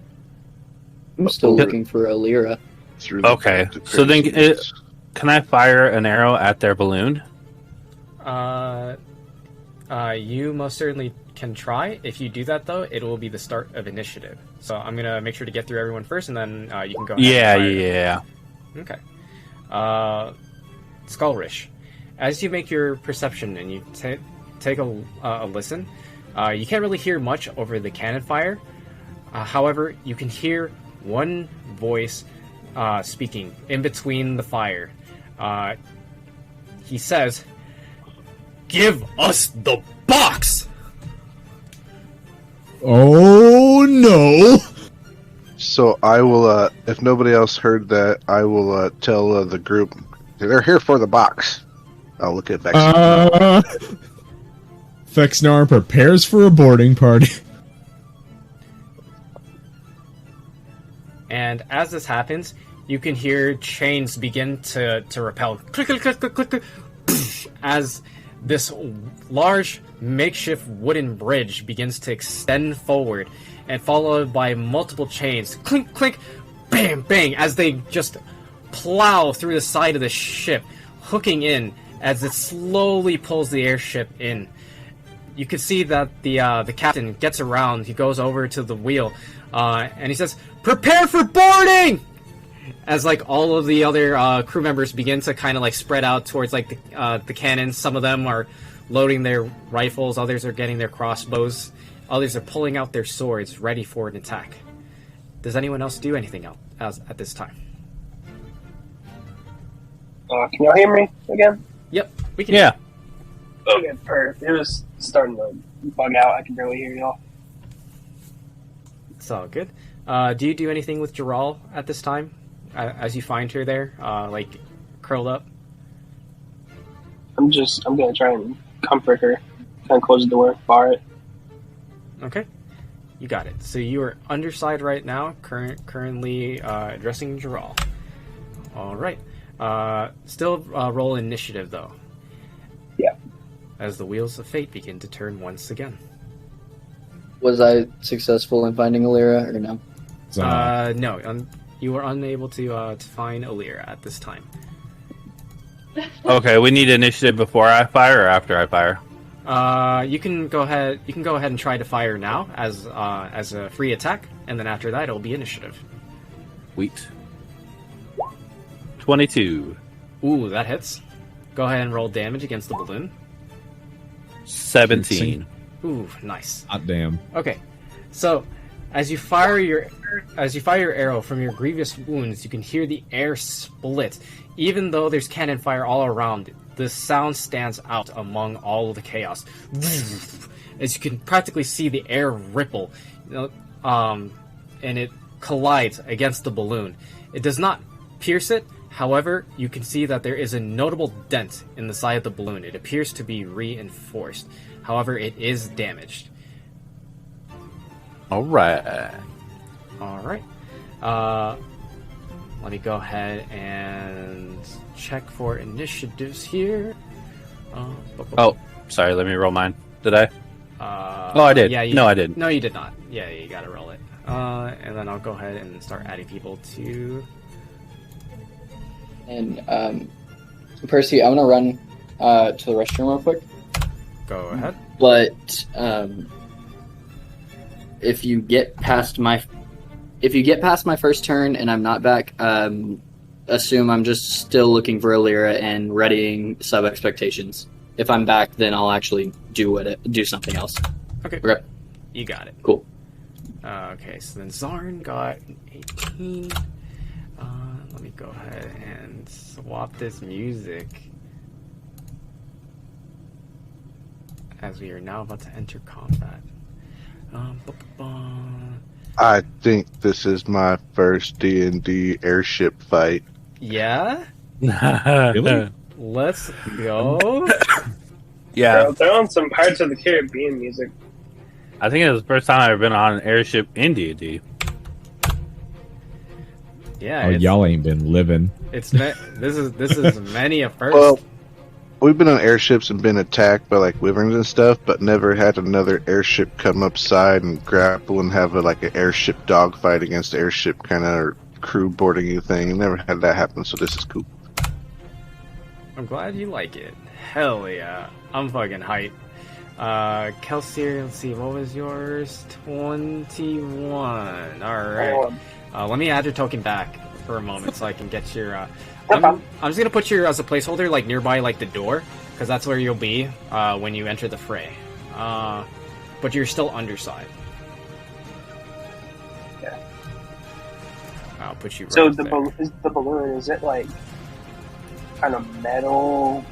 E: I'm still looking for a Lyra.
D: Through the
F: Okay,
D: back to
F: so then
D: craziness.
F: can I fire an arrow at their balloon?
A: You most certainly can try. If you do that, though, it will be the start of initiative. So I'm going to make sure to get through everyone first, and then you can go ahead.
F: Yeah.
A: Okay. Skullrish, as you make your perception and you take a listen, you can't really hear much over the cannon fire. However, you can hear one voice speaking in between the fire. He says, "Give us the box!"
B: Oh no!
D: So I will, if nobody else heard that, I will tell the group they're here for the box. I'll look at Vex.
B: Vexnar prepares for a boarding party.
A: And as this happens, you can hear chains begin to repel. Click, click, click, click, click, click, as this large makeshift wooden bridge begins to extend forward, and followed by multiple chains. Clink, clink, bang, bang, as they just plow through the side of the ship, hooking in as it slowly pulls the airship in. You can see that the captain gets around. He goes over to the wheel, and he says, "Prepare for boarding!" As like all of the other crew members begin to kind of like spread out towards like the cannons. Some of them are loading their rifles. Others are getting their crossbows. Others are pulling out their swords, ready for an attack. Does anyone else do anything else at this time?
C: Can y'all hear me again?
A: Yep, we can.
F: Yeah.
C: Okay, perfect. It was starting to bug out. I can barely hear y'all.
A: It's all good. Do you do anything with Jaral at this time? As you find her there, like curled up?
C: I'm gonna try and comfort her. Kind of close the door, bar it.
A: Okay, you got it. So you are underside right now, currently addressing Jaral. All right. Still roll initiative though.
C: Yeah.
A: As the wheels of fate begin to turn once again.
E: Was I successful in finding Alira or no?
A: No. You were unable to find Alira at this time.
F: Okay, we need initiative before I fire or after I fire.
A: You can go ahead. You can go ahead and try to fire now as a free attack, and then after that it'll be initiative.
F: Wheat. 22.
A: Ooh, that hits. Go ahead and roll damage against the balloon.
F: 17.
A: Ooh, nice.
B: Hot damn.
A: Okay, so as you fire your arrow from your grievous wounds, you can hear the air split. Even though there's cannon fire all around, the sound stands out among all of the chaos. As you can practically see the air ripple, and it collides against the balloon. It does not pierce it. However, you can see that there is a notable dent in the side of the balloon. It appears to be reinforced. However, it is damaged.
F: All right.
A: All right. Let me go ahead and check for initiatives here.
F: Oh, sorry. Let me roll mine. Did I? I did.
A: Yeah,
F: No, I didn't.
A: No, you did not. Yeah, you gotta roll it. And then I'll go ahead and start adding people to...
E: And Percy, I want to run to the restroom real quick.
A: Go ahead.
E: But if you get past my first turn and I'm not back, assume I'm just still looking for Alira and readying sub expectations. If I'm back, then I'll actually do something else.
A: Okay. You got it.
E: Cool.
A: Okay, so then Zarn got an 18. Let me go ahead and swap this music, as we are now about to enter combat.
D: I think this is my first D&D airship fight.
A: Yeah?
B: Really?
A: Let's go.
F: Yeah.
C: Throw on some Pirates of the Caribbean music.
F: I think it was the first time I've ever been on an airship in D&D.
A: Yeah.
B: Oh, y'all ain't been living.
A: This is many a first.
D: Well, we've been on airships and been attacked by like wyverns and stuff, but never had another airship come upside and grapple and have an airship dogfight against the airship kind of crew boarding you thing. Never had that happen, so this is cool.
A: I'm glad you like it. Hell yeah. I'm fucking hyped. Kelsier, let's see, what was yours? 21. Alright. Let me add your token back for a moment so I can get your... I'm just going to put you as a placeholder like nearby like the door, because that's where you'll be when you enter the fray. But you're still underside.
C: Yeah.
A: I'll put you right
C: So
A: there.
C: the balloon, is it like kind of metal?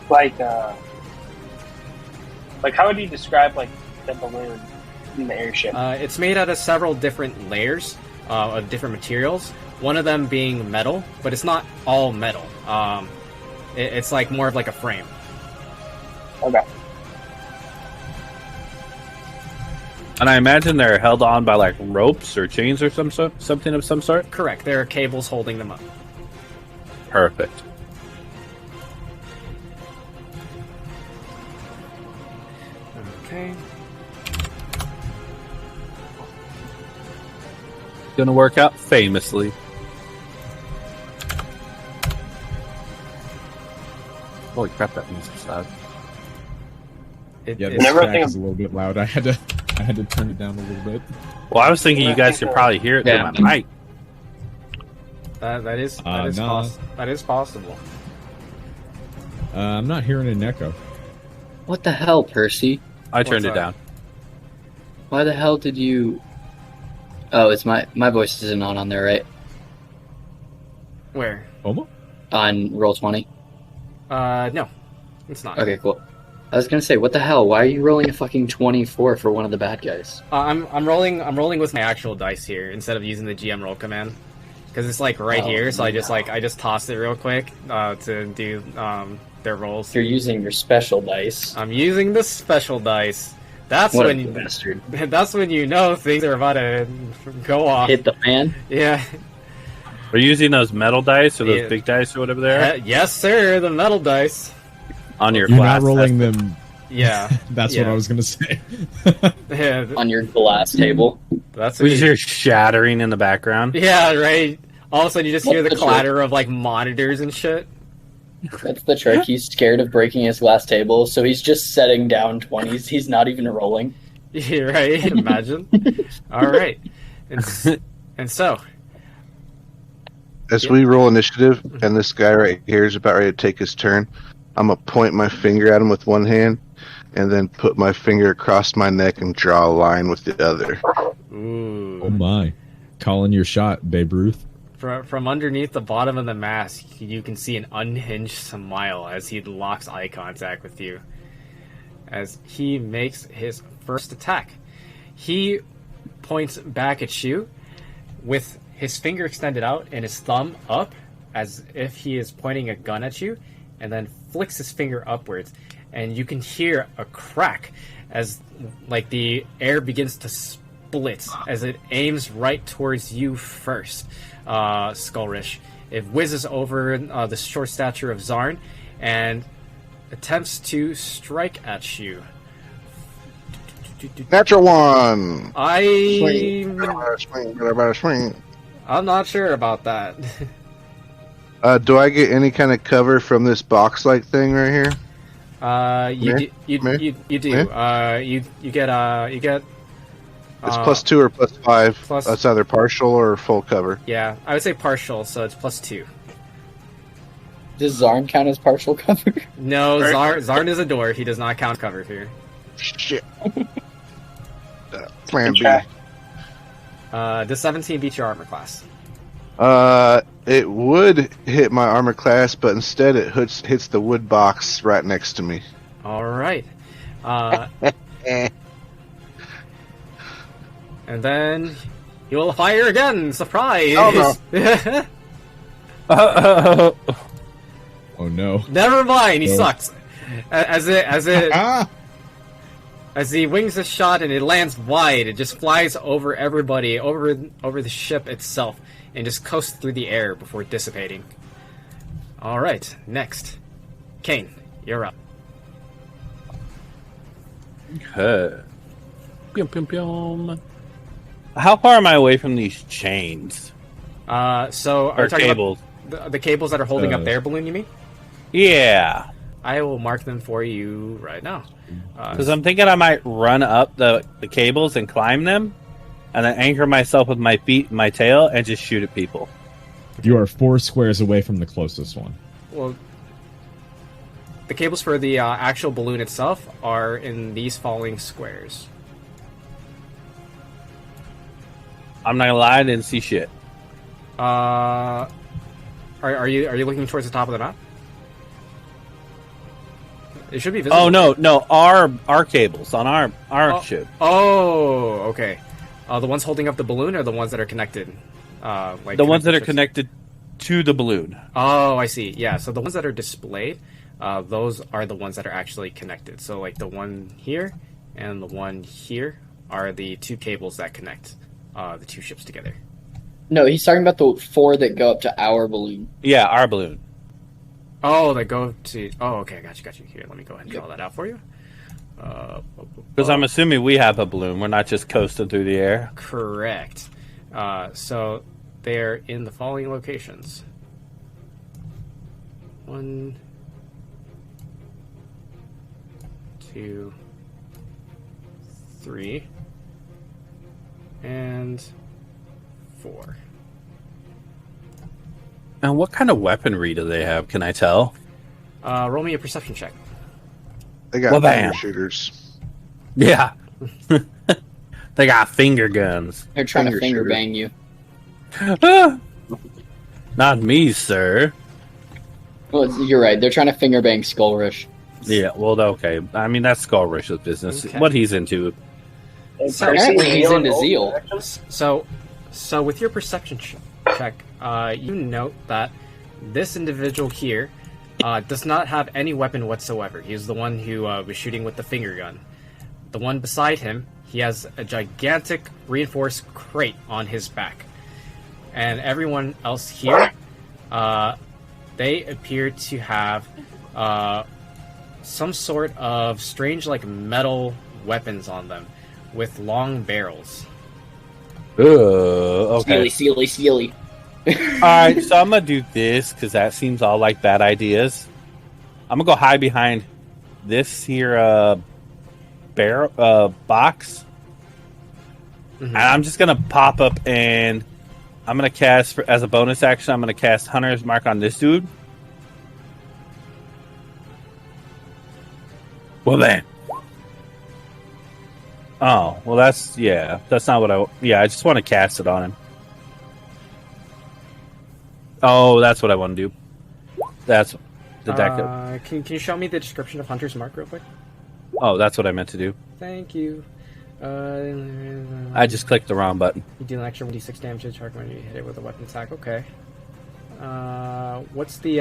C: Like how would you describe like the balloon in the airship?
A: It's made out of several different layers. of different materials. One of them being metal, but it's not all metal. It's like more of like a frame.
C: Okay.
F: And I imagine they're held on by like ropes or chains or something of some sort.
A: Correct. There are cables holding them up.
F: Perfect.
A: Okay.
F: Gonna work out famously. Holy crap, that music's loud.
B: Yeah,
A: It-
B: this
C: Never
B: track
C: think
B: is a little bit loud. I had to turn it down a little bit.
F: Well, I was thinking you guys could probably hear it
E: Yeah.
F: through my mic.
A: that is
B: no.
A: that is possible.
B: I'm not hearing an echo.
E: What the hell, Percy?
F: I turned
A: What's
F: it
A: up?
F: down.
E: Why the hell did you? Oh, it's my voice isn't on there, right?
A: Where?
B: Omo?
E: On Roll20.
A: No, it's not.
E: Okay, cool. I was gonna say, what the hell? Why are you rolling a fucking 24 for one of the bad guys?
A: I'm rolling with my actual dice here instead of using the GM roll command because it's like right
E: Oh,
A: here. So I
E: no.
A: just tossed it real quick to do their rolls.
E: You're using your special dice.
A: I'm using the special dice. That's
E: What
A: when
E: a
A: you,
E: bastard.
A: that's when you know things are about to go off.
E: Hit the fan?
A: Yeah.
F: Are you using those metal dice or those
A: Yeah.
F: big dice or whatever they are
A: Yes, sir. The metal dice.
F: on your
B: You're
F: glass?
B: not rolling them.
A: Yeah.
B: That's what I was gonna say.
A: Yeah.
E: On your glass table.
A: That's
F: We
A: what
F: just
A: you,
F: hear shattering in the background.
A: yeah, right. All of a sudden, you just hear the
E: What's the
A: clatter of like monitors and shit.
E: That's the trick. He's scared of breaking his glass table, so he's just setting down 20s. He's not even rolling.
A: Yeah, right. Imagine. All right. And so,
D: As we roll initiative, and this guy right here is about ready to take his turn, I'm gonna point my finger at him with one hand, and then put my finger across my neck and draw a line with the other.
A: ooh.
B: Oh my! Calling your shot, Babe Ruth.
A: From underneath the bottom of the mask, you can see an unhinged smile as he locks eye contact with you. As he makes his first attack, he points back at you with his finger extended out and his thumb up as if he is pointing a gun at you, and then flicks his finger upwards. And you can hear a crack as like the air begins to split as it aims right towards you first, Skullrish. It whizzes over the short stature of Zarn and attempts to strike at you.
D: Natural one!
A: I'm
D: Swing.
A: not sure about that.
D: Do I get any kind of cover from this box-like thing right here?
A: You
D: Meh?
A: do.
D: Meh?
A: You get.
D: It's plus 2 or plus 5.
A: plus-
D: That's either partial or full cover.
A: Yeah, I would say partial, so it's +2.
E: Does Zarn count as partial cover?
A: No, Zarn is a door. He does not count cover here.
D: Shit. Plan B.
C: Check.
A: Does 17 beat your armor class?
D: It would hit my armor class, but instead it hits the wood box right next to me.
A: All right. And then he will fire again. Surprise!
D: Oh,
B: Oh no!
A: Never mind. He
B: Oh.
A: sucks. As
B: Ah!
A: he wings his shot and it lands wide, it just flies over everybody, over the ship itself, and just coasts through the air before dissipating. All right, next, Kane, you're up.
F: Okay. Pew, pew, pew. How far am I away from these chains
A: So are
F: or
A: you talking
F: cables?
A: about the cables that are holding up their balloon? You mean?
F: Yeah,
A: I will mark them for you right now.
F: because I'm thinking I might run up the cables and climb them, and then anchor myself with my feet and my tail and just shoot at people.
B: You are 4 squares away from the closest one.
A: Well, the cables for the actual balloon itself are in these following squares.
F: I'm not gonna lie, I didn't see shit.
A: Are you looking towards the top of the map? It should be visible.
F: Oh no, our cables on our
A: Oh.
F: ship.
A: Oh, okay. The ones holding up the balloon, or the ones that are connected? Like
F: The ones that are
A: ships?
F: connected to the balloon.
A: Oh, I see. Yeah, so the ones that are displayed, those are the ones that are actually connected. So like the one here and the one here are the two cables that connect the two ships together.
E: No, he's talking about the 4 that go up to our balloon.
F: Yeah, our balloon.
A: Oh, they go to... Oh, okay, got you. Here, let me go ahead and draw that out for you.
F: Because I'm assuming we have a balloon. We're not just coasting through the air.
A: Correct. So they're in the following locations. 1, 2, 3, and 4.
F: And what kind of weaponry do they have? Can I tell?
A: Roll me a perception check.
D: They got
F: Well, bam.
D: finger shooters.
F: Yeah. They got finger guns.
E: They're trying
D: Finger
E: to finger
D: shooter.
E: bang you.
F: Not me, sir.
E: Well, you're right. They're trying to finger bang Skullrush.
F: Yeah, well, okay. I mean, that's Skullrush's business.
A: Okay.
F: What he's into.
A: So
E: apparently he's into
C: Both
E: Zeal.
C: directions?
A: So with your perception check, you note that this individual here does not have any weapon whatsoever. He's the one who was shooting with the finger gun. The one beside him, he has a gigantic reinforced crate on his back. And everyone else here, they appear to have some sort of strange, like, metal weapons on them with long barrels.
F: Okay.
E: Steely.
F: Alright, so I'm gonna do this, because that seems all like bad ideas. I'm gonna go hide behind this here barrel box. And I'm just gonna pop up and I'm gonna cast, as a bonus action, I'm gonna cast Hunter's Mark on this dude. Well then. Oh, well that's not what I just want to cast it on him. Oh, that's what I want to do. That's the deck.
A: Can you show me the description of Hunter's Mark real quick?
F: Oh, that's what I meant to do.
A: Thank you.
F: I just clicked the wrong button.
A: You deal an extra 1d6 damage to the target when you hit it with a weapon attack. Okay. What's the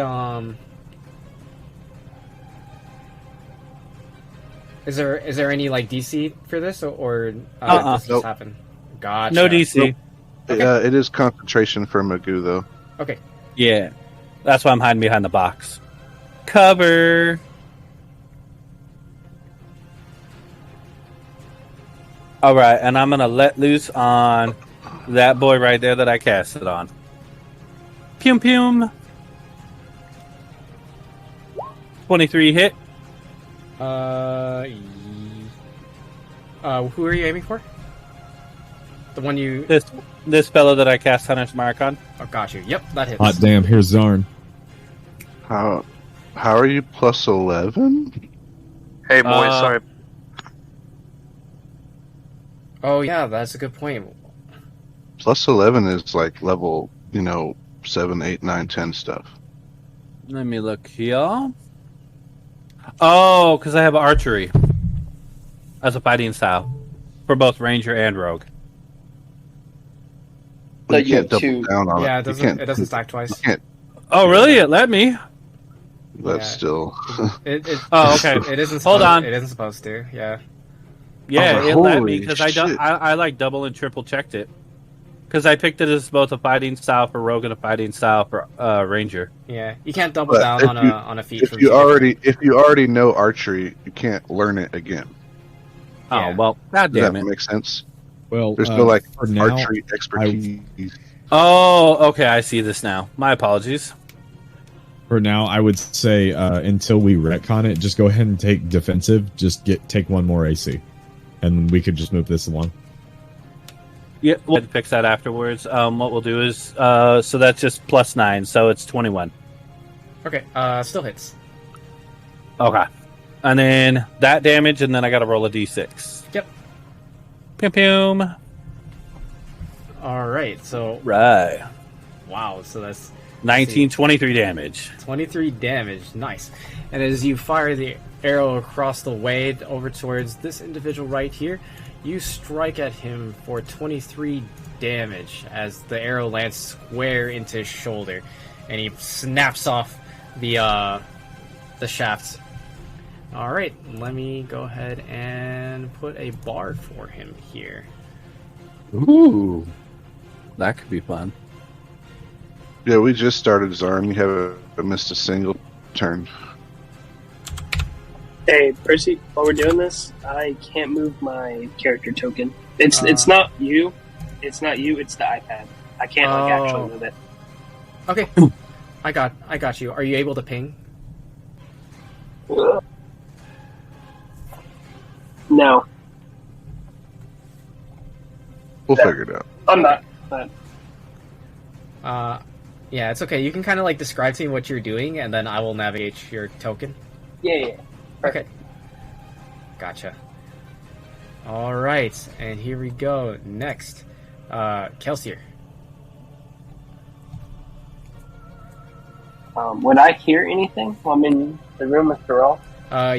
A: Is there any like DC for this or does this
D: Nope.
A: happen? Gotcha.
F: No DC.
A: Okay.
D: It is concentration for Magoo, though.
A: Okay.
F: Yeah, that's why I'm hiding behind the box. Cover. All right, and I'm gonna let loose on that boy right there that I cast it on. Pum pum. 23 hit.
A: Who are you aiming for? The one you...
F: This fellow that I cast Hunter's Mark on.
A: Oh, got you. Yep, that hits.
B: Hot damn, here's Zarn.
D: How are you plus 11?
G: Hey, boys, sorry.
A: Oh, yeah, that's a good point.
D: Plus 11 is like level, 7, 8, 9, 10 stuff.
F: Let me look here. Oh, because I have archery as a fighting style for both ranger and rogue.
D: Well,
E: you
D: you can't
E: have
D: double
E: two.
D: down on
A: Yeah,
D: it.
A: it doesn't stack twice.
D: You can't.
F: Oh, really? It let me.
D: That's
A: Yeah.
D: still.
F: Oh, okay.
A: It isn't.
F: Hold
A: supposed-
F: on.
A: It isn't supposed to. Yeah.
F: Yeah,
D: Oh,
F: it let
D: holy
F: me because I don't.
D: shit.
F: I like double and triple checked it because I picked it as both a fighting style for rogue and a fighting style for ranger.
A: Yeah. You can't double
D: But
A: down
D: if
A: on a feat.
D: if
A: from
D: you
A: two
D: already know archery, you can't learn it again.
A: Yeah.
F: Oh well, god
D: Does
F: damn
D: that
F: it.
D: make sense?
B: Well,
D: There's no
B: for now,
D: archery expertise.
F: Oh, okay. I see this now. My apologies.
B: For now, I would say until we retcon it, just go ahead and take defensive. Just take one more AC, and we could just move this along.
F: Yeah, we'll fix that afterwards. What we'll do is so that's just +9, so it's 21.
A: Okay. Still hits.
F: Okay, and then that damage, and then I got to roll a d6.
A: Yep.
F: Pum pum.
A: All right. So
F: Right.
A: wow. So that's
F: 19, 23 damage.
A: 23 damage. Nice. And as you fire the arrow across the way over towards this individual right here, You strike at him for 23 damage as the arrow lands square into his shoulder, and he snaps off the shaft. All right, let me go ahead and put a bar for him here.
F: Ooh, that could be fun.
D: Yeah, we just started Zarm. You haven't missed a single turn.
C: Hey, Percy, while we're doing this, I can't move my character token. It's not you. It's not you. It's the iPad. I can't actually move it.
A: Okay, I got you. Are you able to ping?
C: No,
D: We'll figure it out.
C: I'm not. But
A: Yeah, it's okay. You can kind of like describe to me what you're doing, and then I will navigate your token.
C: yeah.
A: Okay. Gotcha. All right, and here we go. Next, Kelsier.
C: Would I hear anything while I'm in the room with Doral?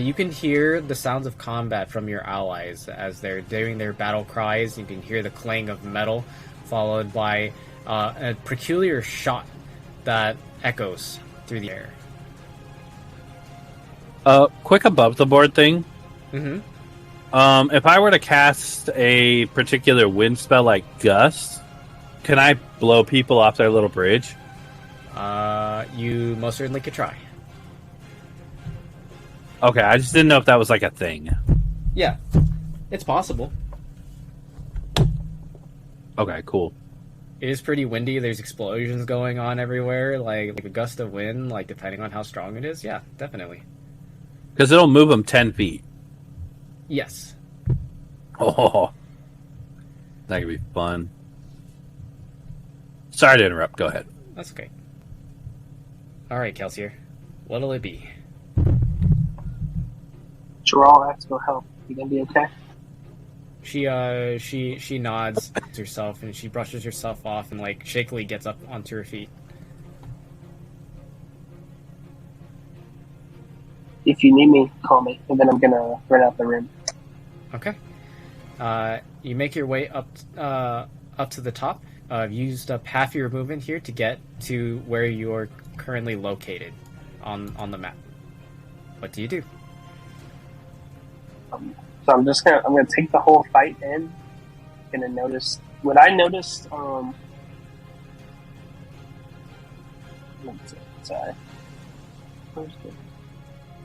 A: You can hear the sounds of combat from your allies as they're doing their battle cries. You can hear the clang of metal, followed by a peculiar shot that echoes through the air.
F: Quick above the board thing.
A: Mm-hmm.
F: If I were to cast a particular wind spell like Gust, can I blow people off their little bridge?
A: You most certainly could try.
F: Okay, I just didn't know if that was like a thing.
A: Yeah, it's possible.
F: Okay, cool.
A: It is pretty windy. There's explosions going on everywhere. Like a gust of wind, like depending on how strong it is. Yeah, definitely.
F: Because it'll move them 10 feet.
A: Yes.
F: Oh, that could be fun. Sorry to interrupt. Go ahead.
A: That's okay. All right, Kelsier. What'll it be?
C: Doral, I have to go help. You gonna be okay?
A: She nods to herself and she brushes herself off and like shakily gets up onto her feet.
C: If you need me, call me, and then I'm gonna run out the room.
A: Okay. You make your way up to the top. You've used up half your movement here to get to where you're currently located on the map. What do you do?
C: So I'm gonna take the whole fight in. Gonna notice. Would I notice? Sorry.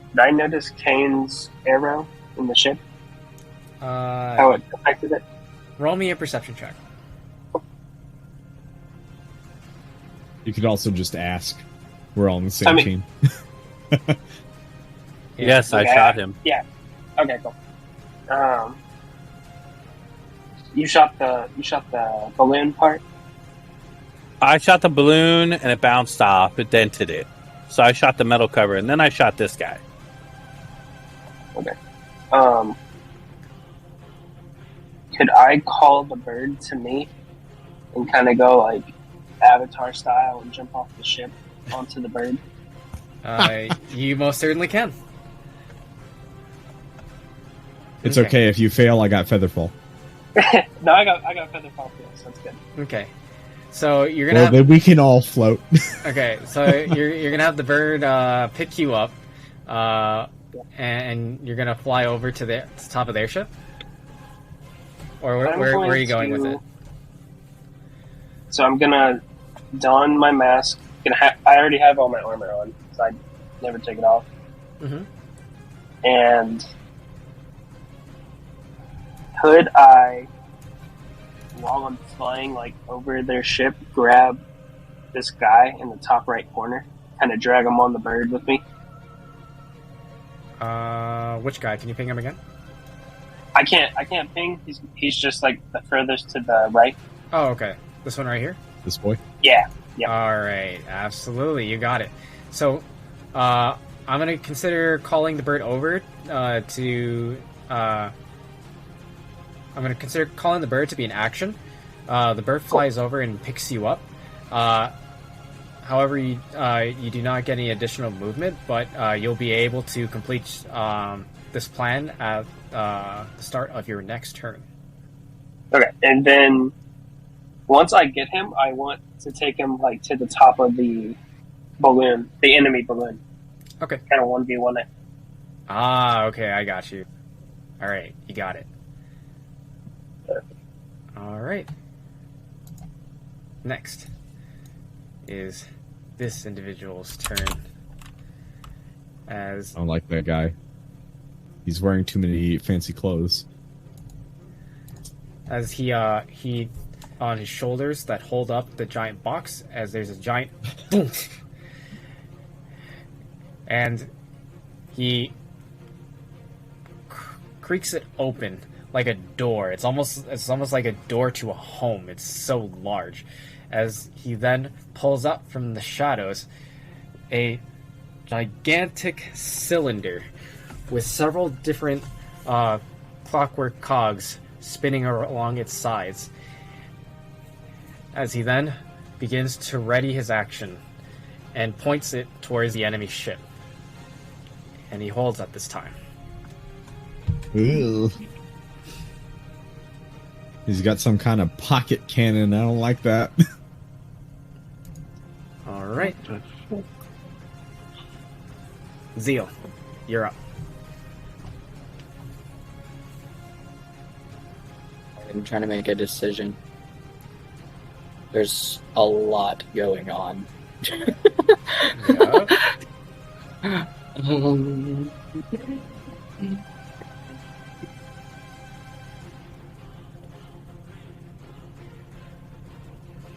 C: Did I notice Kane's arrow in the ship? How it affected it?
A: Roll me a perception check.
B: You could also just ask. We're all on the same team.
F: Yes,
C: Okay,
F: I shot him.
C: Yeah. Okay, cool. You shot the balloon part.
F: I shot the balloon and it bounced off. It dented it. So I shot the metal cover and then I shot this guy.
C: Okay. Could I call the bird to me and kind of go like Avatar style and jump off the ship onto the bird?
A: You most certainly can.
B: It's okay. If you fail, I got Featherfall.
C: No, I got Featherfall too, so it's good.
A: Okay. So you're gonna
B: then we can all float.
A: Okay, so you're gonna have the bird pick you up, and you're gonna fly over to the top of their ship, or where are you going with it?
C: So I'm gonna don my mask. I already have all my armor on, so I never take it off.
A: Mm-hmm.
C: And could I, while I'm flying like over their ship, grab this guy in the top right corner, kind of drag him on the bird with me?
A: Which guy? Can you ping him again?
C: I can't ping. He's just like the furthest to the right.
A: Oh, okay. This one right here?
B: This boy?
C: Yeah.
A: All right. Absolutely. You got it. So, I'm going to consider calling the bird over I'm going to consider calling the bird to be an action. The bird flies over and picks you up. However, you do not get any additional movement, but you'll be able to complete this plan at the start of your next turn.
C: Okay, and then once I get him, I want to take him like to the top of the balloon, the enemy balloon.
A: Okay.
C: Kind of 1v1 it.
A: Ah, okay, I got you. All right, you got it. All right. Next is this individual's turn. As
B: I don't like that guy. He's wearing too many fancy clothes.
A: as he on his shoulders that hold up the giant box, as there's a giant boom, and he creaks it open like a door. It's almost like a door to a home. It's so large. As he then pulls up from the shadows a gigantic cylinder with several different clockwork cogs spinning along its sides. As he then begins to ready his action and points it towards the enemy ship. And he holds at this time.
B: Ew. He's got some kind of pocket cannon. I don't like that.
A: All right. Zeal, you're up.
E: I'm trying to make a decision. There's a lot going on.
A: Yeah.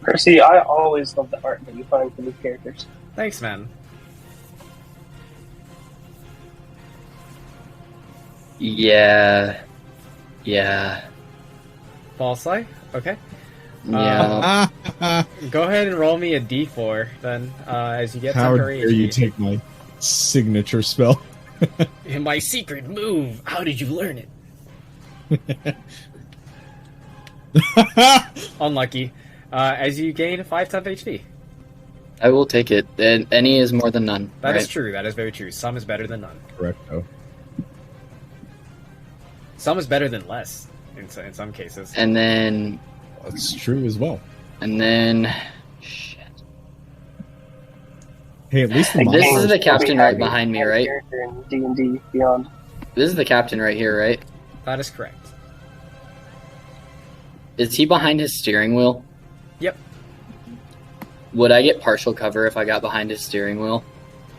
C: Percy, I always love the art that you find for these characters.
A: Thanks, man.
E: Yeah.
A: False light? Okay.
E: Yeah.
A: Go ahead and roll me a d4, then, as you get
B: How
A: temporary
B: dare you
A: HP.
B: take my signature spell?
A: In my secret move, how did you learn it? Unlucky. As you gain 5 temp HP.
E: I will take it. And any is more than none.
A: That is
E: right?
A: true. That is very true. Some is better than none.
B: Correct, though.
A: Some is better than less, in some cases.
E: And then...
B: That's true as well.
E: And then... Shit.
B: Hey, at least the
C: Like,
E: This
B: monsters-
E: is the captain right
C: Having
E: behind me,
C: a
E: right?
C: Character in D&D Beyond.
E: This is the captain right here, right?
A: That is correct.
E: Is he behind his steering wheel?
A: Yep.
E: Would I get partial cover if I got behind his steering wheel?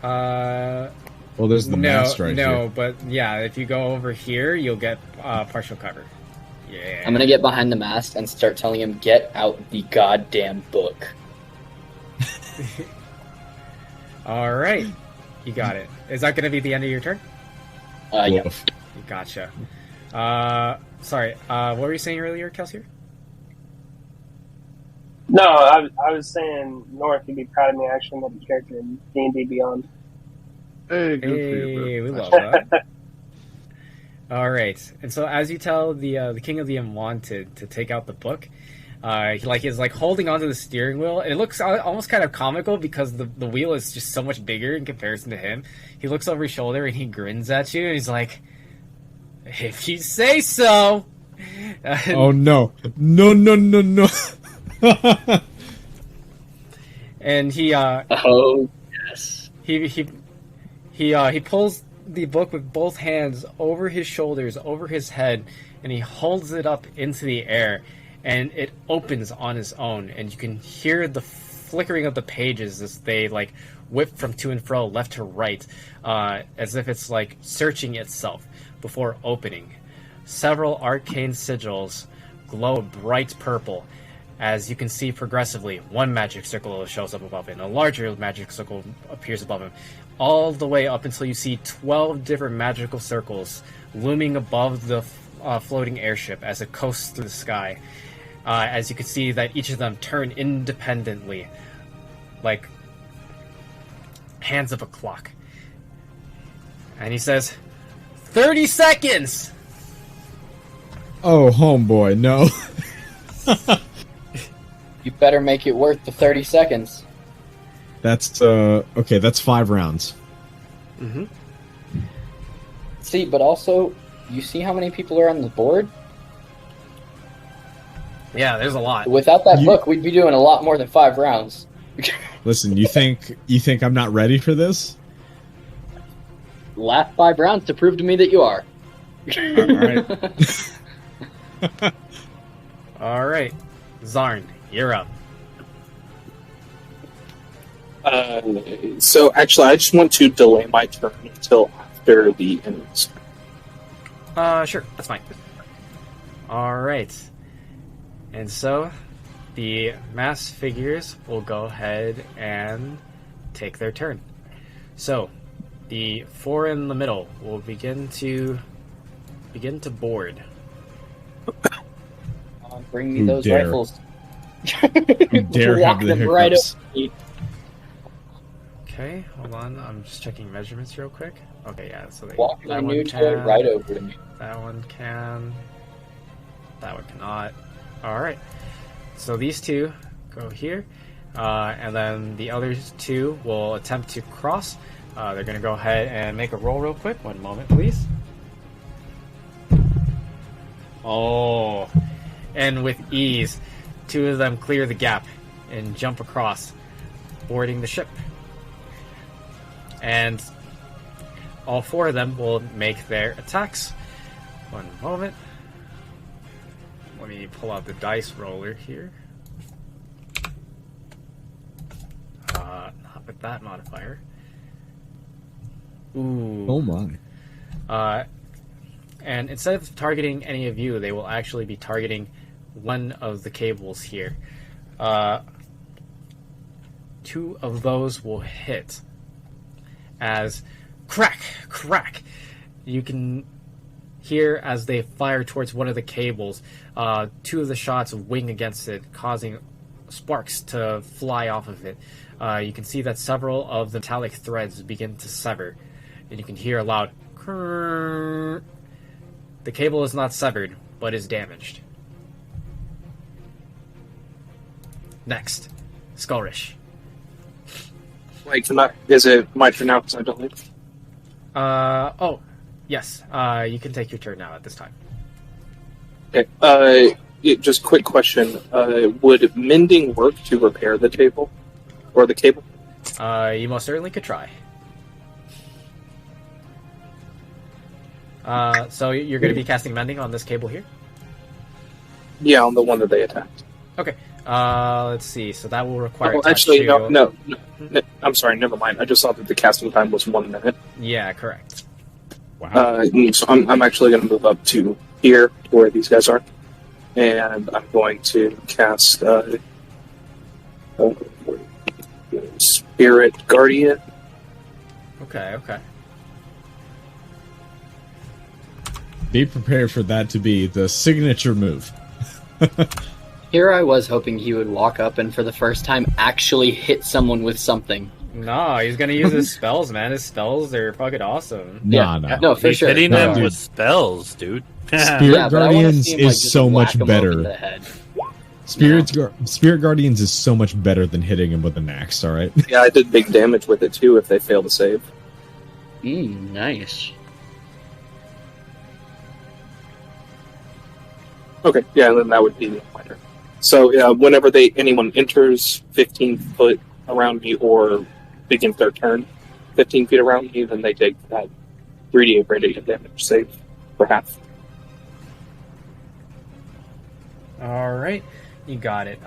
B: Well, there's the mast right
A: no,
B: here.
A: but yeah, if you go over here, you'll get partial cover. Yeah.
E: I'm gonna get behind the mast and start telling him, get out the goddamn book.
A: All right, you got it. Is that going to be the end of your turn?
E: Yeah.
B: Woof.
A: Gotcha. Sorry. What were you saying earlier, Kelsier?
C: No, I was saying North, you'd be proud of me actually making a character in D&D Beyond.
D: Hey, good for
A: Hey,
D: you,
A: we
D: bro.
A: love that. All right, and so as you tell the King of the Unwanted to take out the book, he's holding onto the steering wheel. It looks almost kind of comical because the wheel is just so much bigger in comparison to him. He looks over his shoulder and he grins at you, and he's like, "If you say so."
B: Oh no! No!
A: And he
E: Oh, yes.
A: he pulls the book with both hands over his shoulders, over his head, and he holds it up into the air, and it opens on its own, and you can hear the flickering of the pages as they whip from to and fro, left to right, as if it's searching itself before opening. Several arcane sigils glow a bright purple, as you can see progressively. One magic circle shows up above him, a larger magic circle appears above him, all the way up until you see 12 different magical circles looming above the floating airship as it coasts through the sky. As you can see that each of them turn independently, like hands of a clock. And he says, 30 seconds!
B: Oh, homeboy, no.
E: You better make it worth the 30 seconds.
B: That's, okay, that's 5 rounds.
A: Mm-hmm.
E: See, but also, you see how many people are on the board?
A: Yeah, there's a lot.
E: Without that book, we'd be doing a lot more than 5 rounds.
B: Listen, you think I'm not ready for this?
E: Last 5 rounds to prove to me that you are.
B: All right.
A: All right, Zarn, you're up.
H: So actually, I just want to delay my turn until after the enemies.
A: Sure, that's fine. All right, and so the mass figures will go ahead and take their turn. So the 4 in the middle will begin to board.
E: Bring me
B: Who
E: those
B: dare.
E: rifles.
B: You dare
E: Walk
B: have the
E: them right
B: hiccups.
E: over me.
A: Okay, hold on. I'm just checking measurements real quick. Okay, yeah. So
E: Walk my
A: that
E: new
A: one
E: toy
A: can,
E: right over to me.
A: that one can, that one cannot. All right. So these two go here, and then the other two will attempt to cross. They're going to go ahead and make a roll real quick. 1 moment, please. Oh, and with ease, 2 of them clear the gap and jump across, boarding the ship. And all 4 of them will make their attacks. 1 moment. Let me pull out the dice roller here. Not with that modifier. Ooh.
B: Oh my.
A: And instead of targeting any of you, they will actually be targeting one of the cables here. 2 of those will hit. As crack, crack, you can hear as they fire towards one of the cables, 2 of the shots wing against it, causing sparks to fly off of it. You can see that several of the metallic threads begin to sever, and you can hear a loud crrrr. The cable is not severed, but is damaged. Next, Skullrish.
H: Wait, is it my turn now because I delayed?
A: Oh, yes. You can take your turn now at this time.
H: Okay. Just quick question. Would mending work to repair the table? Or the cable?
A: You most certainly could try. So you're going to be casting Mending on this cable here?
H: Yeah, on the one that they attacked.
A: Okay. Let's see. So that will require.
H: Oh, actually, no. I'm sorry. Never mind. I just saw that the casting time was 1 minute.
A: Yeah, correct.
B: Wow.
H: So I'm actually going to move up to here, to where these guys are, and I'm going to cast Spirit Guardian.
A: Okay.
B: Be prepared for that to be the signature move.
E: Here I was hoping he would walk up and for the first time actually hit someone with something.
A: No, he's going to use his spells, man. His spells are fucking awesome.
E: No, for
F: He's
E: sure.
F: hitting
E: No,
F: them
E: no.
F: with spells, dude.
B: Spirit
E: Yeah, but I wanna
B: Guardians
E: see him, like,
B: is
E: just
B: so
E: whack
B: much
E: him over
B: better.
E: the head.
B: Spirit Guardians is so much better than hitting him with an axe, alright?
H: Yeah, I did big damage with it too if they fail to save.
E: Nice.
H: Okay, yeah, then that would be my turn. So yeah, whenever anyone enters 15 foot around me or begins their turn 15 feet around me, then they take that 3d8 radiant damage save for half.
A: All right, you got it.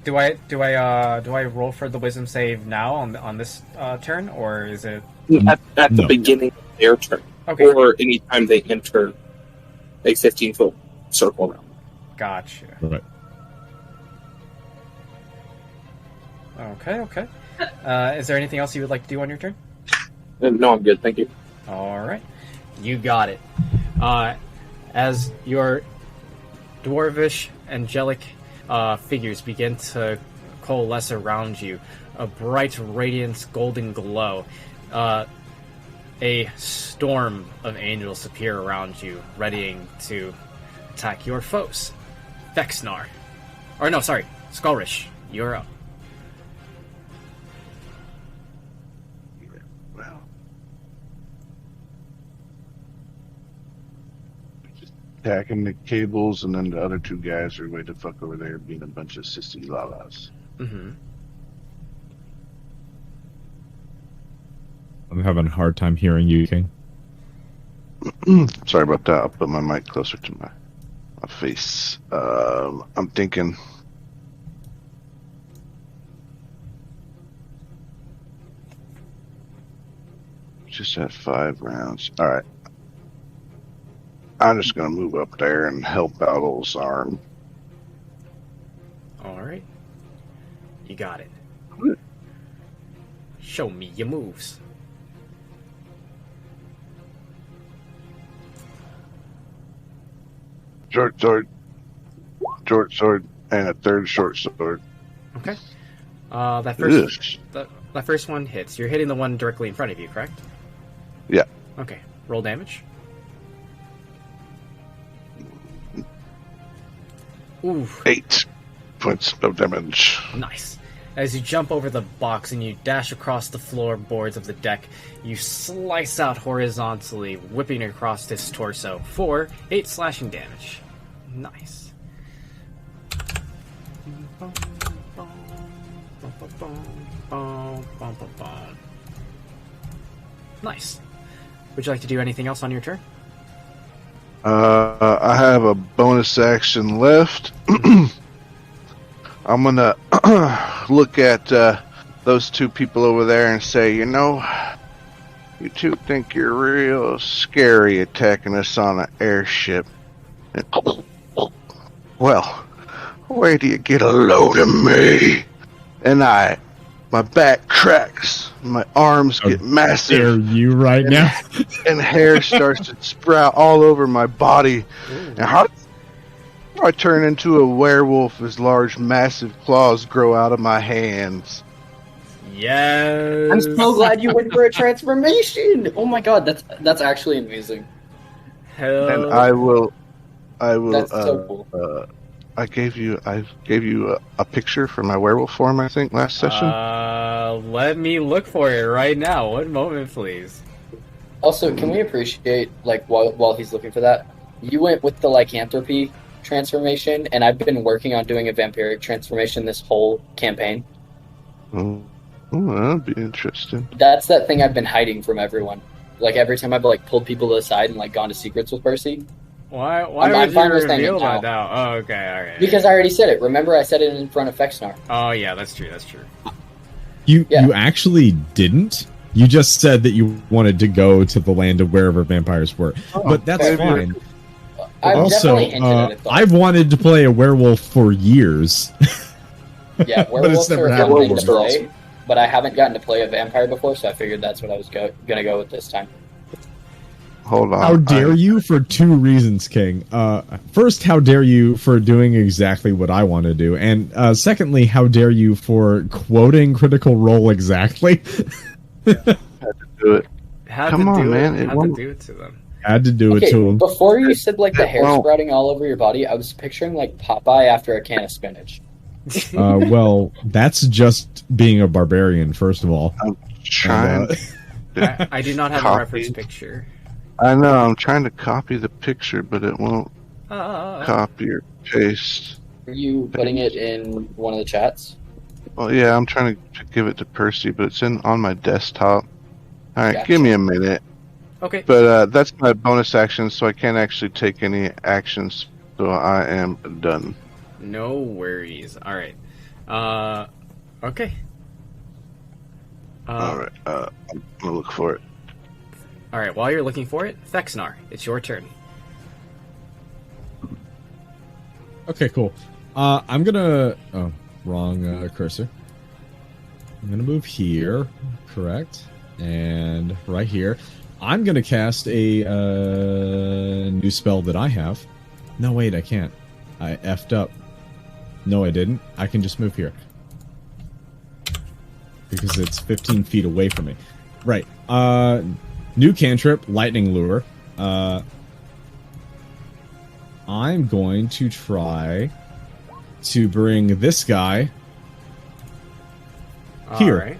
A: Do I roll for the wisdom save now on this turn, or is it
H: At the
B: No.
H: beginning of their turn,
A: okay?
H: or anytime they enter a 15-foot circle around.
A: Gotcha.
B: Right.
A: Okay. Is there anything else you would like to do on your turn?
H: No, I'm good, thank you.
A: All right, you got it. As your dwarvish, angelic figures begin to coalesce around you, a bright, radiant, golden glow, a storm of angels appear around you, readying to attack your foes. Vexnar. Or no, sorry, Skullrish, you're up.
D: Well, attacking the cables, and then the other two guys are way to fuck over there being a bunch of sissy lalas.
A: Mm-hmm.
B: I'm having a hard time hearing you, King.
D: Sorry about that. I'll put my mic closer to my face. I'm thinking. Just at 5 rounds. All right. I'm just gonna move up there and help out old Zarn.
A: All right. You got it. Show me your moves.
D: Short sword, and a third short sword.
A: Okay. That first one hits. You're hitting the one directly in front of you, correct?
D: Yeah.
A: Okay. Roll damage. Ooh.
D: 8 points of damage.
A: Nice. As you jump over the box and you dash across the floorboards of the deck, you slice out horizontally, whipping across his torso for 8 slashing damage. Nice. Nice. Would you like to do anything else on your turn?
D: I have a bonus action left. I'm gonna look at those two people over there and say, you know, you two think you're real scary attacking us on an airship. And, well, wait till you get a load of me. And my back cracks, my arms get massive.
B: Dare you right now?
D: And hair starts to sprout all over my body. And how do I turn into a werewolf as large, massive claws grow out of my hands?
A: Yes.
E: I'm so glad you went for a transformation. Oh my god, that's actually amazing.
A: Hell.
D: And I will.
E: That's so cool.
D: I gave you a picture for my werewolf form, I think, last session.
A: Let me look for it right now. One moment, please.
E: Also, can we appreciate, like, while he's looking for that, you went with the lycanthropy transformation, and I've been working on doing a vampiric transformation this whole campaign.
D: Oh, that'd be interesting.
E: That's that thing I've been hiding from everyone. Like, every time I've, like, pulled people aside and, like, gone to secrets with Percy.
A: Why
E: I'm
A: would
E: fine
A: you
E: with saying
A: reveal
E: it
A: that
E: now.
A: now? Oh, okay, alright.
E: Because I already said it. Remember, I said it in front of Fexnar.
A: Oh, yeah, that's true.
B: You actually didn't? You just said that you wanted to go to the land of wherever vampires were. But that's
E: fair.
B: fine.
E: I've
B: Also,
E: definitely hinted at it, though.
B: I've wanted to play a werewolf for years.
E: Yeah,
B: But it's
E: werewolves
B: never
E: are a
B: happened
E: fun thing to
B: before.
E: play, but I haven't gotten to play a vampire before, so I figured that's what I was gonna go with this time.
D: Hold on.
B: How dare you for 2 reasons, King. First, how dare you for doing exactly what I want to do? And secondly, how dare you for quoting Critical Role exactly?
D: Do it. Come on, man.
A: Had to do it to them.
B: Had to do it
E: Okay,
B: to him.
E: before you said, like, the hair
D: Well-
E: sprouting all over your body, I was picturing, like, Popeye after a can of spinach.
B: Well, that's just being a barbarian, first of all.
D: Trying.
A: I do not have a
D: Copy.
A: reference picture.
D: I know. I'm trying to copy the picture, but it won't
A: Uh,
D: copy or paste.
E: Are you putting it in one of the chats?
D: Well, yeah, I'm trying to give it to Percy, but it's on my desktop. All right,
E: Gotcha.
D: give me a minute.
A: okay.
D: But that's my bonus action, so I can't actually take any actions. So I am done.
A: No worries. Alright. Okay.
D: All right, I'm gonna look for it.
A: Alright, while you're looking for it, Fexnar, it's your turn.
B: Okay, cool. I'm gonna... Oh, wrong cursor. I'm gonna move here, correct? And right here. I'm gonna cast a new spell that I have. No, wait, I can't. I effed up. No, I didn't. I can just move here. Because it's 15 feet away from me. Right. New cantrip, Lightning Lure. I'm going to try to bring this guy here.
A: Alright.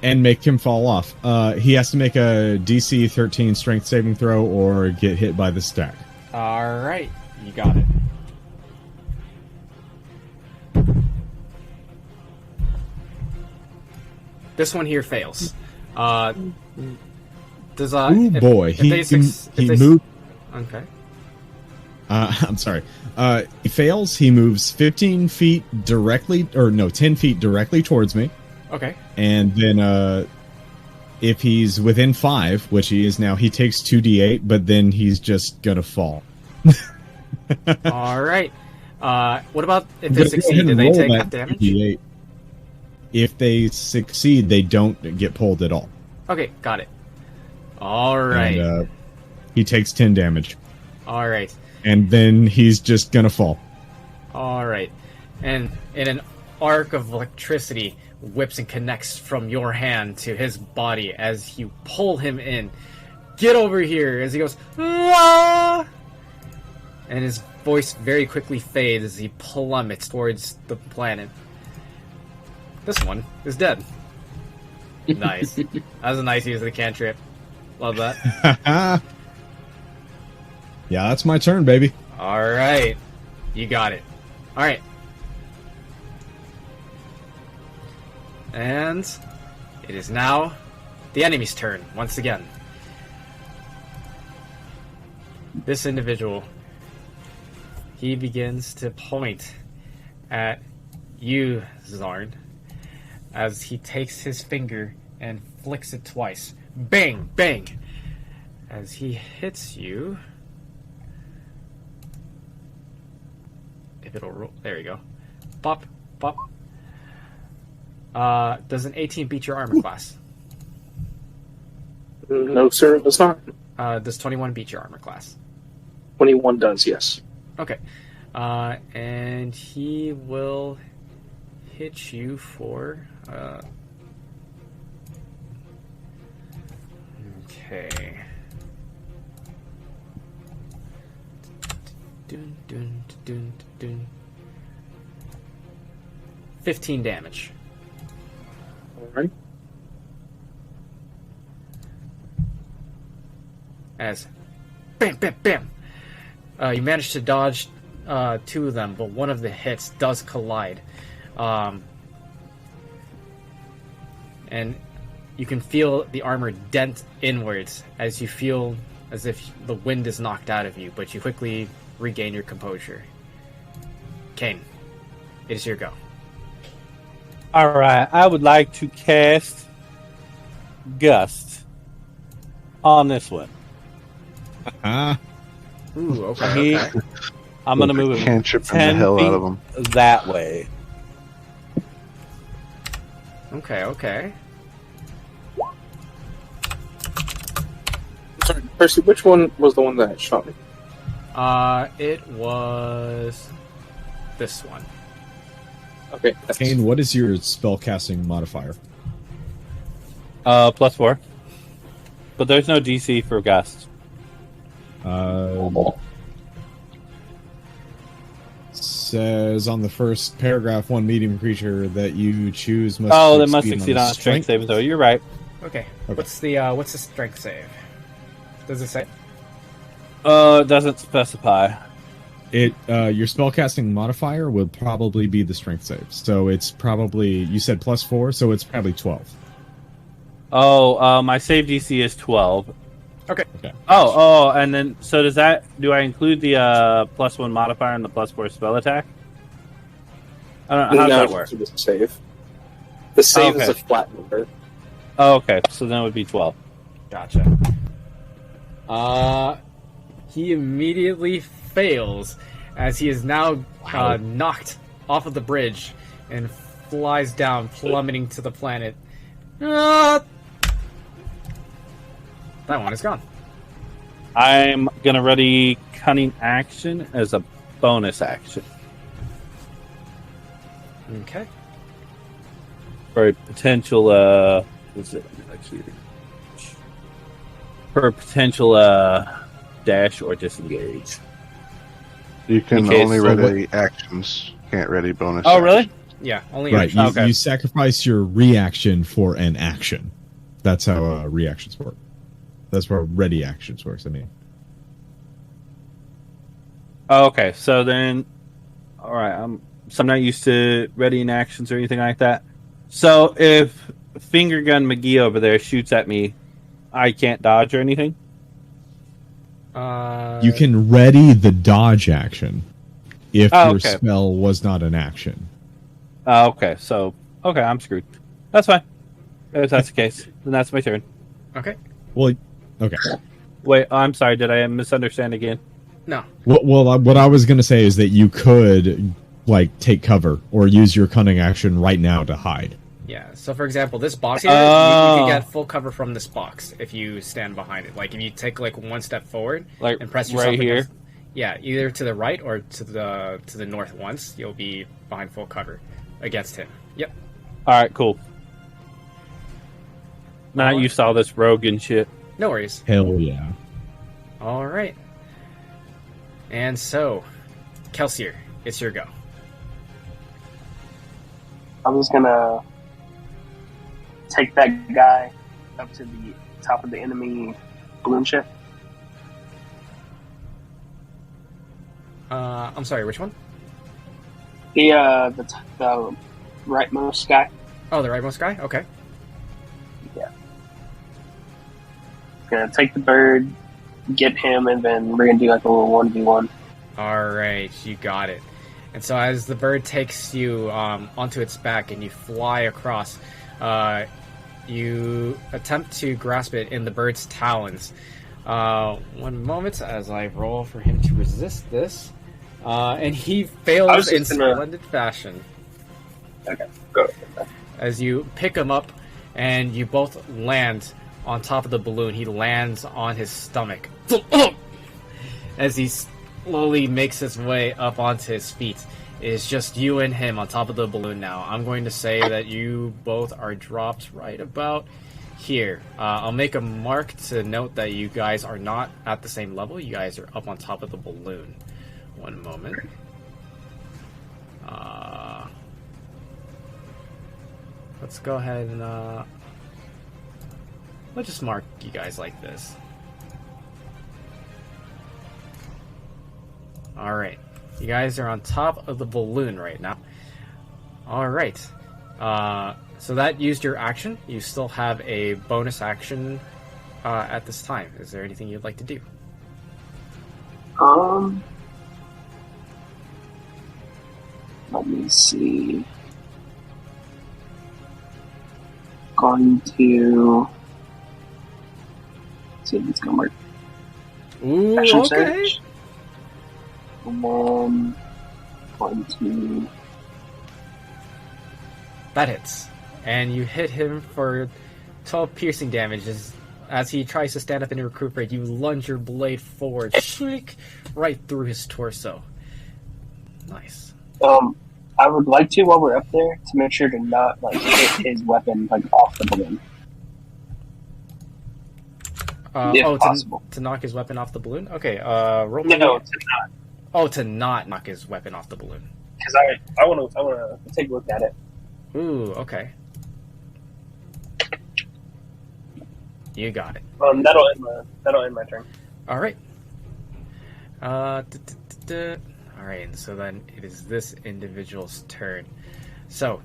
B: And make him fall off. He has to make a DC 13 strength saving throw or get hit by the stack.
A: All right, you got it. This one here fails. Does
B: Ooh, boy. He moved.
A: Okay.
B: I'm sorry. He fails. He moves 15 feet directly, or no, 10 feet directly towards me.
A: Okay.
B: And then if he's within 5, which he is now, he takes 2d8, but then he's just going to fall.
A: All right. What about if they succeed? Do they take half damage? 2d8.
B: If they succeed, they don't get pulled at all.
A: Okay, got it. All right.
B: And, he takes 10 damage.
A: All right.
B: And then he's just going to fall.
A: All right. And in an arc of electricity whips and connects from your hand to his body as you pull him in. Get over here! As he goes, "Ah!" And his voice very quickly fades as he plummets towards the planet. This one is dead. Nice. That was a nice use of the cantrip. Love that.
B: Yeah, that's my turn, baby.
A: All right. You got it. All right. And it is now the enemy's turn once again. This individual, he begins to point at you, Zarn, as he takes his finger and flicks it twice. Bang! Bang! As he hits you... If it'll roll... There you go. Bop, bop. Does an 18 beat your armor class?
H: No, sir, it does not.
A: Does 21 beat your armor class?
H: 21 does, yes.
A: Okay. And he will hit you for... Okay. Dun, dun, dun, dun. 15 damage.
H: Alright.
A: As bam, bam, bam. You manage to dodge 2 of them, but one of the hits does collide. And you can feel the armor dent inwards as you feel as if the wind is knocked out of you, but you quickly regain your composure. Kane, it is your go.
F: Alright, I would like to cast Gust on this one.
A: Ooh, okay.
F: I'm going to move him
D: Cantrip
F: 10
D: the hell
F: feet
D: out of him.
F: that way.
A: Okay.
H: Sorry, Percy, which one was the one that shot me?
A: It was this one.
H: Okay. That's...
B: Kane, what is your spellcasting modifier?
F: +4. But there's no DC for Gust.
B: Says on the first paragraph, one medium creature that you choose must
F: they must succeed on a strength saving throw. You're right.
A: Okay. What's the strength save? Does it say?
F: It doesn't specify.
B: Your spellcasting modifier would probably be the strength save. So it's probably, you said +4, so it's probably 12.
F: My save DC is 12.
A: Okay.
F: Oh, and then, so do I include the +1 modifier and the +4 spell attack? I don't know, how does that work?
H: The save. The save is a flat number.
F: Oh, okay, so then it would be 12.
A: Gotcha. He immediately fails as he is now knocked off of the bridge and flies down, plummeting to the planet. That one is gone.
F: I'm going to ready Cunning Action as a bonus action.
A: Okay.
F: For a potential, for a potential, dash or disengage.
D: You can
F: Okay,
D: only
F: so
D: ready actions, can't ready bonus.
F: Oh, really?
A: Yeah, only
B: Right,
A: actions.
B: you sacrifice your reaction for an action. That's how reactions work. That's where ready actions works, I mean.
F: Oh, okay, so then, all right. So I'm not used to readying actions or anything like that. So if finger gun McGee over there shoots at me, I can't dodge or anything.
B: You can ready the dodge action if your
F: okay.
B: spell was not an action.
F: Okay, so okay, I'm screwed. That's fine. If that's the case, then that's my turn.
A: Okay.
B: Well, okay.
F: Wait, I'm sorry. Did I misunderstand again?
A: No.
B: Well, what I was going to say is that you could like take cover or use your cunning action right now to hide.
A: Yeah. So, for example, this box here, you can get full cover from this box if you stand behind it. Like if you take like one step forward,
F: like
A: and press yourself
F: right here.
A: against, yeah, either to the right or to the north. Once you'll be behind full cover against him. Yep.
F: All right, cool. Not used to all this rogue and shit.
A: No worries.
B: Hell yeah.
A: All right. And so, Kelsier, it's your go.
C: I'm just gonna take that guy up to the top of the enemy balloon ship.
A: I'm sorry, which one?
C: The rightmost guy.
A: Oh, the rightmost guy? Okay.
C: Yeah. Gonna take the bird, get him, and then we're gonna do like a little 1v1.
A: Alright, you got it. And so as the bird takes you onto its back and you fly across, you attempt to grasp it in the bird's talons. One moment as I roll for him to resist this. And he fails in splendid fashion.
C: Okay, go.
A: As you pick him up and you both land on top of the balloon, he lands on his stomach. As he slowly makes his way up onto his feet. It's just you and him on top of the balloon now. I'm going to say that you both are dropped right about here. I'll make a mark to note that you guys are not at the same level. You guys are up on top of the balloon. One moment. Let's go ahead and let's just mark you guys like this. Alright. You guys are on top of the balloon right now. Alright. So that used your action. You still have a bonus action at this time. Is there anything you'd like to do?
C: Let me see. Going to see if it's gonna work.
A: Ooh,
C: Action
A: okay.
C: search. And then going to
A: That hits. And you hit him for 12 piercing damage. As he tries to stand up and recuperate, you lunge your blade forward, shriek right through his torso. Nice.
C: I would like to, while we're up there, to make sure to not like hit his weapon like off the balloon. If possible.
A: To knock his weapon off the balloon? Okay, roll me.
C: No, to not.
A: Oh, to not knock his weapon off the balloon.
C: Because I want to take a look at it.
A: Ooh, okay. You got it.
C: That'll end my turn.
A: All right. All right, and so then it is this individual's turn. So,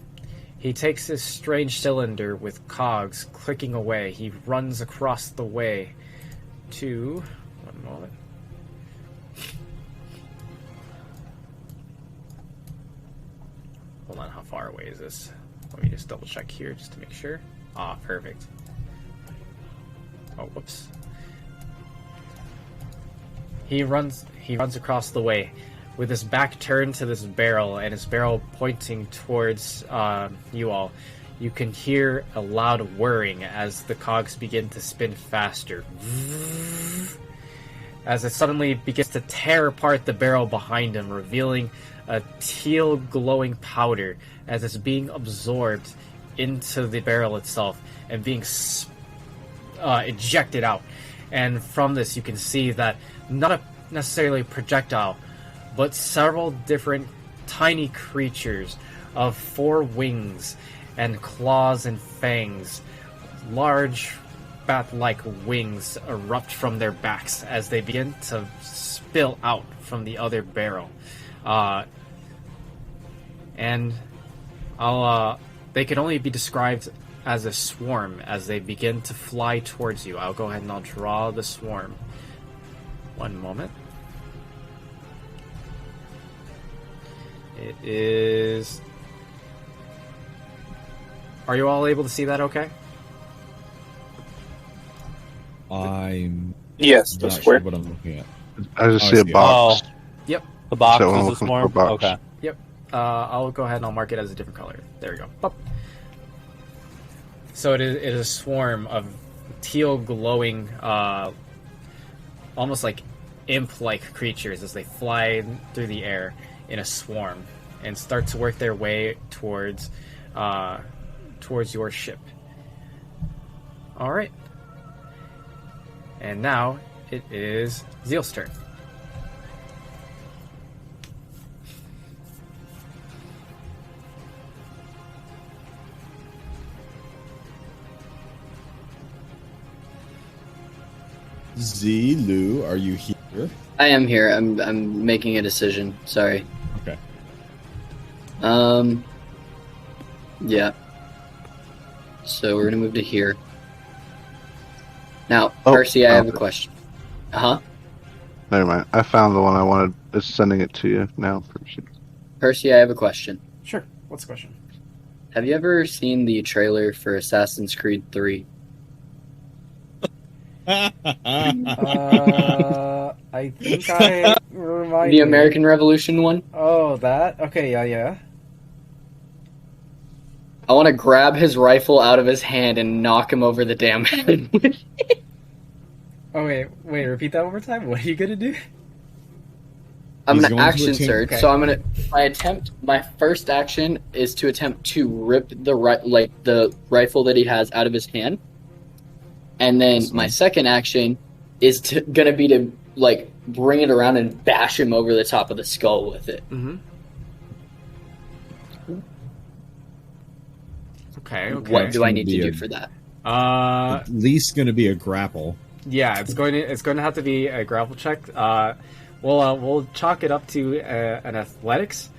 A: he takes his strange cylinder with cogs clicking away. He runs across the way to... One moment. Hold on, how far away is this? Let me just double check here just to make sure. Ah, perfect. Oh, whoops. He runs across the way with his back turned to this barrel and his barrel pointing towards you all. You can hear a loud whirring as the cogs begin to spin faster. As it suddenly begins to tear apart the barrel behind him, revealing a teal glowing powder as it's being absorbed into the barrel itself and being ejected out. And from this you can see that not necessarily a projectile, but several different tiny creatures of 4 wings and claws and fangs, large bat-like wings erupt from their backs as they begin to spill out from the other barrel. And they can only be described as a swarm as they begin to fly towards you. I'll go ahead and I'll draw the swarm. One moment. It is... Are you all able to see that okay?
B: I'm
H: Yes, the
B: not
H: square.
B: sure what I'm looking at.
D: I just
B: Oh,
D: see
B: I
D: a
B: see it.
D: box.
A: Yep.
F: The box
D: So I'm
F: is a
D: looking for a
F: swarm?
D: box.
F: Okay.
A: Yep. I'll go ahead and I'll mark it as a different color. There we go. Pop. So it is a swarm of teal glowing, almost like imp-like creatures as they fly through the air in a swarm and start to work their way towards your ship. All right. And now it is Zeal's turn.
B: Zilu, are you here?
E: I am here. I'm making a decision. Sorry.
B: Okay.
E: Yeah. So we're gonna move to here. Now,
D: Oh,
E: Percy, I have a
D: okay.
E: question. Uh-huh.
D: Never mind. I found the one I wanted. It's sending it to you now.
E: Percy, I have a question.
A: Sure. What's the question?
E: Have you ever seen the trailer for Assassin's Creed 3?
A: I think I remind
E: The
A: me.
E: American Revolution one?
A: Oh, that? Okay, yeah.
E: I want to grab his rifle out of his hand and knock him over the damn head with it.
A: Oh, wait, repeat that one more time? What are you gonna do?
E: I'm
B: He's
E: gonna
B: going to
E: action
B: attempt-
E: surge,
A: okay.
E: so I'm gonna my first action is to attempt to rip the rifle that he has out of his hand. And then my second action is gonna be to bring it around and bash him over the top of the skull with it.
A: Mm-hmm. Okay.
E: What do I need to
B: be
E: do
B: a-
E: for that?
A: Uh,
B: At least going to be a grapple.
A: yeah, it's going to have to be a grapple check. We'll chalk it up to an athletics,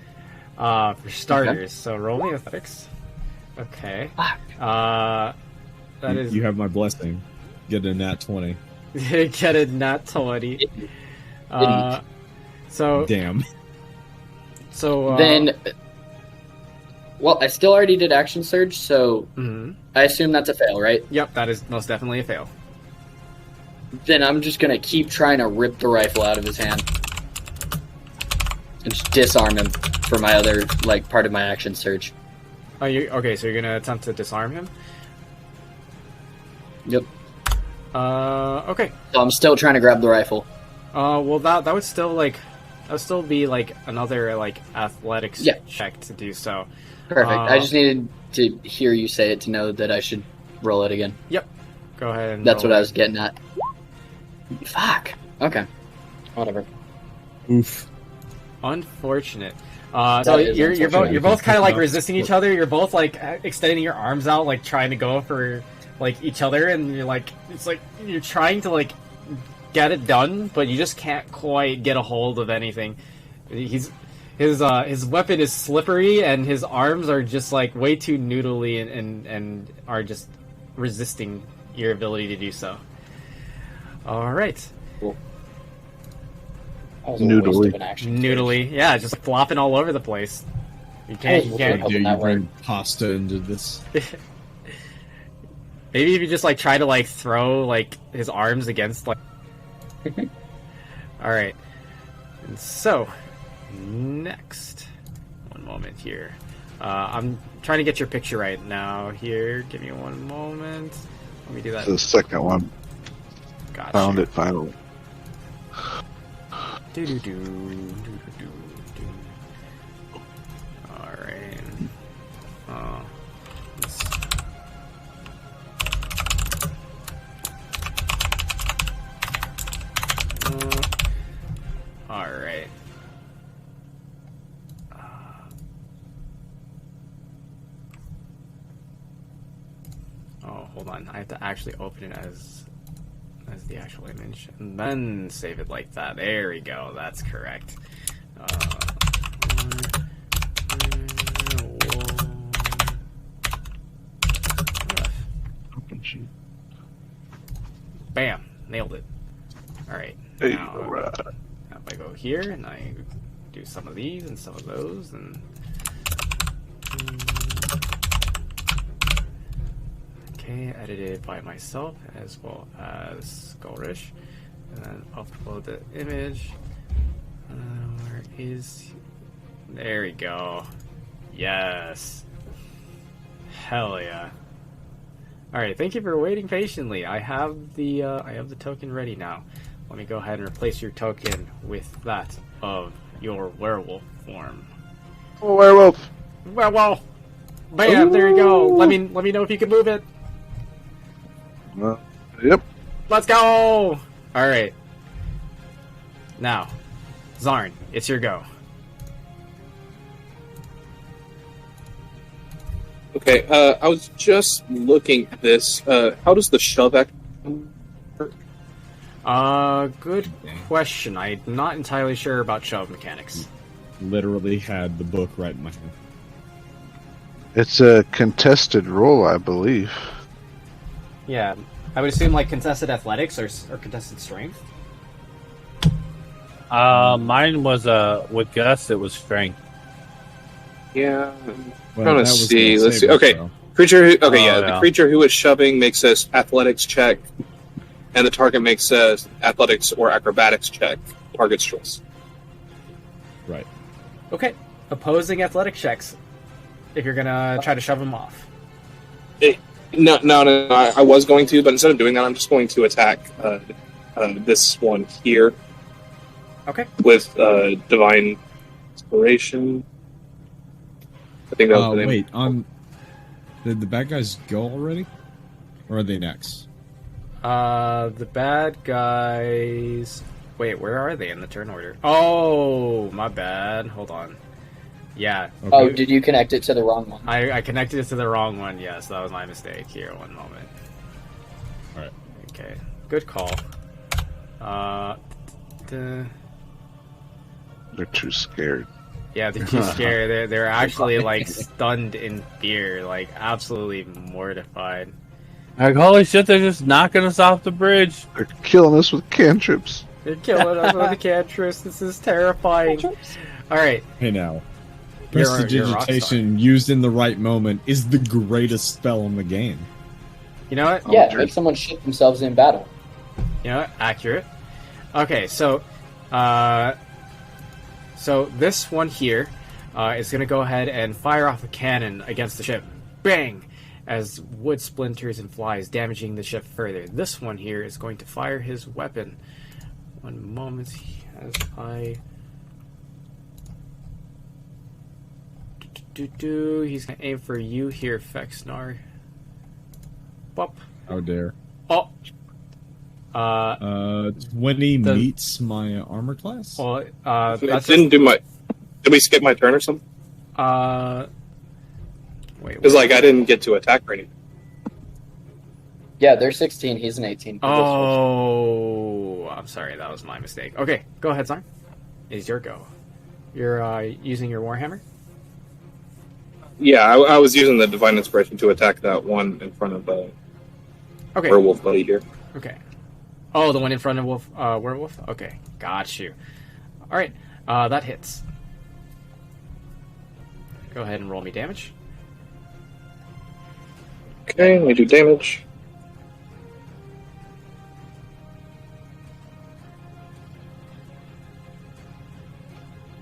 A: for starters.
E: Okay.
A: So roll me athletics. Okay.
E: Fuck.
A: That is
B: You have my blessing. Get a nat 20.
A: get a nat 20. So
B: Damn.
E: Then, well, I still already did action surge, so
A: mhm.
E: I assume that's a fail, right?
A: Yep, that is most definitely a fail.
E: Then I'm just gonna keep trying to rip the rifle out of his hand and just disarm him for my other part of my action surge.
A: Oh, you okay? So you're gonna attempt to disarm him.
E: Yep.
A: Okay.
E: So I'm still trying to grab the rifle.
A: Well, that would still be another athletics
E: Yeah.
A: check to do so.
E: Perfect. I just needed to hear you say it to know that I should roll it again.
A: Yep. Go ahead. And
E: That's
A: roll
E: what I
A: it.
E: was getting at. Fuck. Okay. Whatever.
B: Oof.
A: Unfortunate. So
E: That is
A: you're
E: unfortunate.
A: both kind of resisting each other. You're both extending your arms out, trying to go for each other, and you're it's you're trying to get it done, but you just can't quite get a hold of anything. His weapon is slippery, and his arms are just way too noodly, and are just resisting your ability to do so. All right.
E: That was a
D: Noodly.
E: waste of an action surge.
A: Noodly, yeah, just flopping all over the place. You can't.
E: Oh,
A: You can't.
B: How dare you
E: that
B: bring pasta into this?
A: Maybe if you just try to throw his arms against All right. And so next, one moment here. I'm trying to get your picture right now. Here, give me one moment. Let me do that.
D: The second one.
A: Gotcha.
D: Found it finally.
A: Do. All right. All right. Oh, hold on. I have to actually open it as the actual image, and then save it like that. There we go. That's correct. Bam! Nailed it. Alright.
D: Hey,
A: Now,
D: alright.
A: now if I go here and I do some of these and some of those, and okay, edited by myself as well as Skullrish, and then upload the image. Where is? There we go. Yes. Hell yeah. All right. Thank you for waiting patiently. I have the token ready now. Let me go ahead and replace your token with that of your werewolf form.
D: Oh, werewolf.
A: Werewolf. Bam!
D: Ooh.
A: There you go. Let me know if you can move it.
D: Yep.
A: Let's go! All right. Now, Zarn, it's your go.
H: Okay, I was just looking at this. How does the shove act?
A: Good question. I'm not entirely sure about shove mechanics.
B: Literally had the book right in my hand.
D: It's a contested roll, I believe.
A: Yeah, I would assume like contested athletics or contested strength.
F: Mine was with Gus. It was strength.
H: Yeah,
B: Well,
H: trying to
B: that was
H: see.
B: gonna
H: Let's
B: save
H: see.
B: it,
H: Okay.
B: though.
H: Creature. The
F: yeah.
H: creature who is shoving makes a athletics check, and the target makes a athletics or acrobatics check. Target's choice.
B: Right.
A: Okay, opposing athletic checks. If you're gonna try to shove them off.
H: No. I was going to, but instead of doing that, I'm just going to attack this one here
A: Okay.
H: with divine inspiration. I think that was the name.
B: Wait, did the bad guys go already? Or are they next?
A: The bad guys. Wait, where are they in the turn order? Oh, my bad. Hold on. Yeah.
B: Okay.
E: Oh, did you connect it to the wrong one?
A: I connected it to the wrong one. Yes, that was my mistake. Here, one moment.
B: Alright.
A: Okay, good call.
D: They're too scared.
A: Yeah, they're too scared. They're actually like stunned in fear, like absolutely mortified.
F: Like, holy shit, they're just knocking us off the bridge.
D: They're killing us with cantrips.
A: They're killing us with the cantrips. This is terrifying. All right,
B: Hey now.
A: You're a rock
B: Prestidigitation used in the right moment is the greatest spell in the game.
A: you know what?
E: Yeah,
D: true.
E: make someone shit themselves in battle.
A: You know what? Accurate. Okay, so this one here is going to go ahead and fire off a cannon against the ship. Bang! As wood splinters and flies, damaging the ship further. This one here is going to fire his weapon. One moment as I... He's going to aim for you here, Fexnar. Bop.
B: How dare.
A: Oh!
B: 20 meets my armor class?
A: Well,
H: It didn't do my. Did we skip my turn or something?
A: Wait.
H: Because like I didn't get to attack or anything.
E: Yeah, they're 16. He's an 18.
A: Oh, I'm sorry. That was my mistake. Okay, go ahead, Zarn. It's your go. You're using your Warhammer?
H: Yeah, I was using the divine inspiration to attack that one in front of
A: Okay.
H: werewolf buddy here.
A: Okay. Oh, the one in front of werewolf? Okay, got you. All right, that hits. Go ahead and roll me damage.
H: Okay, let me do damage.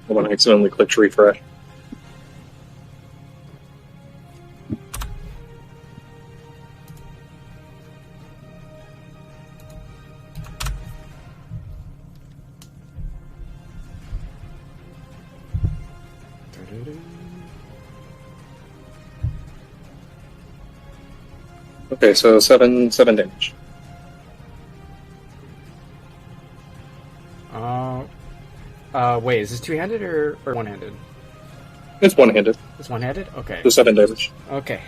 H: I want to accidentally click to refresh. Okay, so seven damage.
A: Wait, is this two-handed or one-handed?
H: It's one-handed.
A: It's one-handed? Okay.
H: So 7 damage.
A: Okay.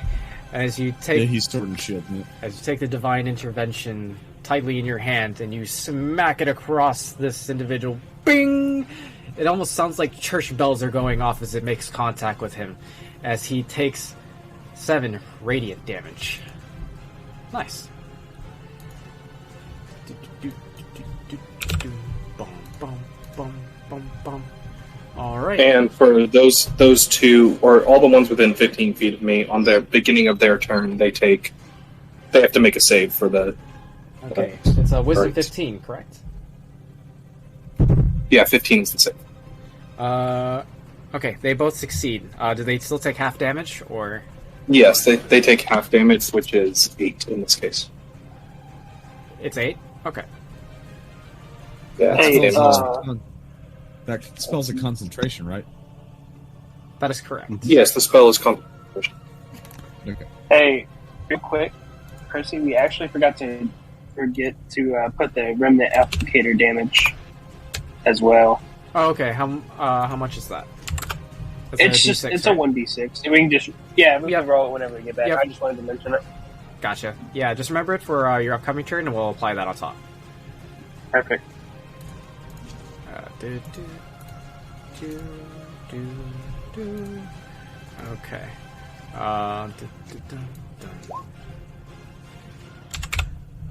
A: as you
B: Yeah,
A: take
B: he's sword and shield.
A: as you take the divine intervention tightly in your hand and you smack it across this individual. Bing! It almost sounds like church bells are going off as it makes contact with him, as he takes 7 radiant damage. Nice. All right.
H: And for those two, or all the ones within 15 feet of me, on the beginning of their turn, they have to make a save for the.
A: Okay, it's a wisdom
H: Right.
A: 15, correct?
H: Yeah, 15 is the save.
A: Okay, they both succeed. Do they still take half damage, or?
H: Yes, they take half damage, which is 8 in this case.
A: It's 8? Okay.
H: Yeah,
C: Hey,
H: that's damage.
B: That spells a concentration, right?
A: That is correct.
H: Yes, the spell is concentration.
B: Okay.
C: Hey, real quick, Percy, we actually forget to put the remnant applicator damage as well.
A: Oh, okay. How much is that? That's
C: It's
A: a
C: just
A: D6,
C: it's a
A: right?
C: 1d6. We can just we
A: Yep.
C: can roll it whenever we get back.
A: Yep.
C: I just wanted to mention it.
A: Gotcha. Yeah, just remember it for your upcoming turn, and we'll apply that on top.
C: Perfect.
A: Okay.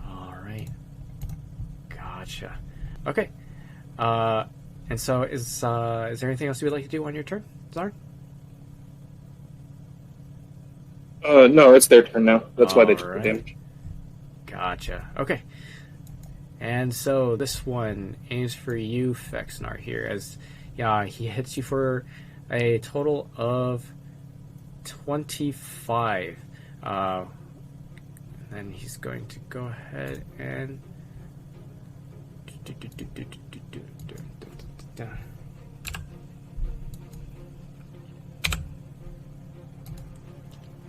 A: All right. Gotcha. Okay. And so is there anything else you would like to do on your turn, Zarn?
H: No, it's their turn now. That's why they took the
A: Alright.
H: damage.
A: Gotcha. Okay. And so this one aims for you, Fexnar, here, as he hits you for a total of 25. And he's going to go ahead and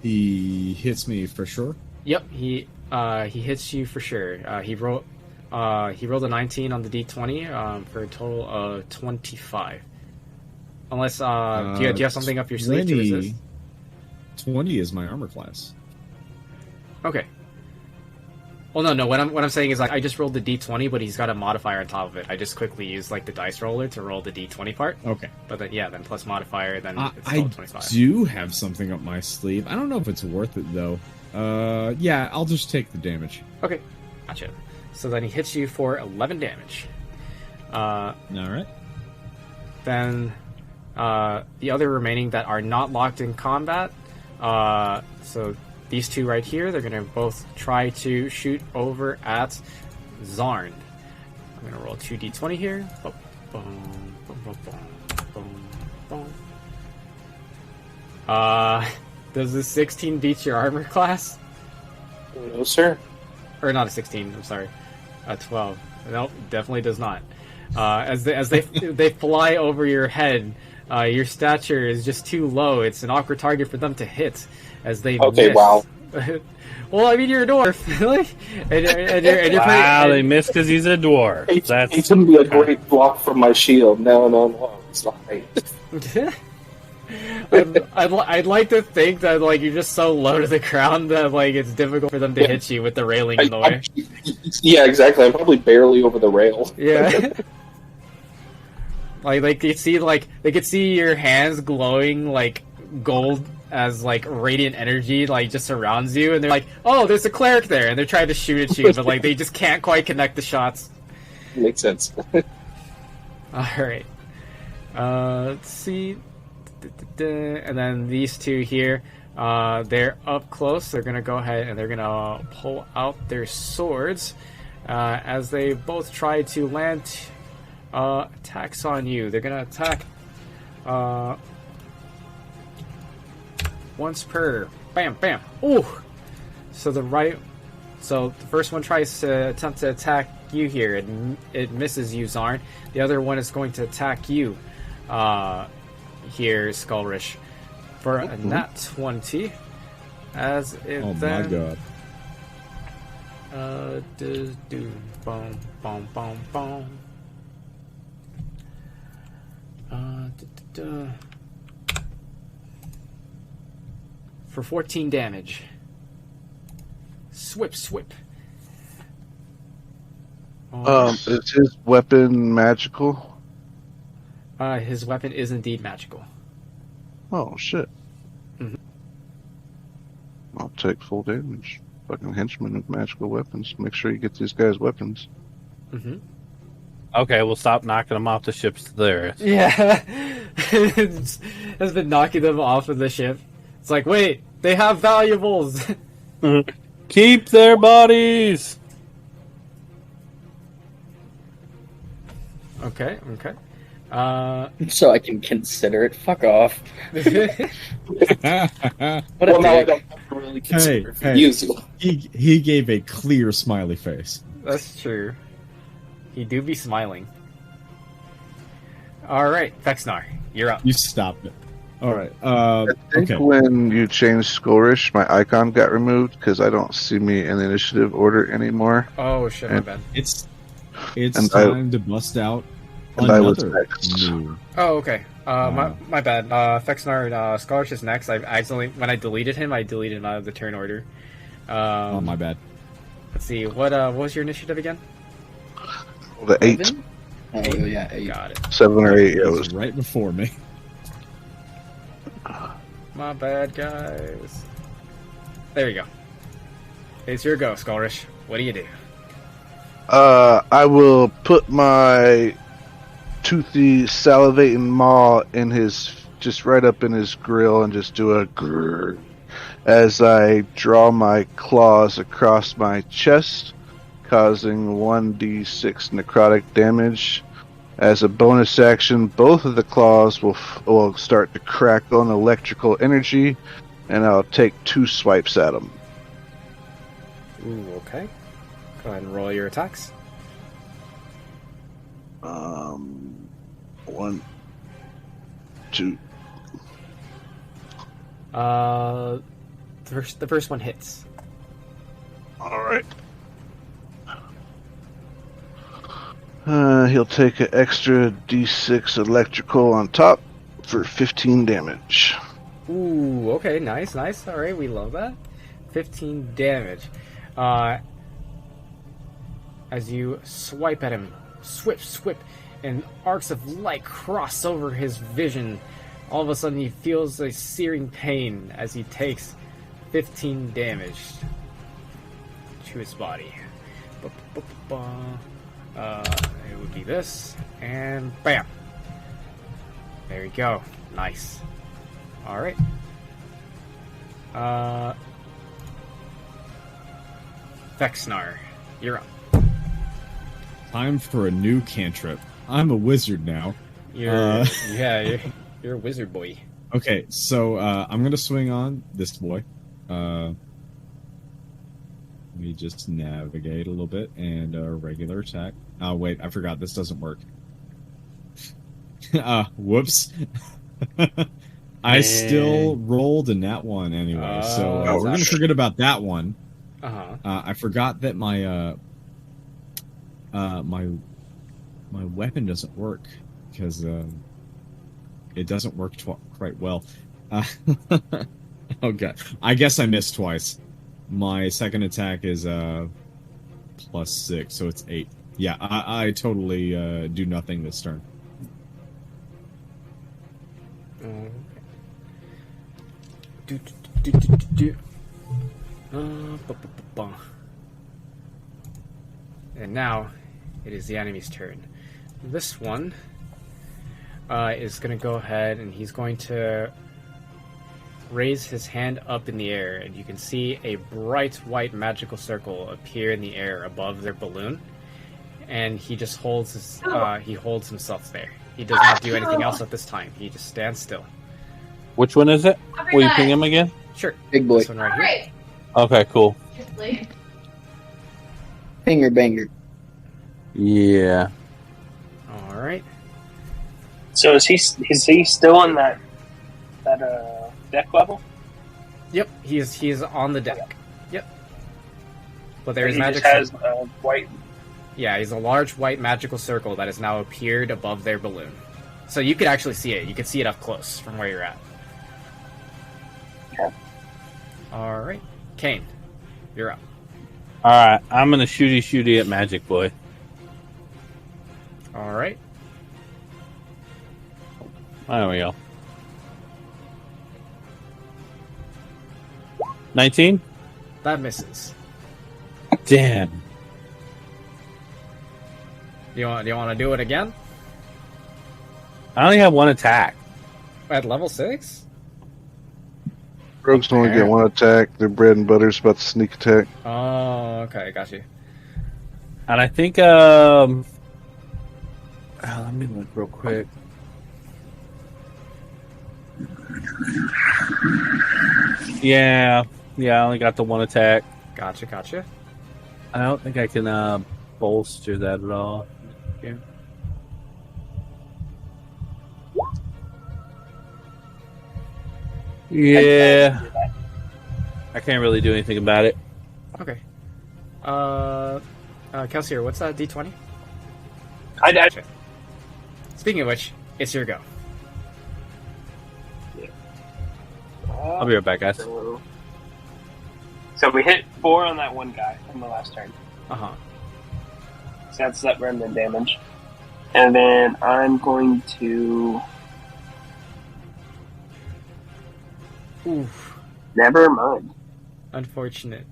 B: He hits me for sure.
A: Yep, he hits you for sure. He rolled a 19 on the d20 for a total of 25. Unless do you have something up your sleeve to
B: 20
A: resist?
B: 20 is my armor class.
A: Okay. Well, no. What I'm saying is, like, I just rolled the d20, but he's got a modifier on top of it. I just quickly used like the dice roller to roll the d20 part.
B: Okay.
A: But then then plus modifier, then it's
B: I
A: still 25.
B: do have something up my sleeve. I don't know if it's worth it though. Yeah, I'll just take the damage.
A: Okay, gotcha. So then he hits you for 11 damage.
B: All right.
A: Then the other remaining that are not locked in combat. So these two right here, they're gonna both try to shoot over at Zarn. I'm gonna roll 2d20 here. Boom, boom, boom, boom, boom, boom. Does the 16 beat your armor class?
H: No, sir.
A: Or not a 16, I'm sorry. A 12. Nope, definitely does not. As they they fly over your head, your stature is just too low. It's an awkward target for them to hit as they
H: Okay,
A: miss.
H: wow.
A: Well, I mean, you're a dwarf, really? And you're
F: Wow, they
A: pretty,
F: missed because he's a dwarf.
H: He
F: That's
H: can be a great block from my shield. No, it's not right.
A: I'd like to think that like you're just so low to the ground that like it's difficult for them to hit you with the railing in the way.
H: Yeah, exactly. I'm probably barely over the rail.
A: Yeah. Like they could see your hands glowing like gold as like radiant energy like just surrounds you, and they're like, "Oh, there's a cleric there," and they're trying to shoot at you, but like they just can't quite connect the shots.
H: Makes sense.
A: All right. Let's see. And then these two here, they're up close. They're gonna go ahead and they're gonna pull out their swords as they both try to land attacks on you. They're gonna attack once per. Bam, bam. Ooh. So the first one tries to attempt to attack you here. It misses you, Zarn. The other one is going to attack you. Here, Skullrish, for a nat 20, as it
B: Oh
A: then...
B: my god.
A: Boom, boom, boom, boom. For 14 damage. Swip, swip.
D: Is his weapon magical?
A: His weapon is indeed magical.
D: Oh shit!
A: Mhm.
D: I'll take full damage. Fucking henchman with magical weapons. Make sure you get these guys weapons.
A: Mm-hmm.
F: Okay, we'll stop knocking them off the ships to the earth.
A: Yeah. Has been knocking them off of the ship. It's like, wait, they have valuables.
F: Keep their bodies.
A: Okay.
E: So I can consider it. Fuck off.
B: hey,
E: What a
H: Well, now I
E: dick.
H: don't have to really consider
B: hey.
H: use.
B: he gave a clear smiley face.
A: That's true. He do be smiling. Alright, Vexnar, you're up.
B: You stopped it. All right.
D: I think
B: Okay.
D: when you changed Skorish, my icon got removed because I don't see me in the initiative order anymore.
A: Oh shit, my bad.
B: It's
D: And
B: time to bust out
D: and I was
B: another
D: next.
B: new.
A: Oh, okay. My bad. Vexnar and Scholarship is next. I accidentally, when I deleted him out of the turn order.
B: Oh, my bad.
A: Let's see, what was your initiative again?
D: The 8,
E: Oh, yeah, 8.
A: Got it.
D: 7 or 8. It
B: It
D: was
B: was right before me.
A: My bad, guys. There you go. It's your go, Scholarish. What do you do?
D: I will put my toothy, salivating maw in his, just right up in his grill, and just do a grrr as I draw my claws across my chest, causing 1d6 necrotic damage. As a bonus action, both of the claws will start to crackle in electrical energy, and I'll take 2 swipes at them.
A: Ooh, okay. Go ahead and roll your attacks.
D: 1, 2.
A: The first one hits.
D: All right. He'll take an extra d6 electrical on top for 15 damage.
A: Ooh, okay, nice. Alright, we love that. 15 damage. As you swipe at him, swip, and arcs of light cross over his vision. All of a sudden, he feels a searing pain as he takes 15 damage to his body. It would be this, and bam! There you go. Nice. Alright. Vexnar, you're up.
B: Time for a new cantrip. I'm a wizard now.
A: You're a wizard boy.
B: Okay, so I'm gonna swing on this boy. Let me just navigate a little bit and regular attack. Oh wait, I forgot this doesn't work. Whoops. I still rolled a nat one anyway, so we're gonna forget about that one. I forgot that my my weapon doesn't work because it doesn't work quite well. Oh god, I guess I missed twice. My second attack is +6, so it's 8. Yeah, I totally do nothing this turn.
A: And now it is the enemy's turn. This one is going to go ahead and he's going to raise his hand up in the air, and you can see a bright white magical circle appear in the air above their balloon. And he just holds his, he holds himself there. He does not do anything else at this time. He just stands still.
F: Which one is it? Will you ping him again?
A: Sure.
E: Big boy.
A: This one right here.
F: Okay, cool.
E: Finger banger.
F: Yeah.
A: All right.
C: So is he still on that deck level?
A: Yep. He is on the deck. Yep. But there is
C: He
A: magic.
C: just has white.
A: Yeah, he's a large white magical circle that has now appeared above their balloon. So you could actually see it. You can see it up close from where you're at.
C: Okay.
A: All right, Kane, you're up.
F: All right, I'm gonna shooty at Magic Boy.
A: All right.
F: There we go. 19.
A: That misses.
F: Damn.
A: Do you want to do it again?
F: I only have one attack.
A: At level 6?
D: Rogues only get one attack. Their bread and butter's about to sneak attack.
A: Oh, okay, got you.
F: And I think let me look real quick. Yeah, I only got the one attack.
A: Gotcha.
F: I don't think I can bolster that at all. Yeah. Yeah. I can't really do anything about it.
A: Okay. Kelsier, what's that D20?
C: I died.
A: Speaking of which, it's your go.
F: I'll be right back, guys.
C: So we hit 4 on that one guy on the last turn.
A: Uh-huh.
C: So that's that remnant damage. And then I'm going to...
A: Oof.
C: Never mind.
A: Unfortunate.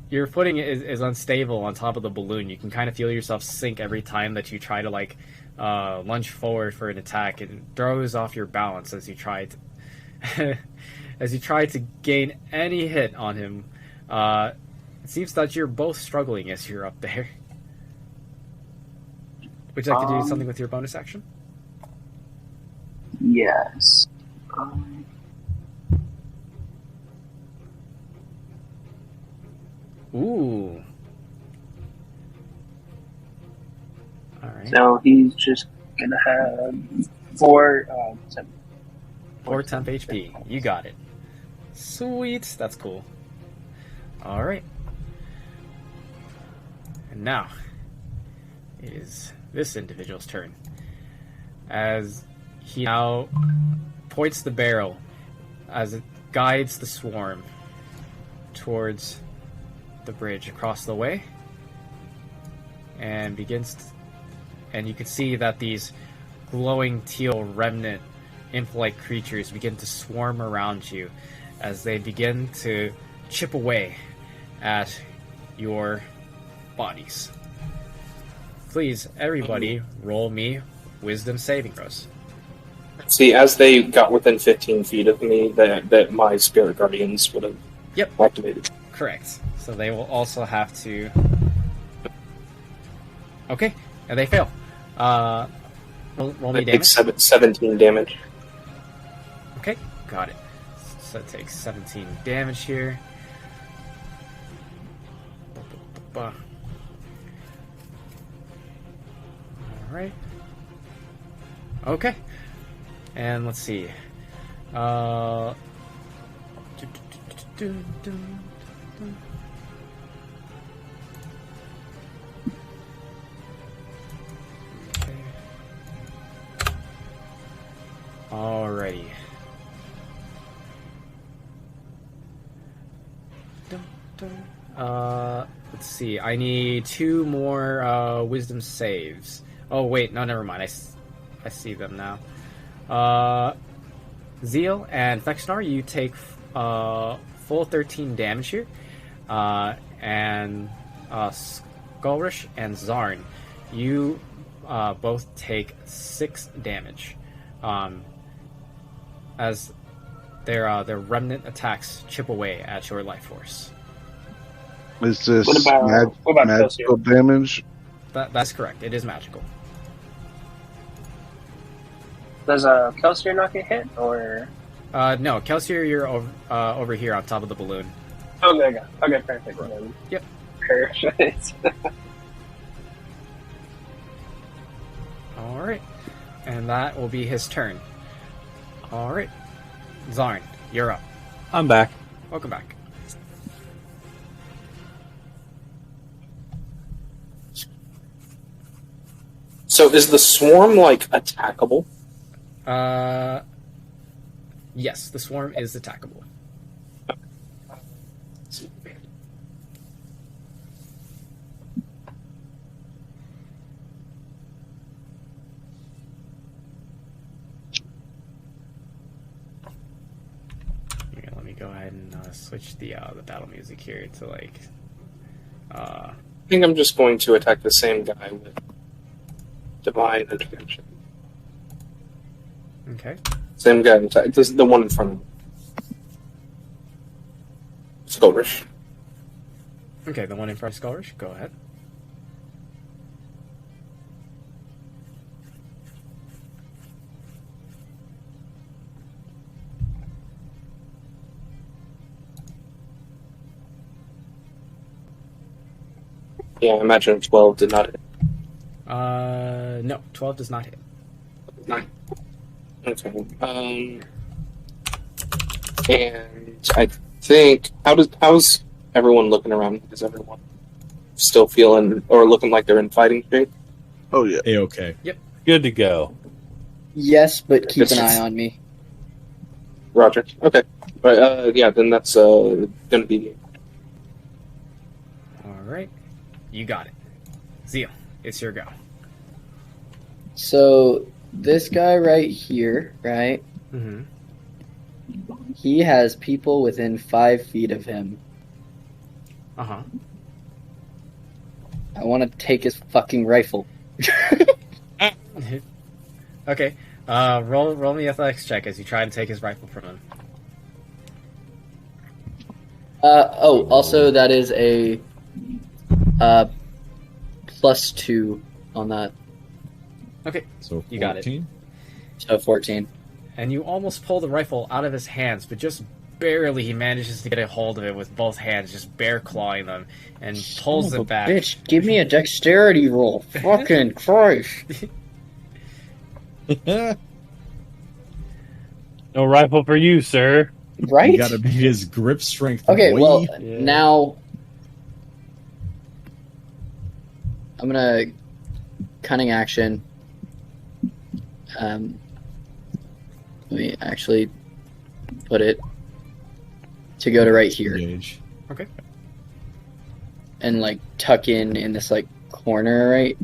A: Your footing is unstable on top of the balloon. You can kind of feel yourself sink every time that you try to lunge forward for an attack. It throws off your balance as you try to as you try to gain any hit on him. It seems that you're both struggling as you're up there. Would you like to do something with your bonus action?
C: Yes.
A: Ooh. Alright.
C: So he's just gonna have 4 temp.
A: 4 temp HP. You got it. Sweet. That's cool. Alright. And now, it is this individual's turn. As he now points the barrel as it guides the swarm towards the bridge across the way, and and you can see that these glowing teal remnant imp-like creatures begin to swarm around you as they begin to chip away at your bodies. Please, everybody, roll me wisdom saving throws.
H: See, as they got within 15 feet of me, that my spirit guardians would have activated.
A: Correct. So they will also have to... Okay, and they fail. Roll me
H: It takes
A: damage.
H: 17 damage.
A: Okay, got it. So it takes 17 damage here. Alright. Okay. And let's see. Alrighty. Let's see. I need 2 more wisdom saves. Oh wait, no, never mind. I see them now. Zeal and Fexnar, you take full 13 damage here, and Skullrush and Zarn, you both take 6 damage. As their remnant attacks chip away at your life force.
D: Is this
C: What about
D: magical damage?
A: That's correct. It is magical.
C: Does Kelsier not get hit, or...?
A: No, Kelsier, you're over here on top of the balloon.
C: Okay, perfect.
A: Yep.
C: Perfect.
A: Alright. And that will be his turn. Alright. Zarn, you're up.
F: I'm back.
A: Welcome back.
H: So is the swarm, attackable?
A: Yes, the swarm is attackable. and switch the battle music here to like.
H: I think I'm just going to attack the same guy with Divine Intervention.
A: Okay.
H: Same guy. This is the one in front of me. Skullrish.
A: Okay, the one in front of Skullrish. Go ahead.
H: Yeah, I imagine 12 did not hit.
A: No, 12 does not hit.
H: 9. Okay. And I think how's everyone looking around? Is everyone still feeling or looking like they're in fighting shape?
D: Oh yeah.
B: A-okay.
F: Good to go.
E: Yes, but keep an
H: Yes.
E: eye on me.
H: Roger. Okay. But yeah, then that's gonna be.
A: All right, you got it. Zeal, it's your go.
E: So this guy right here, right?
A: Mm-hmm.
E: He has people within 5 feet of him.
A: Uh-huh.
E: I want to take his fucking rifle.
A: Okay. Roll me athletics check as you try to take his rifle from him.
E: Also that is a +2 on that,
A: Okay,
B: So
A: You got it.
B: 14?
E: so 14.
A: and you almost pull the rifle out of his hands, but just barely he manages to get a hold of it with both hands, just bear clawing them, and pulls
E: Son
A: it
E: of a
A: back.
E: Bitch, give me a dexterity roll. Fucking Christ.
F: No rifle for you, sir.
E: Right?
B: You gotta beat his grip strength.
E: Okay,
B: boy.
E: well,
A: Yeah.
E: now I'm gonna cunning action. Let me actually put it to go to right here
B: Engage.
E: and like tuck in this like corner right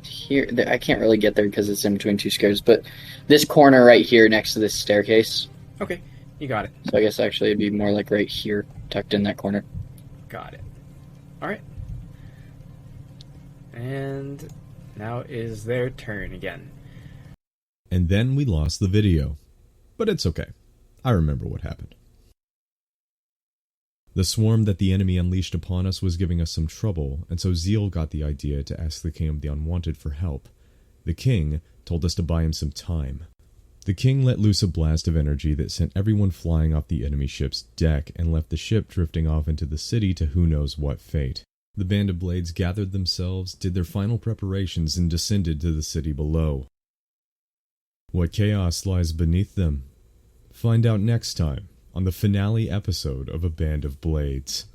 E: here. I can't really get there because it's in between 2 squares, but this corner right here next to this staircase.
A: Okay, you got it.
E: So I guess actually it'd be more like right here, tucked in that corner.
A: Got it. All right. And now is their turn again.
B: And then we lost the video. But it's okay. I remember what happened. The swarm that the enemy unleashed upon us was giving us some trouble, and so Zeal got the idea to ask the King of the Unwanted for help. The king told us to buy him some time. The king let loose a blast of energy that sent everyone flying off the enemy ship's deck and left the ship drifting off into the city to who knows what fate. The band of blades gathered themselves, did their final preparations, and descended to the city below. What chaos lies beneath them? Find out next time on the finale episode of A Band of Blades.